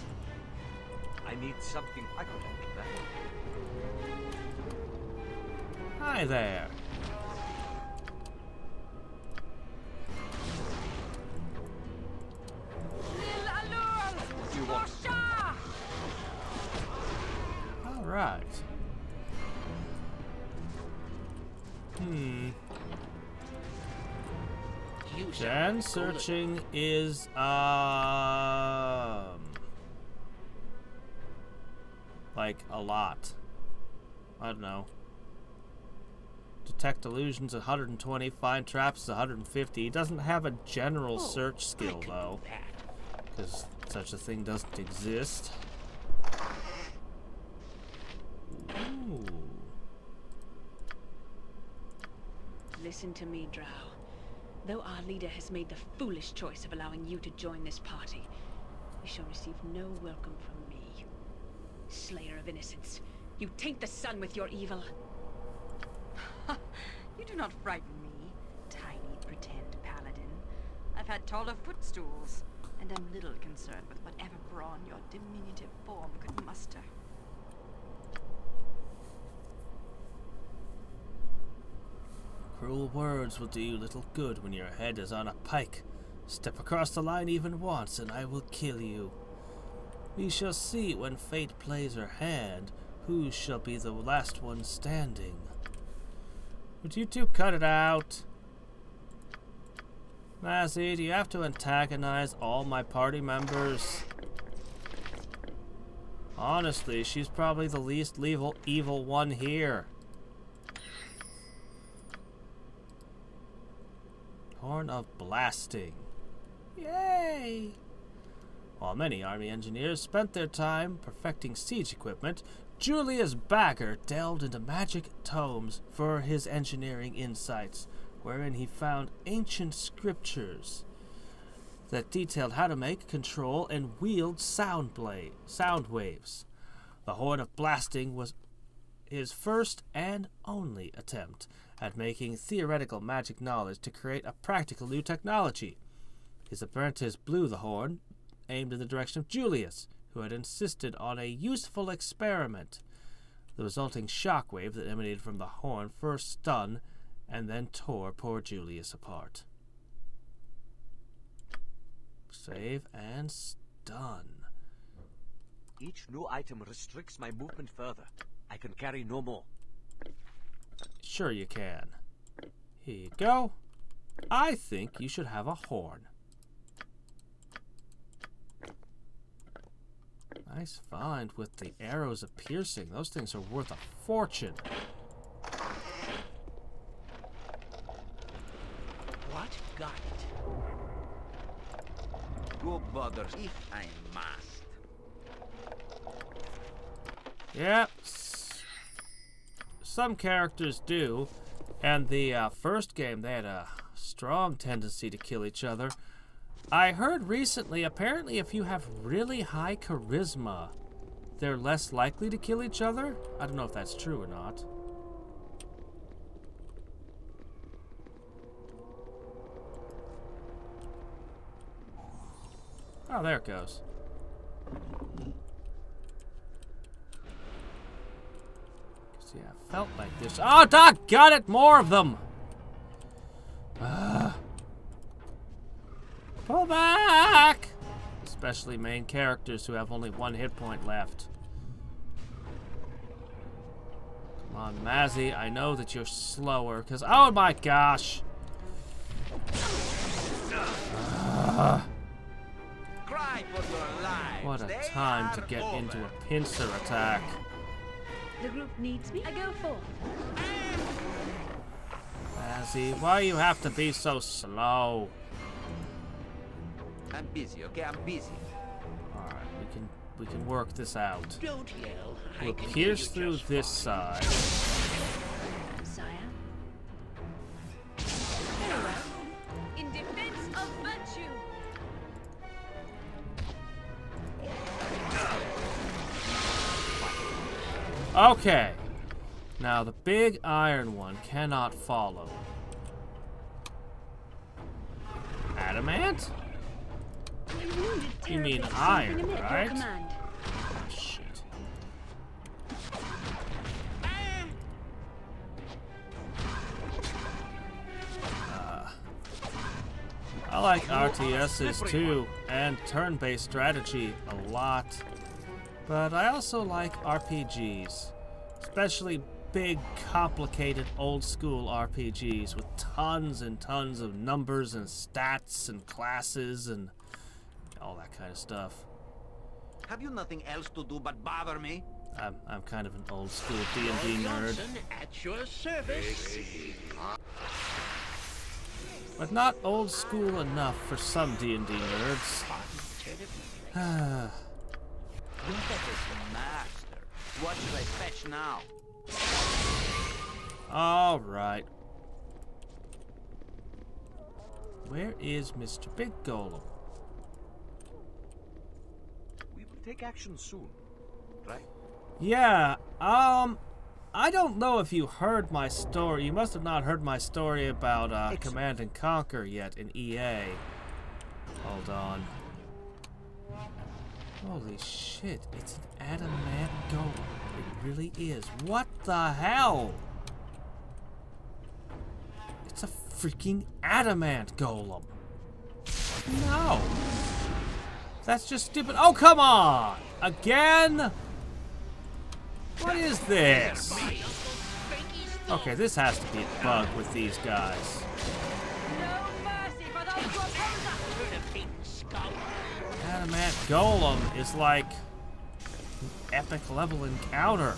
I need something. I could help that. Hi there. What do you want? All right. Then searching is like a lot. I don't know. Detect illusions 120, find traps 150. He doesn't have a general search skill though, because such a thing doesn't exist. Ooh. Listen to me, Drow. Though our leader has made the foolish choice of allowing you to join this party, you shall receive no welcome from me. Slayer of innocence, you taint the sun with your evil. You do not frighten me, tiny pretend paladin. I've had taller footstools, and am little concerned with whatever brawn your diminutive form could muster. Cruel words will do you little good when your head is on a pike. Step across the line even once, and I will kill you. We shall see when fate plays her hand, who shall be the last one standing. Would you two cut it out? Mazzy, do you have to antagonize all my party members? Honestly, she's probably the least evil one here. Horn of Blasting. Yay! While many army engineers spent their time perfecting siege equipment, Julius Bagger delved into magic tomes for his engineering insights, wherein he found ancient scriptures that detailed how to make, control, and wield sound waves. The Horn of Blasting was his first and only attempt at making theoretical magic knowledge to create a practical new technology. His apprentice blew the horn, aimed in the direction of Julius, who had insisted on a useful experiment. The resulting shockwave that emanated from the horn first stunned and then tore poor Julius apart. Save and stun. Each new item restricts my movement further. I can carry no more. Sure you can. Here you go. I think you should have a horn. Nice find with the arrows of piercing. Those things are worth a fortune. What? Got it. Go bother if I must. Yeah, some characters do. And the first game, they had a strong tendency to kill each other. I heard recently, apparently if you have really high charisma, they're less likely to kill each other. I don't know if that's true or not. Oh, there it goes. See, I felt like this. Oh, Doc, got it! More of them! Pull back! Especially main characters who have only 1 hit point left. Come on, Mazzy, I know that you're slower, because... Oh my gosh! Cry for your lives. What a time to get into a pincer attack. The group needs me. I go forth. Mazzy, why you have to be so slow? I'm busy, okay? I'm busy. Alright, we can work this out. Don't yell. We'll pierce through this side. Sire. Very well. In defense of virtue. Okay. Now the big iron one cannot follow. Adamant? You mean iron, right? Oh, shit. I like RTSs too, and turn-based strategy a lot. But I also like RPGs, especially big, complicated, old-school RPGs with tons and tons of numbers and stats and classes and all that kind of stuff. Have you nothing else to do but bother me? I'm kind of an old-school D&D nerd. At your service. But not old-school enough for some D&D nerds. Master, what should I fetch now? Alright. Where is Mr. Big Golem? We will take action soon, right? Yeah, I don't know if you heard my story. You must have not heard my story about Command and Conquer yet in EA. Hold on. Holy shit, it's an adamant golem. It really is. What the hell? It's a freaking adamant golem. No. That's just stupid. Oh, come on! Again? What is this? Okay, this has to be a bug with these guys. No mercy for those who oppose us. Adamant Golem is like an epic level encounter.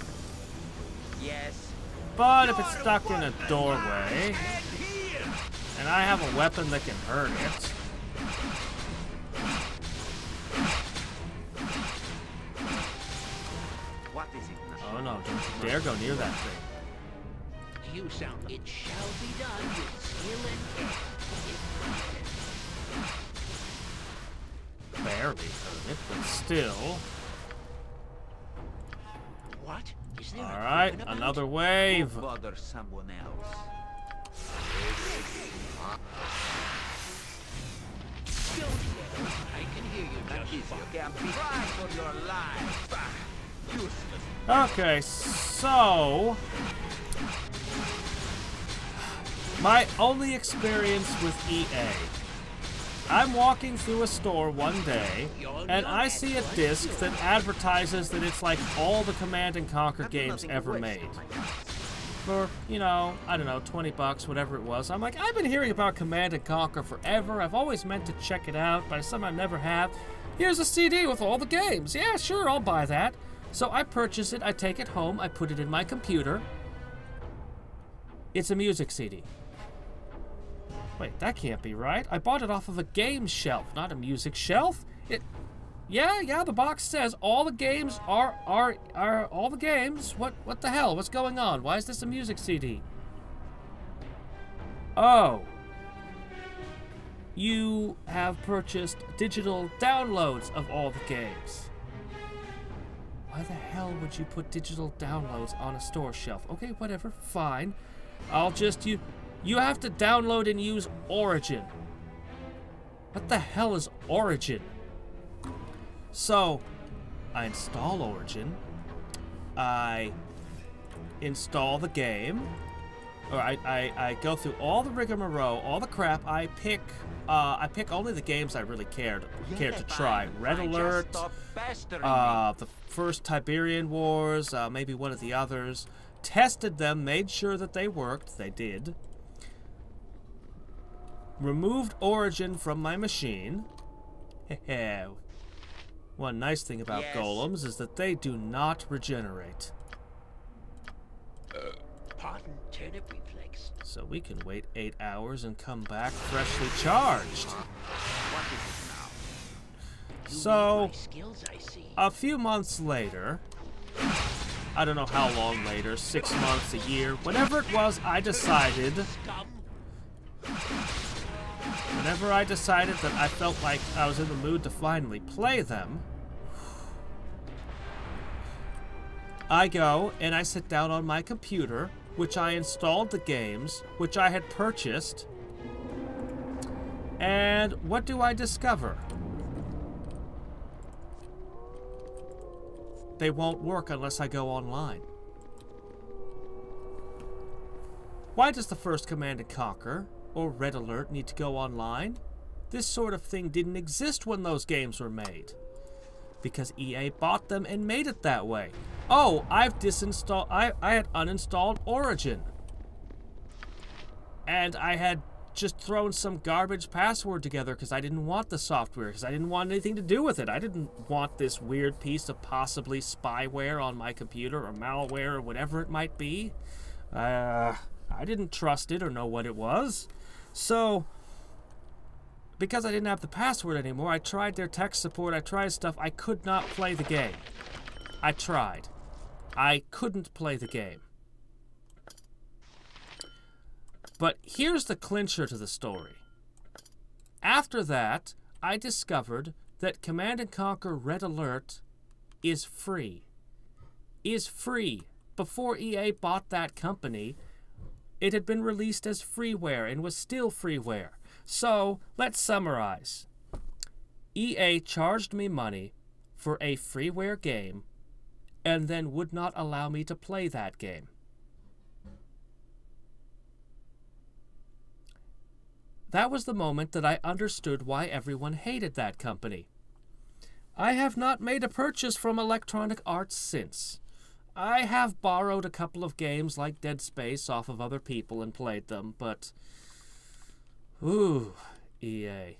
Yes. But if it's stuck in a doorway, and I have a weapon that can hurt it. What is it now? Oh no, don't you dare go near that thing. You sound. It shall be done with skill and care. Barely hurt it, but still. What? Is there Alright, another wave. Go bother someone else. I can hear you just fine. Okay, I'm trying for your life. Useless. Okay, so my only experience with EA. I'm walking through a store one day, and I see a disc that advertises that it's like all the Command & Conquer games ever made. For, you know, I don't know, 20 bucks, whatever it was. I'm like, I've been hearing about Command & Conquer forever. I've always meant to check it out, but I somehow never have. Here's a CD with all the games. Yeah, sure, I'll buy that. So I purchase it, I take it home, I put it in my computer. It's a music CD. Wait, that can't be right. I bought it off of a game shelf, not a music shelf. Yeah, the box says all the games are all the games. What the hell? What's going on? Why is this a music CD? Oh. You have purchased digital downloads of all the games. Why the hell would you put digital downloads on a store shelf? Okay, whatever, fine. I'll just you have to download and use Origin. What the hell is Origin? So, I install Origin. I install the game. Or I go through all the rigmarole, all the crap. I pick only the games I really cared to try. Red Alert, the first Tiberian Wars, maybe one of the others. Tested them, made sure that they worked. They did. Removed Origin from my machine. One nice thing about golems is that they do not regenerate. Pardon, turnip reflex. So we can wait 8 hours and come back freshly charged. What is it now? So, My skills, I see. a few months later, I don't know how long later, 6 months, a year, whatever it was, I decided... Whenever I decided that I felt like I was in the mood to finally play them, I go and I sit down on my computer, which I installed the games, which I had purchased, and what do I discover? They won't work unless I go online. Why does the first Command & Conquer or Red Alert need to go online? This sort of thing didn't exist when those games were made. Because EA bought them and made it that way. Oh, I've disinstalled... I had uninstalled Origin. And I had just thrown some garbage password together because I didn't want the software, because I didn't want anything to do with it. I didn't want this weird piece of possibly spyware on my computer or malware or whatever it might be. I didn't trust it or know what it was. So, because I didn't have the password anymore, I tried their tech support, I tried stuff. I could not play the game. I tried. I couldn't play the game. But here's the clincher to the story. After that, I discovered that Command & Conquer Red Alert is free. Is free. Before EA bought that company, it had been released as freeware and was still freeware. So, let's summarize. EA charged me money for a freeware game and then would not allow me to play that game. That was the moment that I understood why everyone hated that company. I have not made a purchase from Electronic Arts since. I have borrowed a couple of games like Dead Space off of other people and played them, but... Ooh, EA.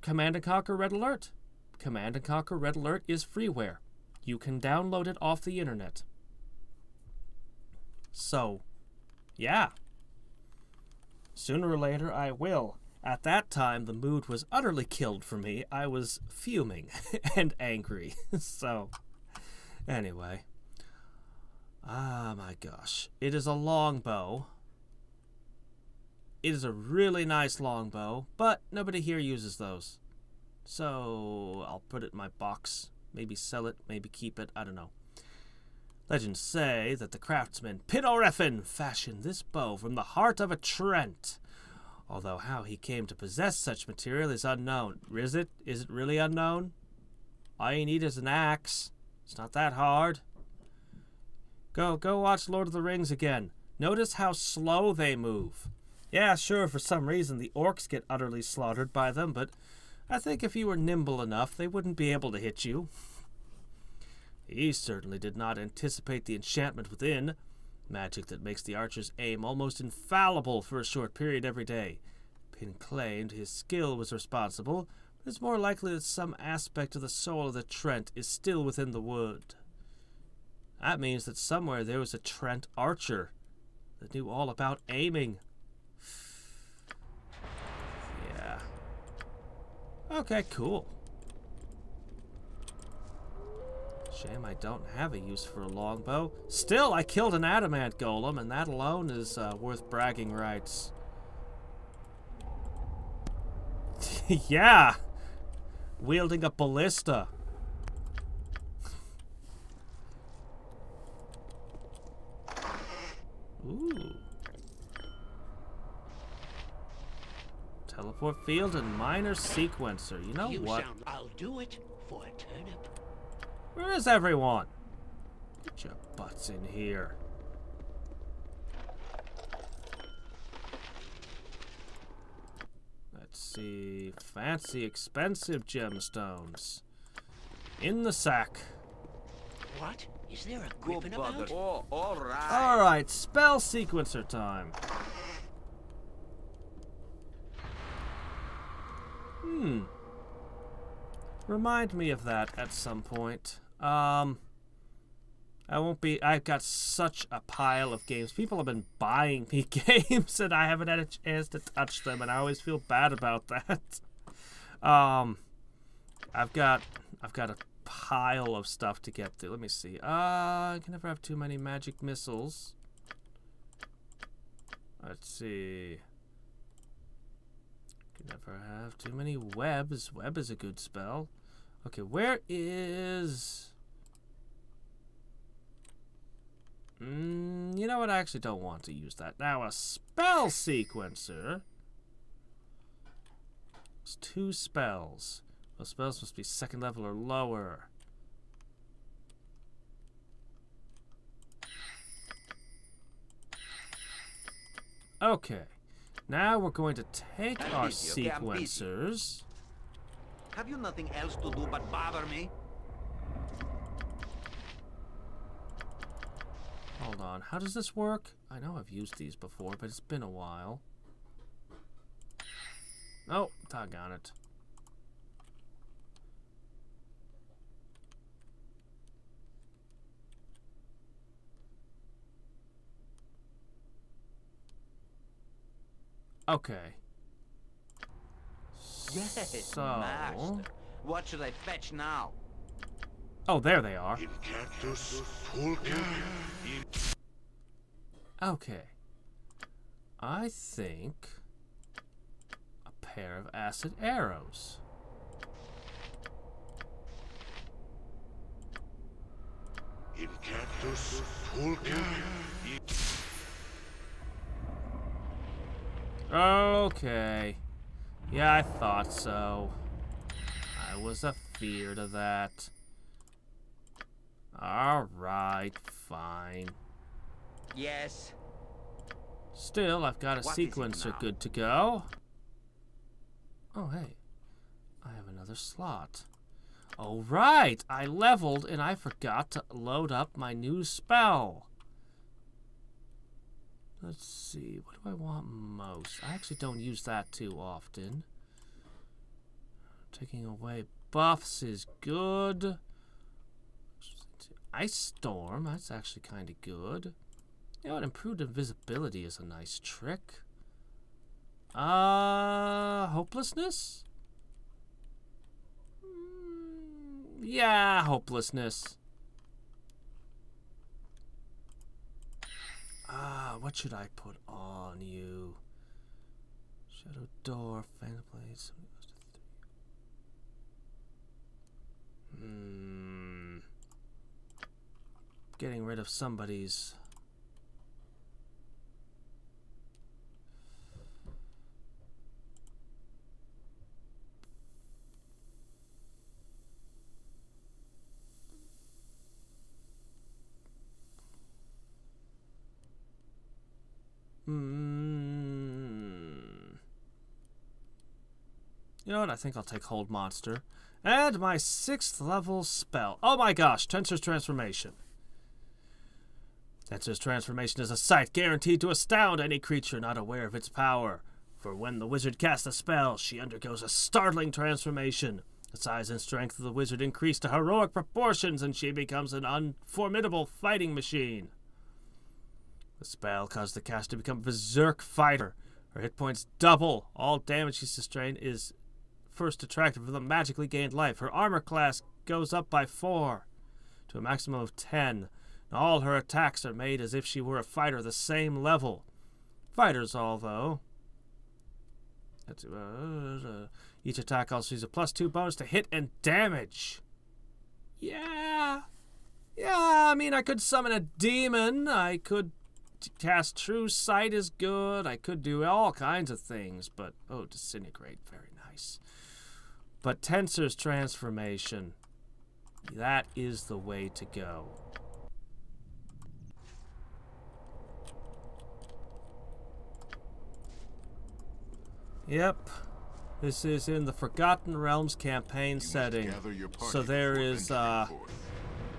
Command & Conquer Red Alert. Command & Conquer Red Alert is freeware. You can download it off the internet. So, yeah. Sooner or later, I will. At that time, the mood was utterly killed for me. I was fuming and angry. So, anyway. Ah, my gosh. It is a longbow. It is a really nice longbow, but nobody here uses those. So, I'll put it in my box. Maybe sell it, maybe keep it, I don't know. Legends say that the craftsman Pinoreffin fashioned this bow from the heart of a Trent. Although how he came to possess such material is unknown. Is it? Is it really unknown? All you need is an axe. It's not that hard. Go watch Lord of the Rings again. Notice how slow they move. Yeah, sure, for some reason the orcs get utterly slaughtered by them, but I think if you were nimble enough, they wouldn't be able to hit you. He certainly did not anticipate the enchantment within. Magic that makes the archer's aim almost infallible for a short period every day. Pin claimed his skill was responsible, but it's more likely that some aspect of the soul of the Trent is still within the wood. That means that somewhere there was a Trent archer that knew all about aiming. Yeah. Okay, cool. Shame I don't have a use for a longbow. Still, I killed an adamant golem, and that alone is worth bragging rights. Yeah! Wielding a ballista. Ooh. Teleport field and miner sequencer. You know what? I'll do it for a turnip. Where is everyone? Get your butts in here. Let's see. Fancy, expensive gemstones. In the sack. What? Is there a griffin about? Oh, all right. Alright, spell sequencer time. Remind me of that at some point. I've got such a pile of games. People have been buying me games and I haven't had a chance to touch them, and I always feel bad about that. I've got a pile of stuff to get through. Let me see. I can never have too many magic missiles. Let's see. Can never have too many webs. Web is a good spell. Okay, where is... you know what? I actually don't want to use that. Now, a spell sequencer. It's 2 spells. Those spells must be 2nd level or lower. Okay. Now we're going to take our sequencers. Have you nothing else to do but bother me? Hold on. How does this work? I know I've used these before, but it's been a while. Oh, doggone it. Okay. Yes, so... master. What should I fetch now? Oh, there they are. Okay. I think a pair of acid arrows. Okay. Yeah, I thought so. I was afeard of that. Alright, fine. Yes. Still, I've got a sequencer good to go. Oh, hey. I have another slot. Oh, right! I leveled and I forgot to load up my new spell. Let's see, what do I want most? I actually don't use that too often. Taking away buffs is good. Ice Storm, that's actually kind of good. You know what, improved invisibility is a nice trick. Hopelessness? Yeah, hopelessness. What should I put on you? Shadow Door, Phantom Blades. Getting rid of somebody's... You know what? I think I'll take Hold Monster. And my 6th level spell. Oh my gosh, Tensor's Transformation. Tensor's Transformation is a sight guaranteed to astound any creature not aware of its power. For when the wizard casts a spell, she undergoes a startling transformation. The size and strength of the wizard increase to heroic proportions, and she becomes an unformidable fighting machine. The spell causes the caster to become a berserk fighter. Her hit points double. All damage she sustains is first attracted for the magically gained life. Her armor class goes up by 4 to a maximum of 10. And all her attacks are made as if she were a fighter the same level. Fighters, although... each attack also uses a +2 bonus to hit and damage. Yeah, I mean, I could summon a demon. I could cast True Sight is good. I could do all kinds of things, but... Oh, Disintegrate, very nice. But Tensor's Transformation, that is the way to go. Yep. This is in the Forgotten Realms campaign setting. So there is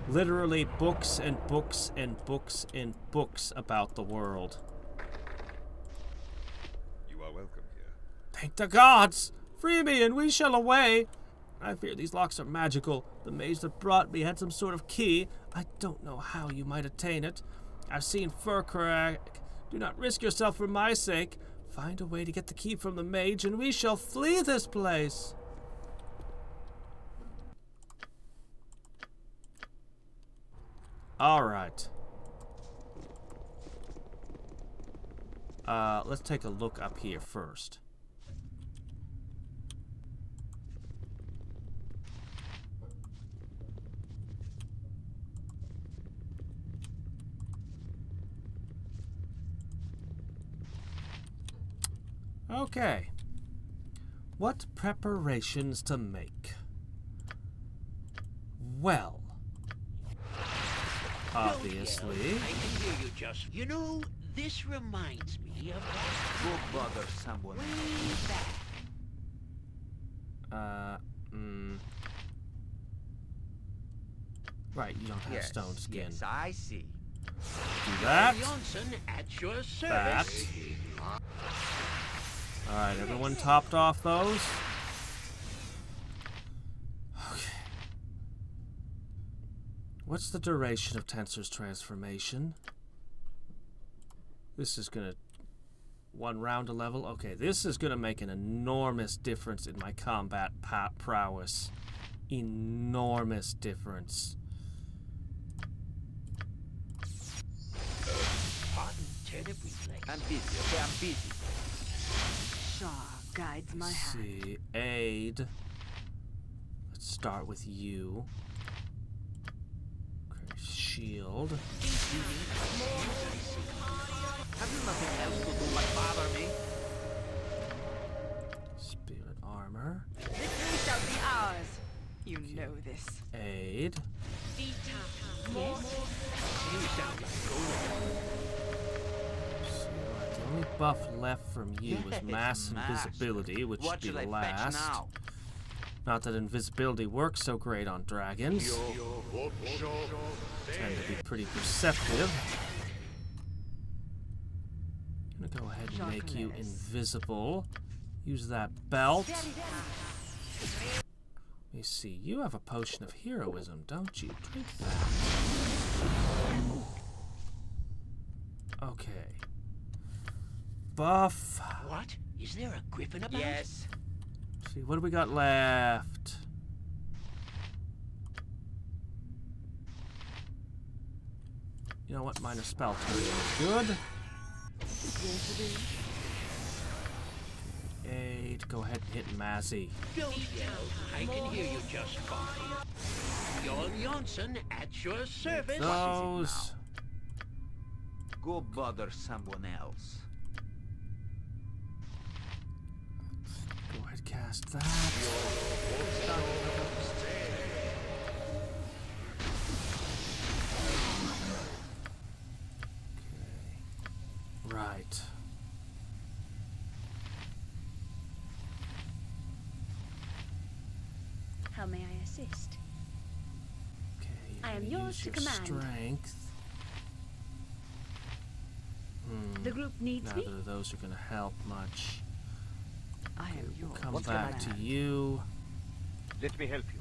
literally books and books and books and books about the world. You are welcome here. Thank the gods! Free me and we shall away! I fear these locks are magical. The mage that brought me had some sort of key. I don't know how you might attain it. I've seen fur crack. Do not risk yourself for my sake. Find a way to get the key from the mage, and we shall flee this place. All right. Let's take a look up here first. Okay. What preparations to make? Well, obviously. I can hear you just. You know, this reminds me of. Go bother someone. Right, you don't have stone skin. Yes, I see. Do that. Johnson at your service. That. Alright, everyone topped off those? Okay. What's the duration of Tensor's Transformation? This is gonna... 1 round a level? Okay, this is gonna make an enormous difference in my combat prowess. Enormous difference. I'm busy, okay? I'm busy. Shaw guides my hand. See, aid. Let's start with you. Okay, shield. Have you nothing else to do but bother me? Spirit armor. Victory shall be ours. You know this. Aid. Yes. You sound like Golden. The only buff left from you is mass invisibility, which should be the last. Not that invisibility works so great on dragons. Tend to be pretty perceptive. I'm gonna go ahead and make you invisible. Use that belt. Let me see. You have a potion of heroism, don't you? Drink that. Okay. Buff. What? Is there a griffin about? Yes. Let's see, what do we got left? You know what? Minor spell turn is good. Aid. Go ahead and hit Mazzy. Don't yell. I can hear you just fine. Jon Johnson at your service. Those. Go bother someone else. Go ahead, cast that. Okay. Right. How may I assist? Okay, I am you're gonna yours use to your command. Strength. The group needs me. Neither of those are gonna help much. I am We'll yours. come What's back to command? you. Let me help you.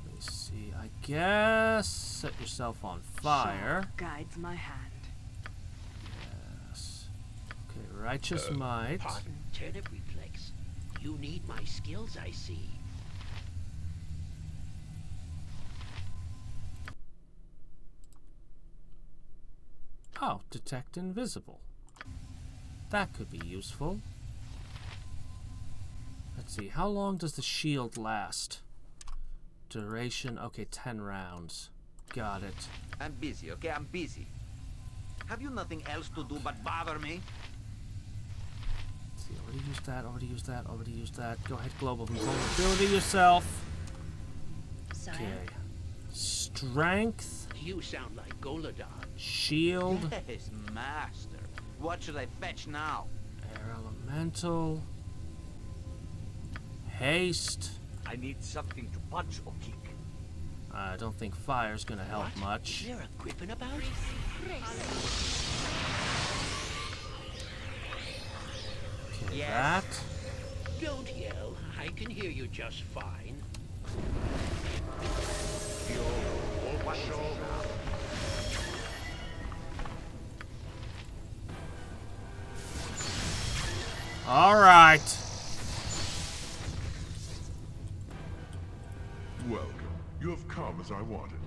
Let me see. I guess set yourself on fire. Shaw guides my hand. Yes. Okay, righteous might. Pardon, turnip reflex. You need my skills, I see. Oh, detect invisible. That could be useful. Let's see, how long does the shield last? Duration, okay, 10 rounds. Got it. I'm busy, okay? I'm busy. Have you nothing else to do but bother me? Let's see, already used that, already used that, already used that. Go ahead, global vulnerability yourself. Okay. Strength. You sound like Goladon. Shield. Yes, master. What should I fetch now? Air elemental. Haste. I need something to punch or kick. I don't think fire's gonna help much. Is there a griffin about? Okay, Yes. that. Don't yell. I can hear you just fine. All right. Welcome. You have come as I wanted.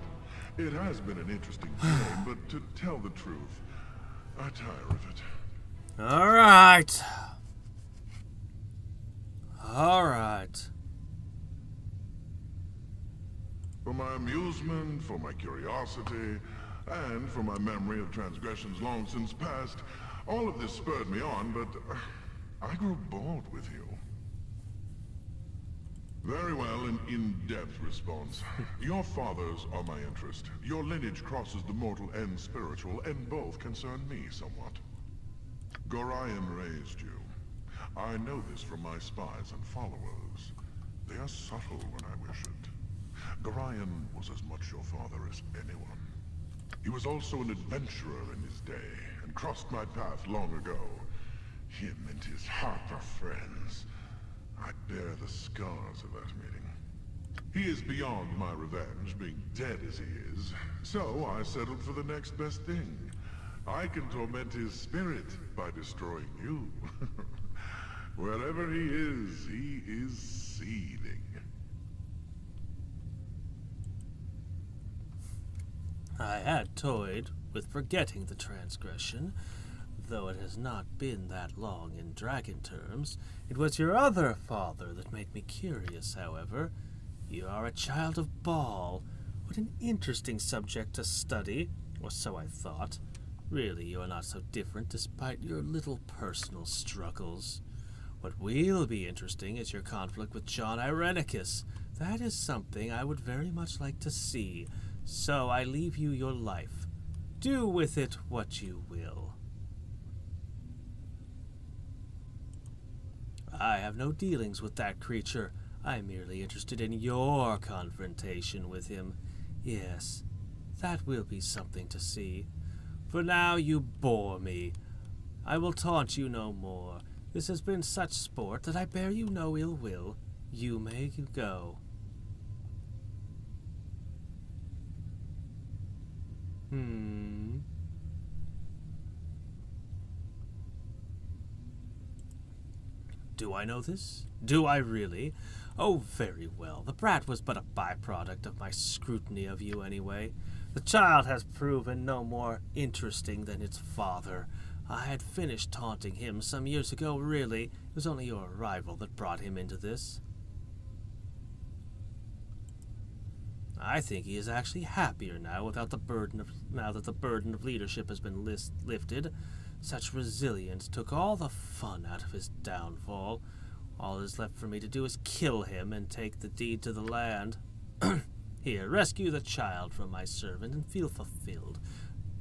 It has been an interesting game, but to tell the truth, I tire of it. All right. All right. For my amusement, for my curiosity, and for my memory of transgressions long since past, all of this spurred me on, but I grew bored with you. Very well, an in-depth response. Your fathers are my interest. Your lineage crosses the mortal and spiritual, and both concern me somewhat. Gorion raised you. I know this from my spies and followers. They are subtle when I wish it. Gorion was as much your father as anyone. He was also an adventurer in his day, and crossed my path long ago. Him and his Harper friends. I bear the scars of that meeting. He is beyond my revenge, being dead as he is, so I settled for the next best thing. I can torment his spirit by destroying you. Wherever he is seething. I had toyed with forgetting the transgression, though it has not been that long in dragon terms. It was your other father that made me curious, however. You are a child of Baal. What an interesting subject to study, or so I thought. Really, you are not so different despite your little personal struggles. What will be interesting is your conflict with John Irenicus. That is something I would very much like to see. So I leave you your life. Do with it what you will. I have no dealings with that creature. I'm merely interested in your confrontation with him. Yes, that will be something to see. For now you bore me. I will taunt you no more. This has been such sport that I bear you no ill will. You may go. Do I know this? Do I really? Oh, very well. The brat was but a byproduct of my scrutiny of you anyway. The child has proven no more interesting than its father. I had finished taunting him some years ago, really. It was only your arrival that brought him into this. I think he is actually happier now without the burden of leadership has been lifted. Such resilience took all the fun out of his downfall. All that is left for me to do is kill him and take the deed to the land. Here, rescue the child from my servant and feel fulfilled.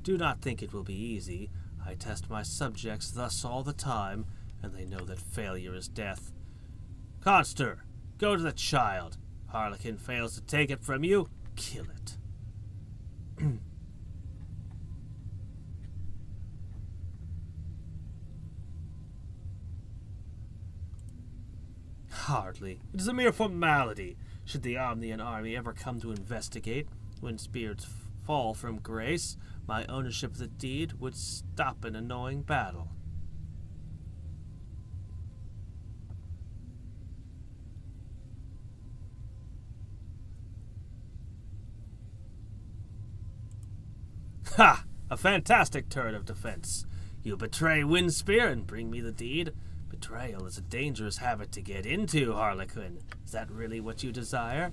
Do not think it will be easy. I test my subjects thus all the time, and they know that failure is death. Conster, Go to the child. Harlequin fails to take it from you, kill it. Hardly. It is a mere formality. Should the Omnian army ever come to investigate Windspear's fall from grace, my ownership of the deed would stop an annoying battle. Ha! A fantastic turn of defense. You betray Windspear and bring me the deed. Betrayal is a dangerous habit to get into, Harlequin. Is that really what you desire?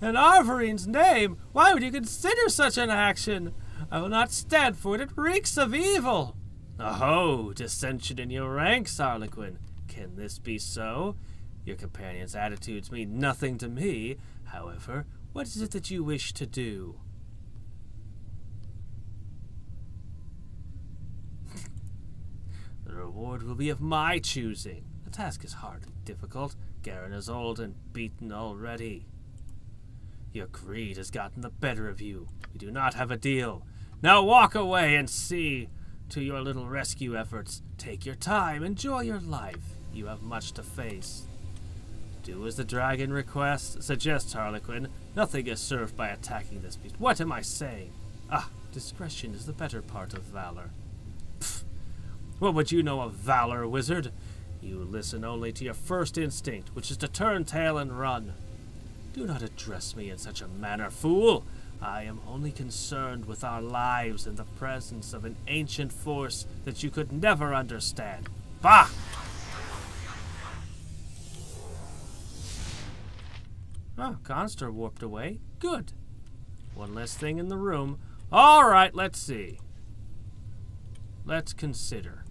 In Arvarine's name, why would you consider such an action? I will not stand for it. It reeks of evil. Oh, dissension in your ranks, Harlequin. Can this be so? Your companion's attitudes mean nothing to me. However, what is it that you wish to do? The reward will be of my choosing. The task is hardly difficult. Garen is old and beaten already. Your greed has gotten the better of you. We do not have a deal. Now walk away and see to your little rescue efforts. Take your time. Enjoy your life. You have much to face. Do as the dragon suggests, Harlequin. Nothing is served by attacking this beast. What am I saying? Ah, discretion is the better part of valor. Pfft. What would you know of valor, wizard? You listen only to your first instinct, which is to turn tail and run. Do not address me in such a manner, fool. I am only concerned with our lives in the presence of an ancient force that you could never understand. Bah! Oh, Conster warped away. Good. One less thing in the room. All right, let's see. Let's consider.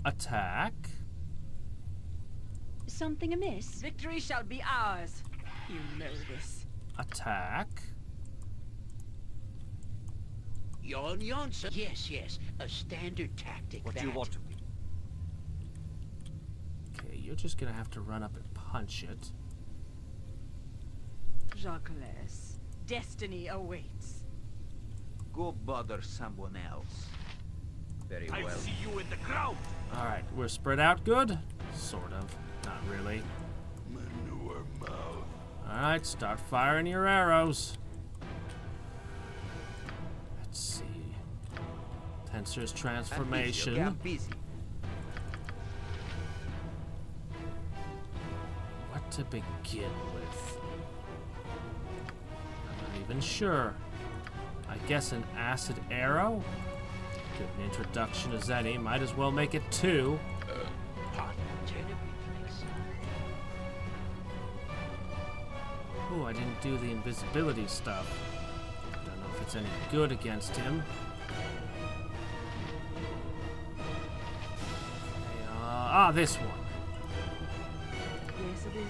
Attack. Something amiss? Victory shall be ours. You know this. Attack. Yon, sir. Yes, yes. A standard tactic. What do you want of me? Okay, you're just gonna have to run up and punch it. Jacques, destiny awaits. Go bother someone else. Very well. I see you in the crowd. Alright, we're spread out good? Sort of. Not really. Manure mouth. Alright, start firing your arrows. Let's see. Tensor's transformation. I'm busy. What to begin with? I'm not even sure. I guess an acid arrow? Good an introduction as any. Might as well make it 2. Oh, I didn't do the invisibility stuff. Don't know if it's any good against him. Okay, this one. Yes, it is.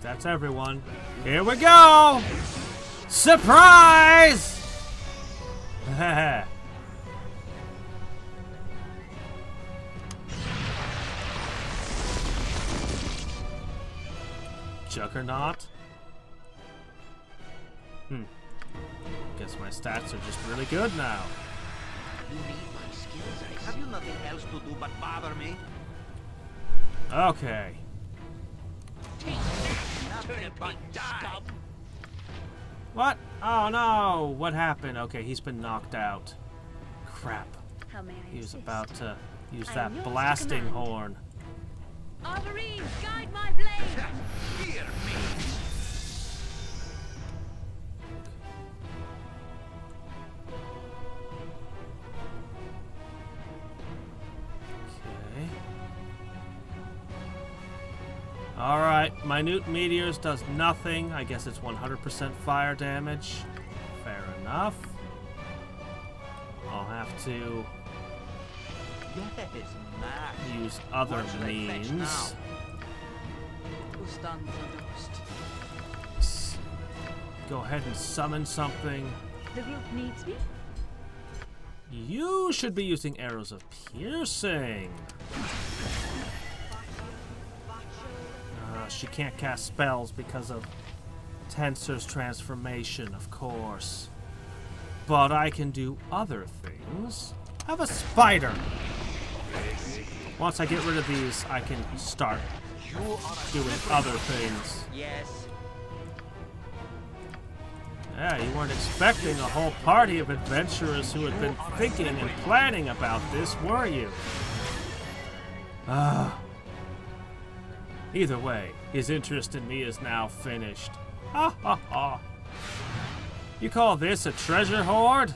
That's everyone. Here we go! Surprise! Juggernaut? Guess my stats are just really good now. You need my skills, I have you nothing else to do but bother me? Okay. What? Oh no! What happened? Okay, he's been knocked out. Crap. How may I He was assist? about to use I that am yours to blasting command. horn. Arvarine, guide my blade! Hear me! Okay. Alright, minute meteors does nothing. I guess it's 100% fire damage. Fair enough. I'll have to use other means. Go ahead and summon something. The group needs me? You should be using arrows of piercing. She can't cast spells because of Tensor's transformation, of course. But I can do other things. I have a spider. Once I get rid of these, I can start doing other things. Yes. Yeah, you weren't expecting a whole party of adventurers who had been thinking and planning about this, were you? Either way, his interest in me is now finished. Ha ha ha. You call this a treasure hoard?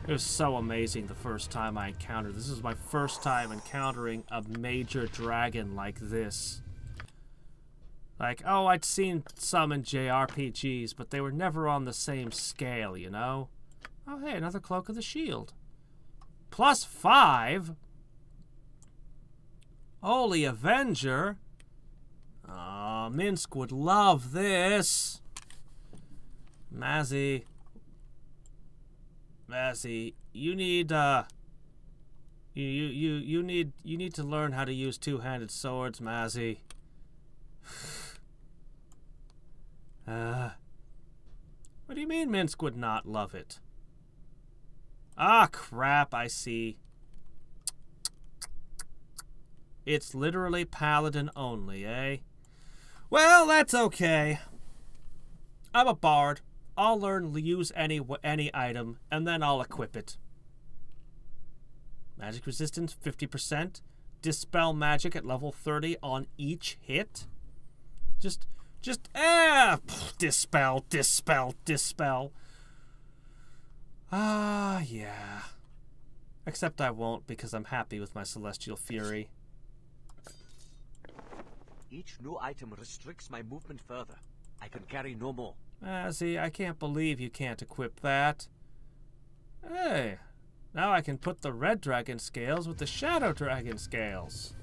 It was so amazing the first time I encountered. This is my first time encountering a major dragon like this. Like, oh, I'd seen some in JRPGs, but they were never on the same scale, you know? Oh, hey, another Cloak of the Shield. +5? Holy Avenger. Aw, Minsk would love this. Mazzy, you need you need to learn how to use two-handed swords, Mazzy. What do you mean Minsk would not love it? Ah, crap, I see. It's literally paladin only, eh? Well, that's okay. I'm a bard. I'll learn to use any item, and then I'll equip it. Magic resistance, 50%. Dispel magic at level 30 on each hit. Dispel. Ah, yeah. Except I won't, because I'm happy with my Celestial Fury. Each new item restricts my movement further. I can carry no more. See, I can't believe you can't equip that. Hey, now I can put the red dragon scales with the shadow dragon scales.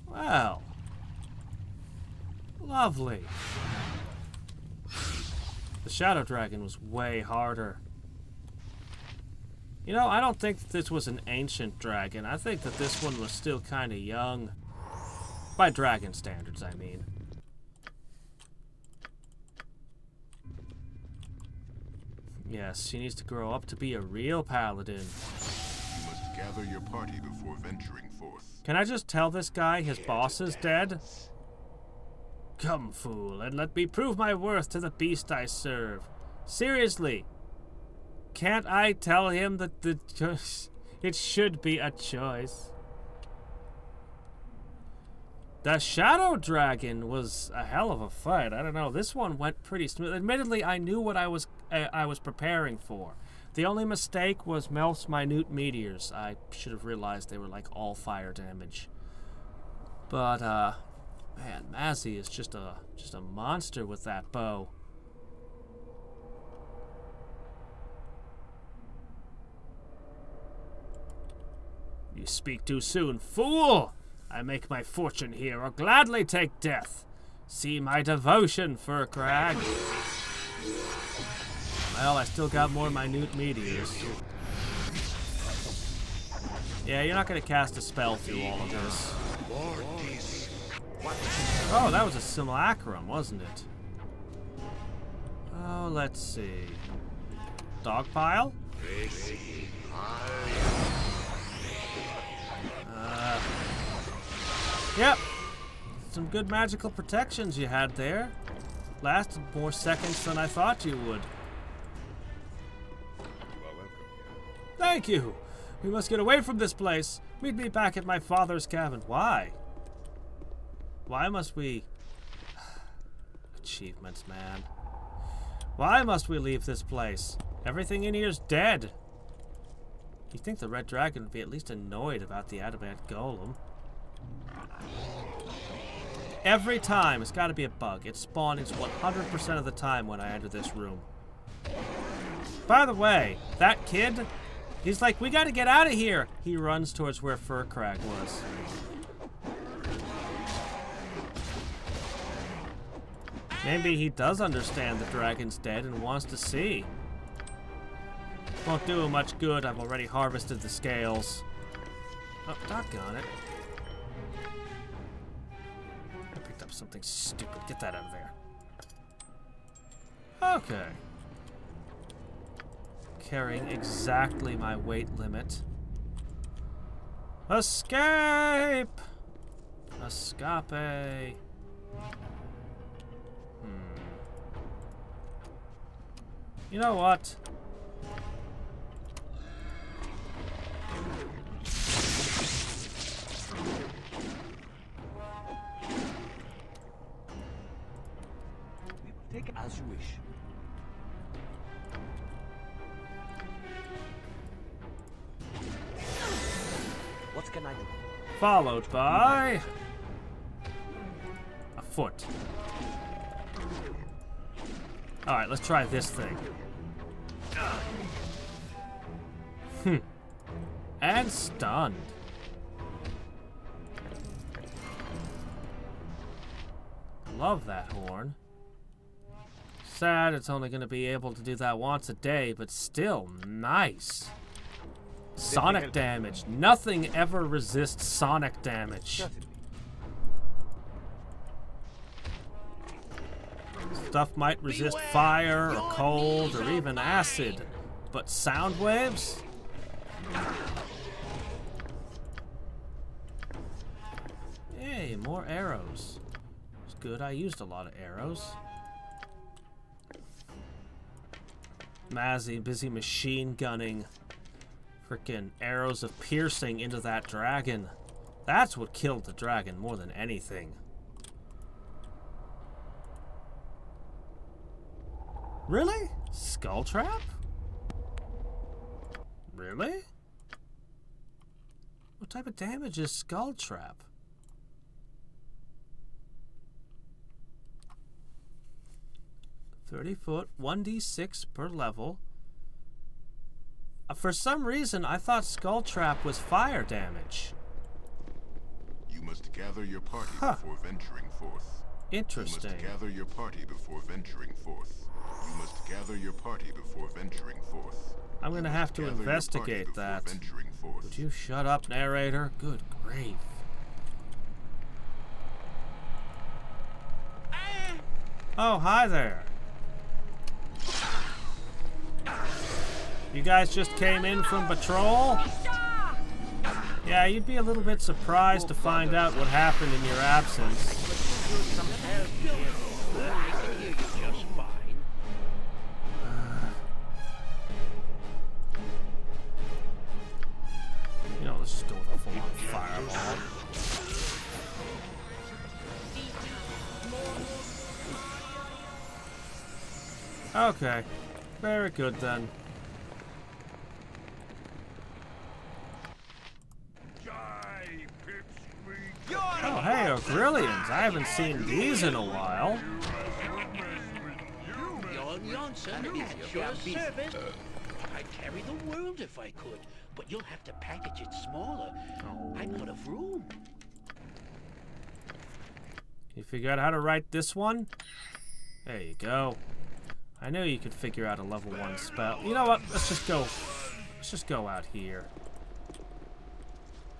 Wow. Lovely. The shadow dragon was way harder. You know, I don't think that this was an ancient dragon. I think that this one was still kind of young. By dragon standards, I mean. Yes, she needs to grow up to be a real paladin. You must gather your party before venturing forth. Can I just tell this guy his boss is dead? Come, fool, and let me prove my worth to the beast I serve. Seriously. Can't I tell him that it should be a choice? The Shadow Dragon was a hell of a fight. I don't know. This one went pretty smooth. Admittedly, I knew what I was preparing for. The only mistake was Melf's minute meteors. I should have realized they were like all fire damage. But man, Mazzy is just a monster with that bow. You speak too soon, fool! I make my fortune here, or gladly take death. See my devotion, Furcrag. Well, I still got more minute meteors. Yeah, you're not going to cast a spell through all of this. Oh, that was a simulacrum, wasn't it? Oh, let's see. Dogpile? Yep. Some good magical protections you had there. Lasted more seconds than I thought you would. Thank you. We must get away from this place. Meet me back at my father's cabin. Why? Why must we... Achievements, man. Why must we leave this place? Everything in here's dead. You'd think the red dragon would be at least annoyed about the adamant golem. Every time, it's got to be a bug. It spawns 100% of the time when I enter this room. By the way, that kid, he's like, we got to get out of here. He runs towards where Furcrag was. Maybe he does understand the dragon's dead and wants to see. Won't do him much good. I've already harvested the scales. Oh, doggone it. I picked up something stupid. Get that out of there. Okay. Carrying exactly my weight limit. Escape! Escape. You know what? We will take it as you wish. What can I do? Followed by a foot. Alright, let's try this thing. And stunned. Love that horn. Sad it's only going to be able to do that once a day, but still nice. Sonic damage. Nothing ever resists sonic damage. Stuff might resist fire or cold or even acid, but sound waves? Hey, more arrows. It's good, I used a lot of arrows. Mazzy busy machine gunning frickin' arrows of piercing into that dragon. That's what killed the dragon more than anything. Really? Skull trap? Really? What type of damage is skull trap? $30 1d6 per level. For some reason, I thought skull trap was fire damage. You must gather your party before venturing forth. Interesting. You must gather your party before venturing forth. You must gather your party before venturing forth. I'm gonna have to investigate that. Would you shut up, narrator? Good grief. Oh, hi there. You guys just came in from patrol? Yeah, you'd be a little bit surprised to find out what happened in your absence. You know, let's just go with a full-on fireball. Okay, very good then. Oh, hey, Ogrillians. I haven't seen these in a while. I'd carry the world if I could, but you'll have to package it smaller. I'm out of room. You figure out how to write this one? There you go. I knew you could figure out a level 1 spell. You know what? Let's just go out here.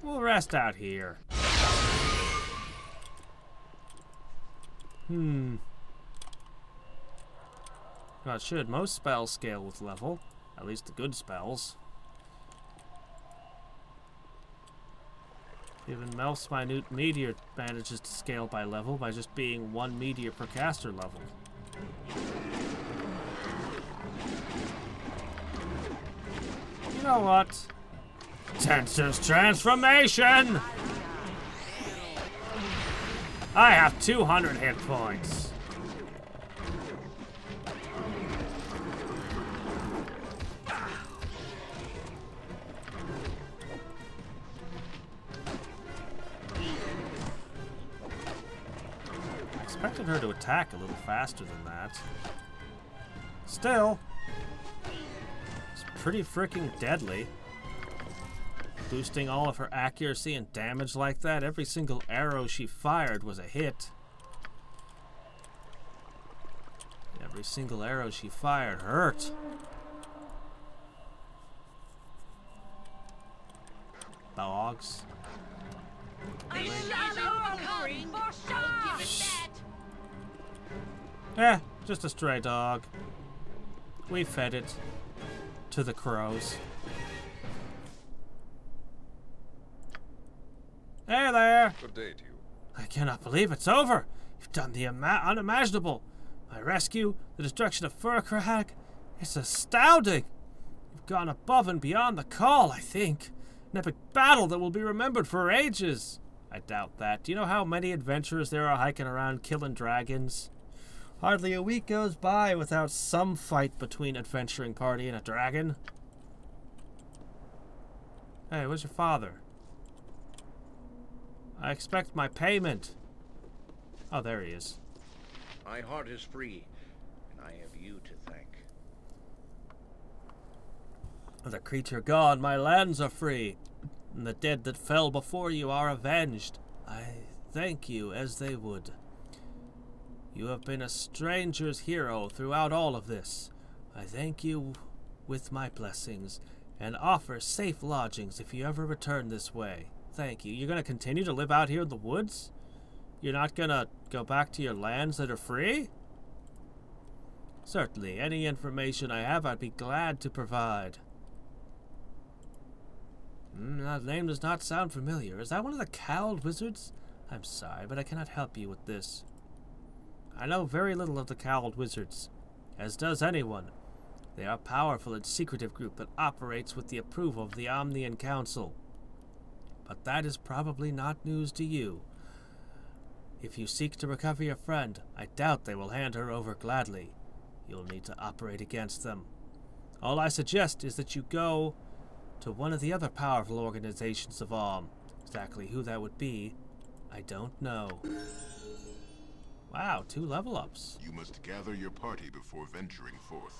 We'll rest out here. Well, it should. Most spells scale with level. At least the good spells. Even Melf's Minute Meteor manages to scale by level by just being 1 meteor per caster level. You know what? Tensor's transformation! I have 200 hit points. expected her to attack a little faster than that. Still, it's pretty freaking deadly. Boosting all of her accuracy and damage like that, every single arrow she fired was a hit. Every single arrow she fired hurt. Dogs. Eh, just a stray dog. We fed it to the crows. Hey there! Good day to you. I cannot believe it's over. You've done the unimaginable. My rescue, the destruction of Furkrag. It's astounding. You've gone above and beyond the call, I think. An epic battle that will be remembered for ages. I doubt that. Do you know how many adventurers there are hiking around killing dragons? Hardly a week goes by without some fight between adventuring party and a dragon. Hey, where's your father? I expect my payment. Oh, there he is. My heart is free, and I have you to thank. The creature gone, my lands are free, and the dead that fell before you are avenged. I thank you as they would. You have been a stranger's hero throughout all of this. I thank you with my blessings, and offer safe lodgings if you ever return this way. Thank you. You're going to continue to live out here in the woods? You're not going to go back to your lands that are free? Certainly. Any information I have, I'd be glad to provide. That name does not sound familiar. Is that one of the cowled wizards? I'm sorry, but I cannot help you with this. I know very little of the cowled wizards, as does anyone. They are a powerful and secretive group that operates with the approval of the Omnian Council. But that is probably not news to you. If you seek to recover your friend, I doubt they will hand her over gladly. You'll need to operate against them. All I suggest is that you go to one of the other powerful organizations of Alm. Exactly who that would be, I don't know. Wow, 2 level ups. You must gather your party before venturing forth.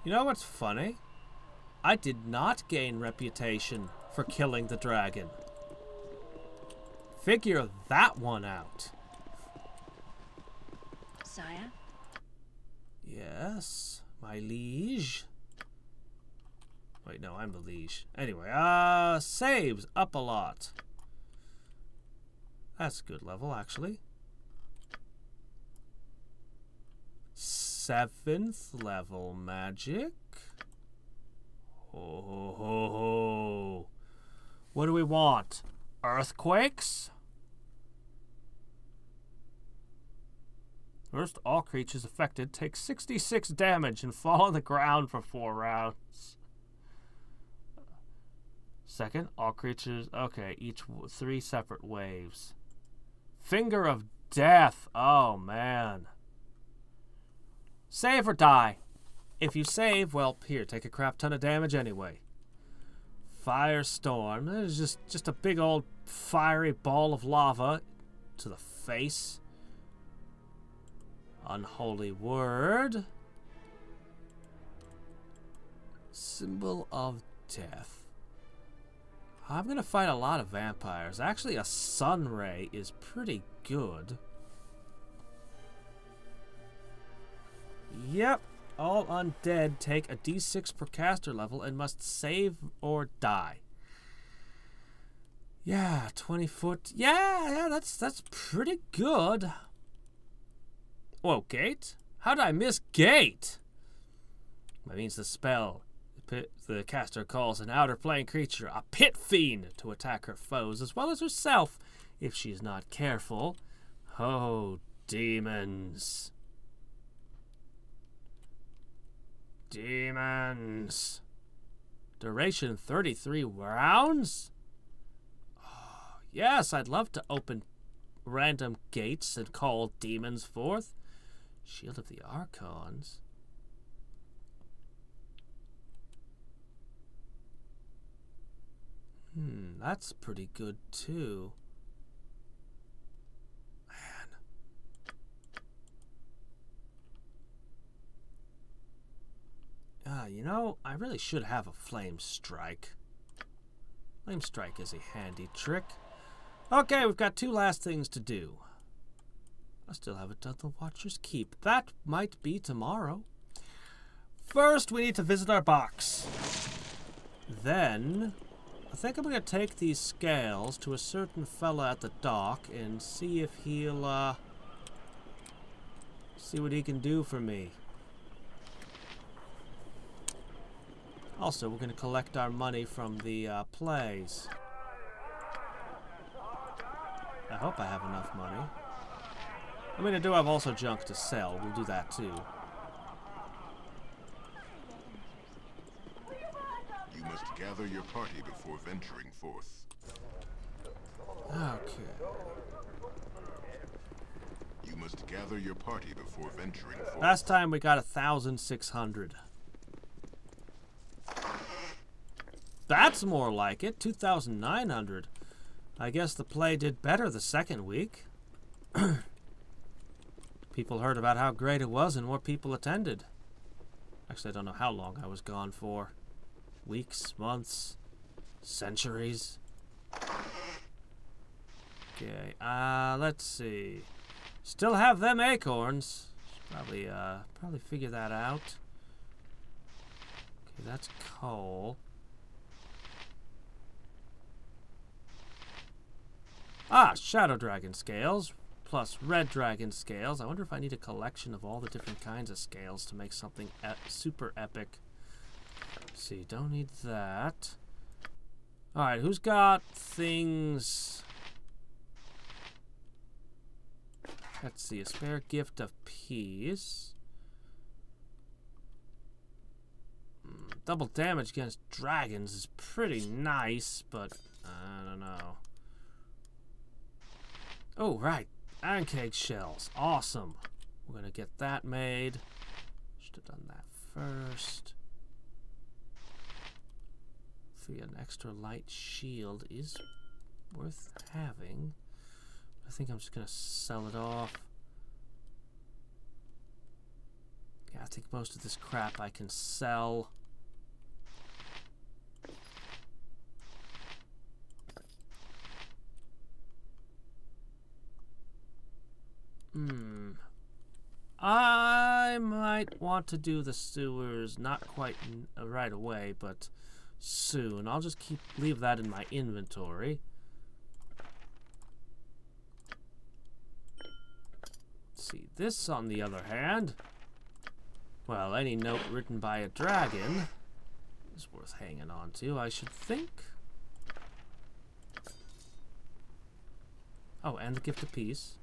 You know what's funny? I did not gain reputation for killing the dragon. Figure that one out. Sire? Yes, my liege. Wait, no, I'm the liege. Anyway, saves up a lot. That's a good level, actually. 7th level magic. Ho, ho, ho, ho. What do we want? Earthquakes? First, all creatures affected take 66 damage and fall on the ground for 4 rounds. Second, all creatures... Okay, each 3 separate waves. Finger of Death. Oh, man. Save or die. If you save, well, here, take a crap ton of damage anyway. Firestorm. There's just a big old fiery ball of lava to the face. Unholy Word. Symbol of Death. I'm going to fight a lot of vampires. Actually, a Sun Ray is pretty good. Yep. All undead take a d6 per caster level and must save or die. Yeah, 20 foot. Yeah, that's pretty good. Whoa, Gate? How did I miss Gate? That means the spell. The caster calls an outer plane creature, a pit fiend, to attack her foes as well as herself if she's not careful. Oh, demons. Demons. Duration 33 rounds? Oh, yes, I'd love to open random gates and call demons forth. Shield of the Archons. That's pretty good too. Man, You know, I really should have a flame strike. Flame strike is a handy trick. Okay, we've got 2 last things to do. I still haven't done the Watcher's Keep. That might be tomorrow. First, we need to visit our box. Then, I think I'm going to take these scales to a certain fella at the dock and see if he'll, see what he can do for me. Also, we're going to collect our money from the plays. I hope I have enough money. I mean, I do have also junk to sell. We'll do that too. You must gather your party before venturing forth. Okay. You must gather your party before venturing forth. Last time we got 1,600. That's more like it. 2,900. I guess the play did better the second week. People heard about how great it was and more people attended. Actually, I don't know how long I was gone for. Weeks, months, centuries. Okay, let's see. Still have them acorns. Should probably figure that out. Okay, that's coal. Ah, Shadow Dragon scales, plus Red Dragon scales. I wonder if I need a collection of all the different kinds of scales to make something super epic. Let's see, don't need that. Alright, who's got things? Let's see, a spare gift of peace. Double damage against dragons is pretty nice, but I don't know. Oh, right. Pancake shells. Awesome. We're going to get that made. Should have done that first. See, an extra light shield is worth having. I think I'm just going to sell it off. Yeah, I think most of this crap I can sell. I might want to do the sewers, not quite right away, but soon. I'll just leave that in my inventory. Let's see, this on the other hand, well, any note written by a dragon is worth hanging on to, I should think. Oh, and the gift of peace.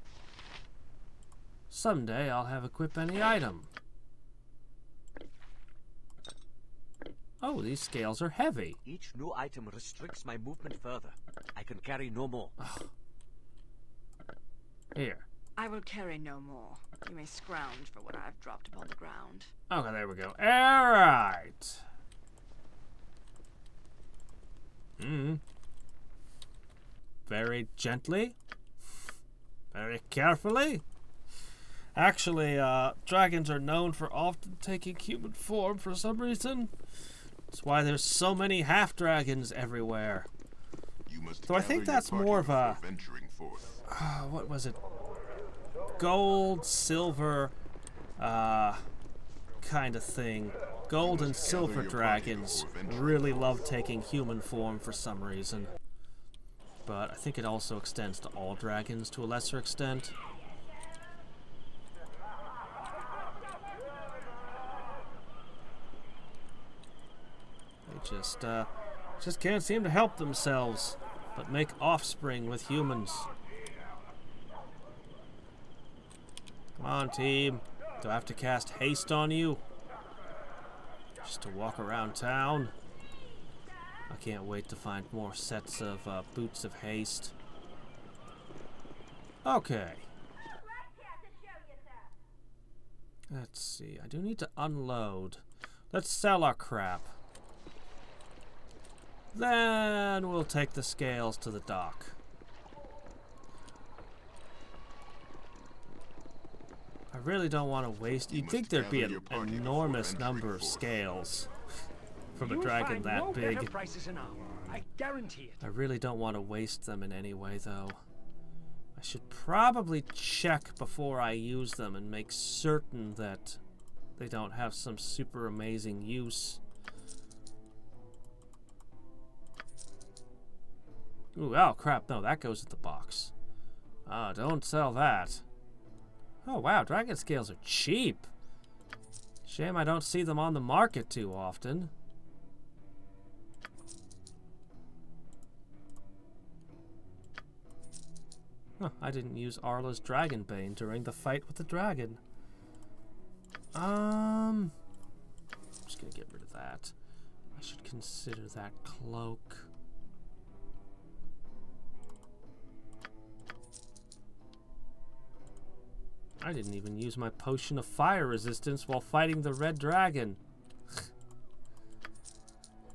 Someday I'll have equip any item. Oh, these scales are heavy. Each new item restricts my movement further. I can carry no more. Oh. Here. I will carry no more. You may scrounge for what I've dropped upon the ground. Okay, there we go. Alright. Very gently. Very carefully. Actually, dragons are known for often taking human form for some reason. That's why there's so many half-dragons everywhere. So I think that's more of a... what was it? Gold, silver, kind of thing. Gold and silver dragons really love taking human form for some reason. But I think it also extends to all dragons to a lesser extent. They just can't seem to help themselves, but make offspring with humans. Come on, team. Do I have to cast haste on you? Just to walk around town? I can't wait to find more sets of boots of haste. Okay. Let's see. I do need to unload. Let's sell our crap. Then we'll take the scales to the dock. I really don't want to waste... You'd think there'd be an enormous number of scales. from a dragon that no big. Better prices in Arm. I guarantee it. I really don't want to waste them in any way, though. I should probably check before I use them and make certain that they don't have some super amazing use. Ooh, oh crap, no, that goes in the box. Ah, don't sell that. Oh wow, dragon scales are cheap. Shame I don't see them on the market too often. Huh, I didn't use Arla's Dragonbane during the fight with the dragon. I'm just gonna get rid of that. I should consider that cloak. I didn't even use my potion of fire resistance while fighting the red dragon.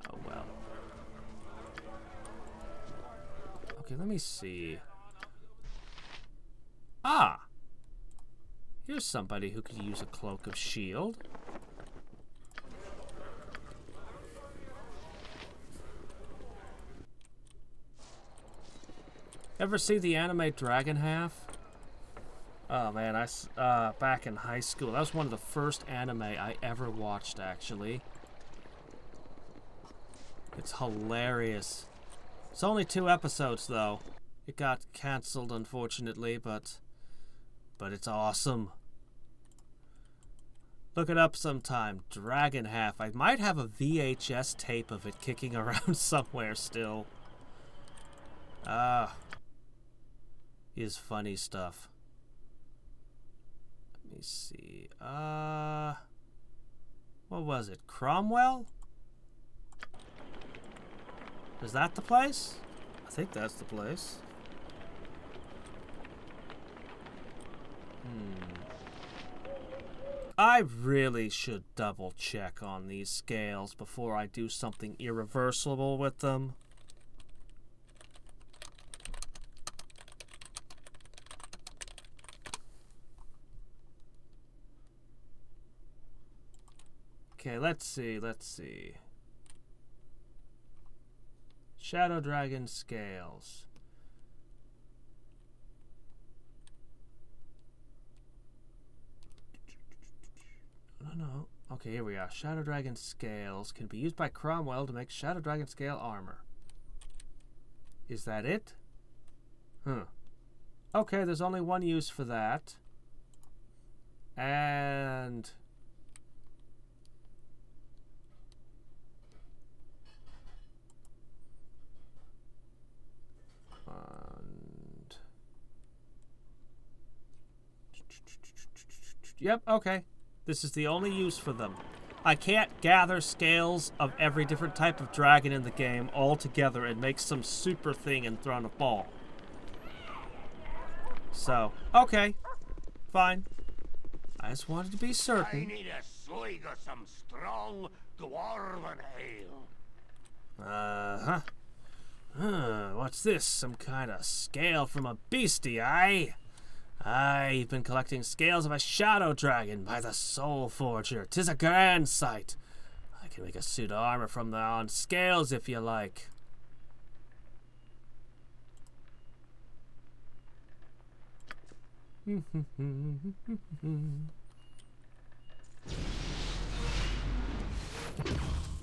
Oh well. Okay, let me see. Ah! Here's somebody who could use a cloak of shield. Ever see the anime Dragon Half? Oh man, back in high school, that was one of the first anime I ever watched, actually. It's hilarious. It's only 2 episodes, though. It got cancelled, unfortunately, but it's awesome. Look it up sometime. Dragon Half. I might have a VHS tape of it kicking around somewhere still. Is funny stuff. Let me see. What was it? Cromwell? Is that the place? I think that's the place. I really should double check on these scales before I do something irreversible with them. Okay, let's see. Shadow Dragon scales. No. Okay, here we are. Shadow Dragon scales can be used by Cromwell to make Shadow Dragon scale armor. Is that it? Okay, there's only one use for that. And yep, okay. This is the only use for them. I can't gather scales of every different type of dragon in the game all together and make some super thing and throw in a ball. So, okay. Fine. I just wanted to be certain. I need a swig of some strong dwarven ale. What's this? Some kind of scale from a beastie, aye? I've been collecting scales of a shadow dragon by the Soul Forger. 'Tis a grand sight. I can make a suit of armor from them on scales if you like.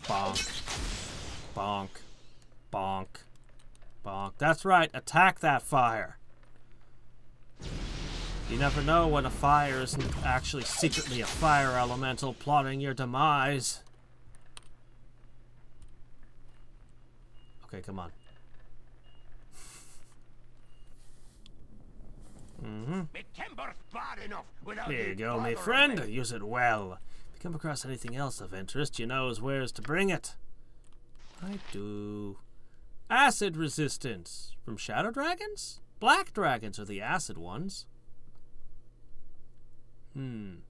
Bonk. Bonk. Bonk. Bonk. That's right, attack that fire. You never know when a fire isn't actually secretly a fire elemental plotting your demise. Okay, come on. There you go, my friend. Use it well. If you come across anything else of interest, you knows where's to bring it. I do. Acid resistance. From shadow dragons? Black dragons are the acid ones. And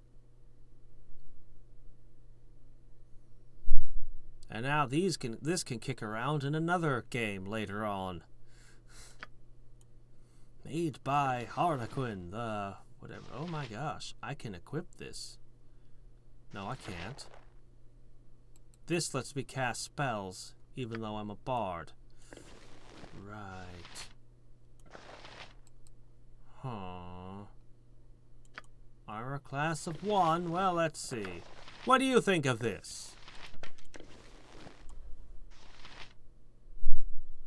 now this can kick around in another game later on. Made by Harlequin, the whatever. Oh my gosh, I can equip this. No, I can't. this lets me cast spells, even though I'm a bard. Right. Huh. Armor class of 1. Well, let's see. What do you think of this?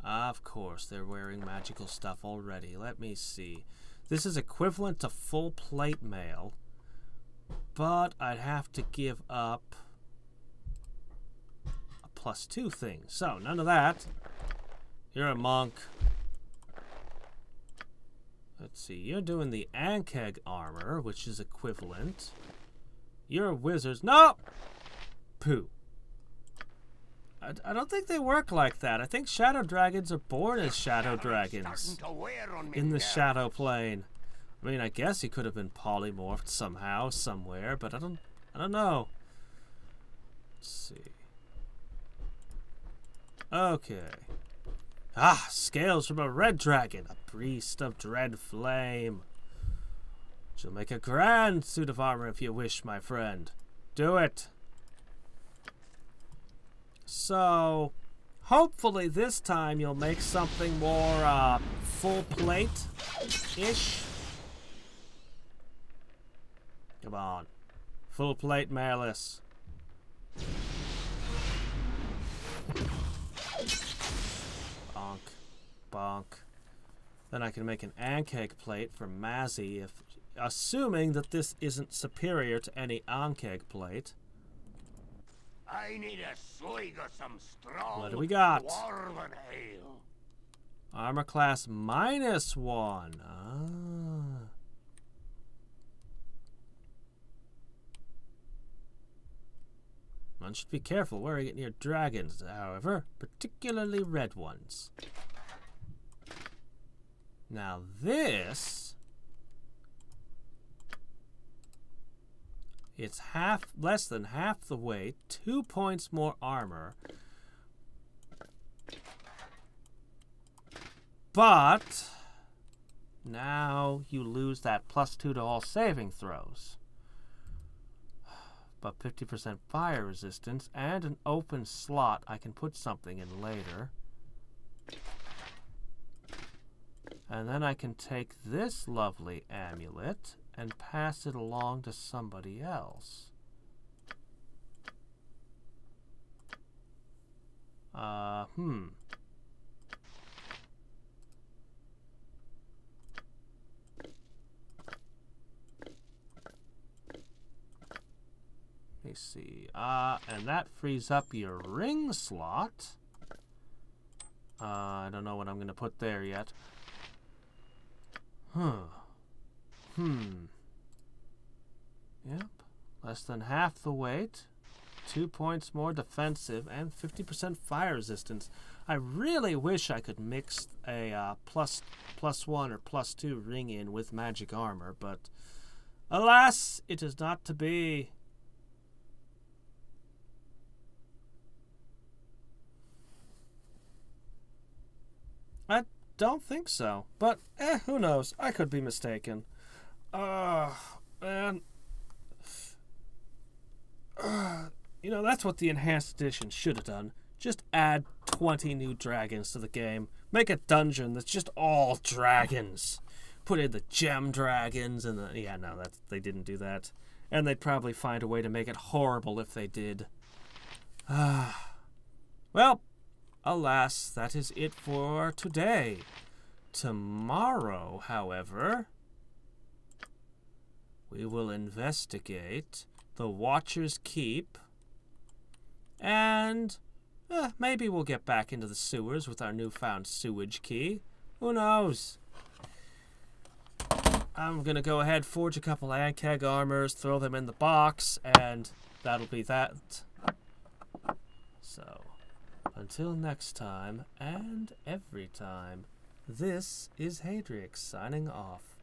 Of course, they're wearing magical stuff already. Let me see. This is equivalent to full plate mail, but I'd have to give up a +2 thing. So, none of that. You're a monk. Let's see. You're doing the Ankeg armor, which is equivalent. You're a wizard. No! Pooh. I don't think they work like that. I think shadow dragons are born as shadow dragons in the shadow plane. I mean, I guess he could have been polymorphed somehow, somewhere, but I don't know. Let's see. Okay. Ah, scales from a red dragon, a priest of dread flame. She'll make a grand suit of armor if you wish, my friend. Do it. So, hopefully this time you'll make something more full plate-ish. Come on. Full plate Malis. Bonk. Bonk. Then I can make an Ankeg plate for Mazzy, assuming that this isn't superior to any Ankeg plate. I need a swig of some strong What do we got? dwarven ale. Armor class -1. Ah. One should be careful where you get near dragons, however, particularly red ones. Now this... It's less than half the weight, 2 points more armor. But now you lose that +2 to all saving throws. But 50% fire resistance and an open slot I can put something in later. And then I can take this lovely amulet and pass it along to somebody else. Let me see. And that frees up your ring slot. I don't know what I'm going to put there yet. Yep. Less than half the weight. 2 points more defensive and 50% fire resistance. I really wish I could mix a +1 or +2 ring in with magic armor, but alas, it is not to be. I don't think so, but who knows? I could be mistaken. Man. You know, that's what the enhanced edition should have done. Just add 20 new dragons to the game. Make a dungeon that's just all dragons. Put in the gem dragons and the... Yeah, no, they didn't do that. And they'd probably find a way to make it horrible if they did. Well, alas, that is it for today. Tomorrow, however, we will investigate the Watcher's Keep, and maybe we'll get back into the sewers with our newfound sewage key. Who knows? I'm gonna go ahead, forge a couple Ankeg armors, throw them in the box, and that'll be that. So, until next time, and every time, this is Hadriex signing off.